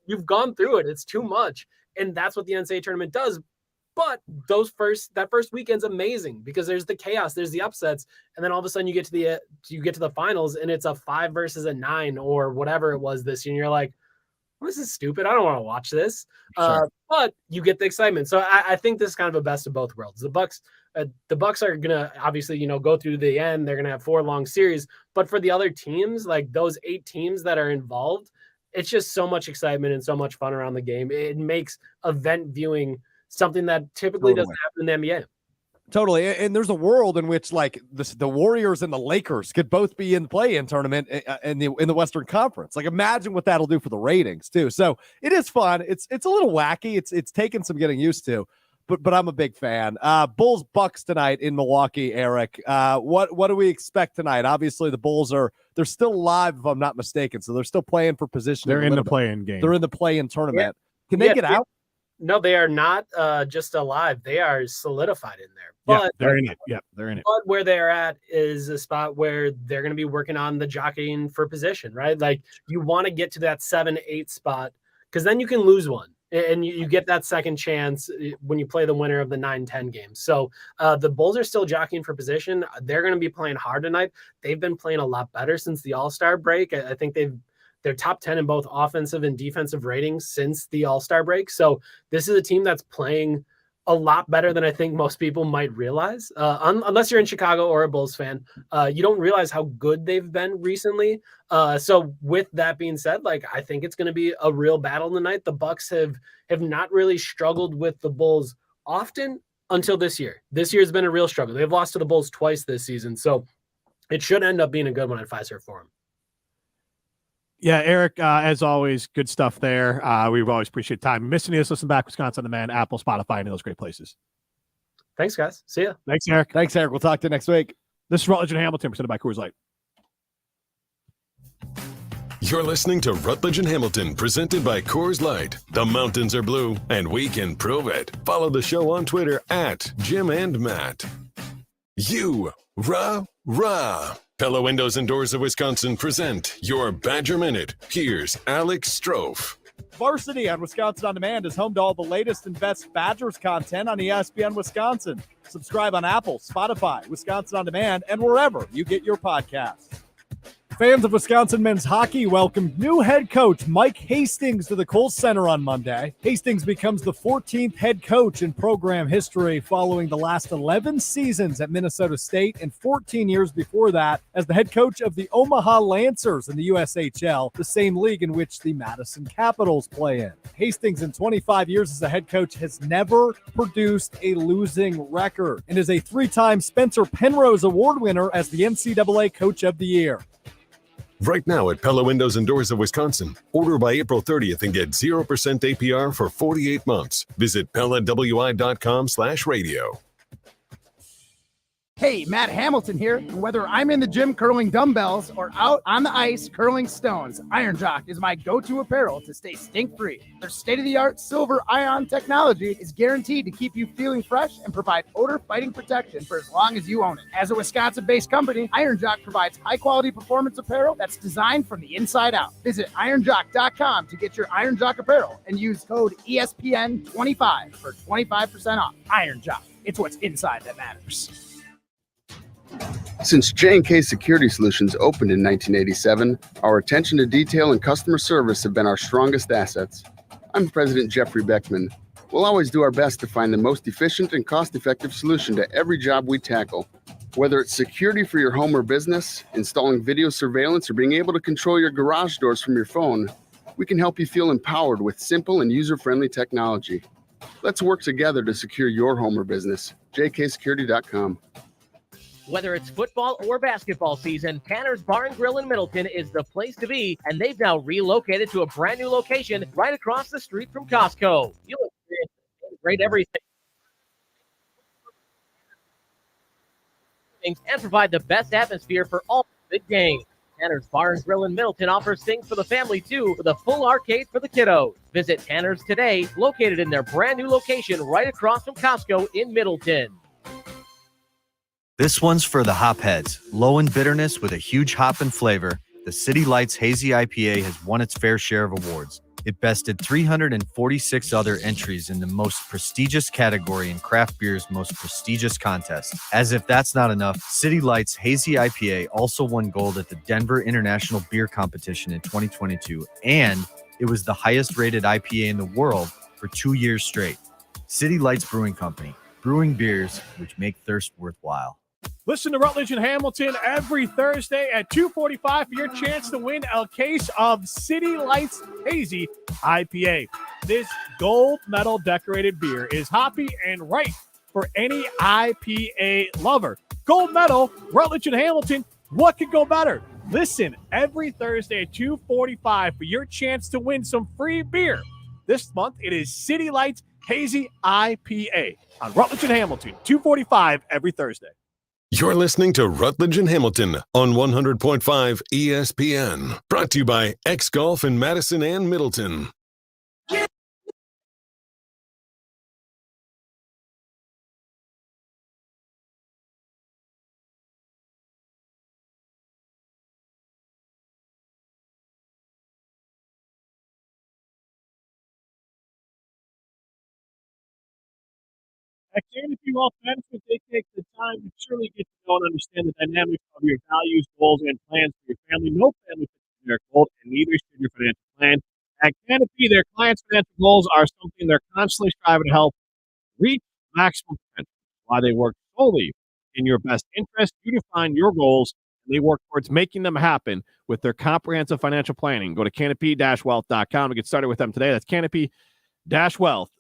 you've gone through it. It's too much. And that's what the NCAA tournament does. But that first weekend's amazing because there's the chaos, there's the upsets, and then all of a sudden you get to the finals and it's a 5 versus a 9 or whatever it was this year. And you're like, well, this is stupid. I don't want to watch this. Sure. But you get the excitement. So I think this is kind of a best of both worlds. The Bucks are gonna obviously go through the end. They're gonna have 4 long series. But for the other teams, like those 8 teams that are involved, it's just so much excitement and so much fun around the game. It makes event viewing something that typically doesn't happen in the NBA. Totally. And there's a world in which like the Warriors and the Lakers could both be in the play-in tournament in the Western Conference. Like imagine what that'll do for the ratings too. So it is fun. It's a little wacky. It's taken some getting used to, but I'm a big fan. Bulls Bucks tonight in Milwaukee, Eric. What do we expect tonight? Obviously the Bulls they're still live if I'm not mistaken. So they're still playing for position. They're in the play-in game. They're in the play-in tournament. Can they get out? No, they are not just alive. They are solidified in there. But they're in it. Yeah, they're in it. But where they're at is a spot where they're going to be working on the jockeying for position, right? Like you want to get to that 7-8 spot because then you can lose one. And you get that second chance when you play the winner of the 9-10 games. So the Bulls are still jockeying for position. They're going to be playing hard tonight. They've been playing a lot better since the All-Star break. I think they're top 10 in both offensive and defensive ratings since the All-Star break. So this is a team that's playing a lot better than I think most people might realize. Unless you're in Chicago or a Bulls fan, you don't realize how good they've been recently. So with that being said, like I think it's going to be a real battle tonight. The Bucks have not really struggled with the Bulls often until this year. This year has been a real struggle. They've lost to the Bulls twice this season. So it should end up being a good one at Fiserv Forum. Yeah, Eric, as always, good stuff there. We always appreciate time. Missing us, listen back, Wisconsin On Demand, Apple, Spotify, and those great places. Thanks, guys. See ya. Thanks, Eric. Thanks, Eric. We'll talk to you next week. This is Rutledge and Hamilton, presented by Coors Light. You're listening to Rutledge and Hamilton, presented by Coors Light. The mountains are blue, and we can prove it. Follow the show on Twitter at Jim and Matt. Rah. Pella Windows and Doors of Wisconsin present your Badger Minute. Here's Alex Strofe. Varsity on Wisconsin On Demand is home to all the latest and best Badgers content on ESPN Wisconsin. Subscribe on Apple, Spotify, Wisconsin On Demand, and wherever you get your podcasts. Fans of Wisconsin men's hockey welcomed new head coach Mike Hastings to the Kohl's Center on Monday. Hastings becomes the 14th head coach in program history following the last 11 seasons at Minnesota State and 14 years before that as the head coach of the Omaha Lancers in the USHL, the same league in which the Madison Capitals play in. Hastings, in 25 years as a head coach, has never produced a losing record and is a 3-time Spencer Penrose Award winner as the NCAA Coach of the Year. Right now at Pella Windows and Doors of Wisconsin. Order by April 30th and get 0% APR for 48 months. Visit PellaWI.com/radio. Hey, Matt Hamilton here. And whether I'm in the gym curling dumbbells or out on the ice curling stones, Iron Jock is my go-to apparel to stay stink-free. Their state-of-the-art silver ion technology is guaranteed to keep you feeling fresh and provide odor-fighting protection for as long as you own it. As a Wisconsin-based company, Iron Jock provides high-quality performance apparel that's designed from the inside out. Visit ironjock.com to get your Iron Jock apparel and use code ESPN25 for 25% off. Iron Jock. It's what's inside that matters. Since J&K Security Solutions opened in 1987, our attention to detail and customer service have been our strongest assets. I'm President Jeffrey Beckman. We'll always do our best to find the most efficient and cost-effective solution to every job we tackle. Whether it's security for your home or business, installing video surveillance, or being able to control your garage doors from your phone, we can help you feel empowered with simple and user-friendly technology. Let's work together to secure your home or business. jksecurity.com. Whether it's football or basketball season, Tanner's Bar and Grill in Middleton is the place to be, and they've now relocated to a brand new location right across the street from Costco. You'll experience great everything and provide the best atmosphere for all big games. Tanner's Bar and Grill in Middleton offers things for the family too, with a full arcade for the kiddos. Visit Tanner's today, located in their brand new location right across from Costco in Middleton. This one's for the hopheads. Low in bitterness with a huge hop and flavor, the City Lights Hazy IPA has won its fair share of awards. It bested 346 other entries in the most prestigious category in craft beer's most prestigious contest. As if that's not enough, City Light's Hazy IPA also won gold at the Denver International Beer Competition in 2022, and it was the highest rated IPA in the world for 2 years straight. City Lights Brewing Company, brewing beers which make thirst worthwhile. Listen to Rutledge and Hamilton every Thursday at 2:45 for your chance to win a case of City Lights Hazy IPA. This gold medal decorated beer is hoppy and right for any IPA lover. Gold medal, Rutledge and Hamilton, what could go better? Listen every Thursday at 2:45 for your chance to win some free beer. This month, it is City Lights Hazy IPA on Rutledge and Hamilton, 2:45 every Thursday. You're listening to Rutledge and Hamilton on 100.5 ESPN. Brought to you by X Golf in Madison and Middleton. At Canopy Wealth Management, they take the time to truly get to know and understand the dynamics of your values, goals, and plans for your family. No family fits their goal, and neither should your financial plan. At Canopy, their clients' financial goals are something they're constantly striving to help reach maximum potential. Why they work solely in your best interest, you define your goals, and they work towards making them happen with their comprehensive financial planning. Go to canopy-wealth.com to get started with them today. That's canopy-wealth.com.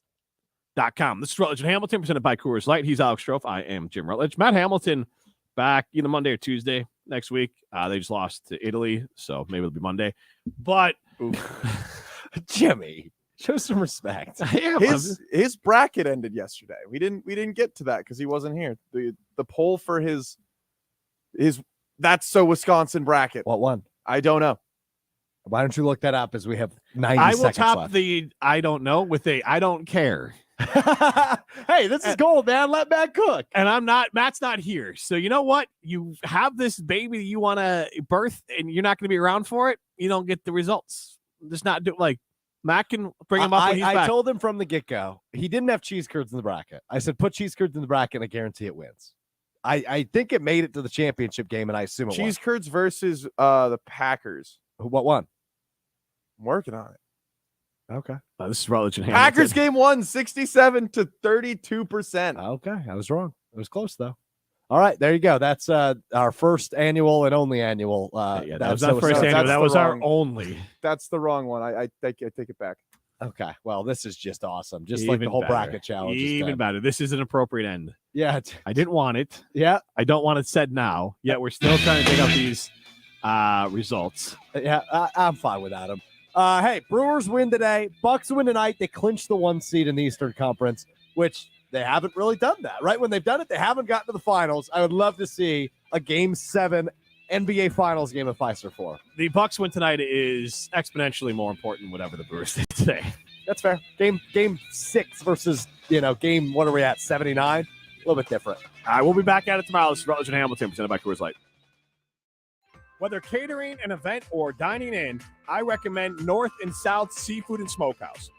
This is Rutledge and Hamilton, presented by Coors Light. He's Alex Strofe. I am Jim Rutledge. Matt Hamilton back either Monday or Tuesday next week. They just lost to Italy, so maybe it'll be Monday. But Jimmy, show some respect. His bracket ended yesterday. We didn't get to that because he wasn't here. The poll for his That's So Wisconsin bracket. What one? I don't know. Why don't you look that up as we have 90 I will seconds top left. the I don't know with a I don't care. Hey, this is gold, man. Let Matt cook. And Matt's not here. So you know what? You have this baby that you want to birth and you're not going to be around for it. You don't get the results. Just not do like Matt can bring him up when he's back. I told him from the get-go, he didn't have cheese curds in the bracket. I said, put cheese curds in the bracket and I guarantee it wins. I think it made it to the championship game, and I assume it Cheese curds versus the Packers. What one? I'm working on it. Okay. This is Rutledge and Hamilton. Packers game won 67 to 32%. Okay. I was wrong. It was close, though. All right. There you go. That's our first annual and only annual. That was not first annual. That was our only. That's the wrong one. I take it back. Okay. Well, this is just awesome. Just like the whole bracket challenge. Even better. This is an appropriate end. Yeah. I didn't want it. Yeah. I don't want it said now. Yet we're still trying to dig up these results. Yeah. I'm fine without them. Hey, Brewers win today. Bucks win tonight. They clinch the 1 seed in the Eastern Conference, which they haven't really done that, right? When they've done it, they haven't gotten to the finals. I would love to see a Game 7 NBA Finals game of Pfizer 4. The Bucks win tonight is exponentially more important than whatever the Brewers did today. That's fair. Game 6 versus, game, what are we at, 79? A little bit different. All right, we'll be back at it tomorrow. This is Rutledge and Hamilton, presented by Coors Light. Whether catering an event or dining in, I recommend North and South Seafood and Smokehouse.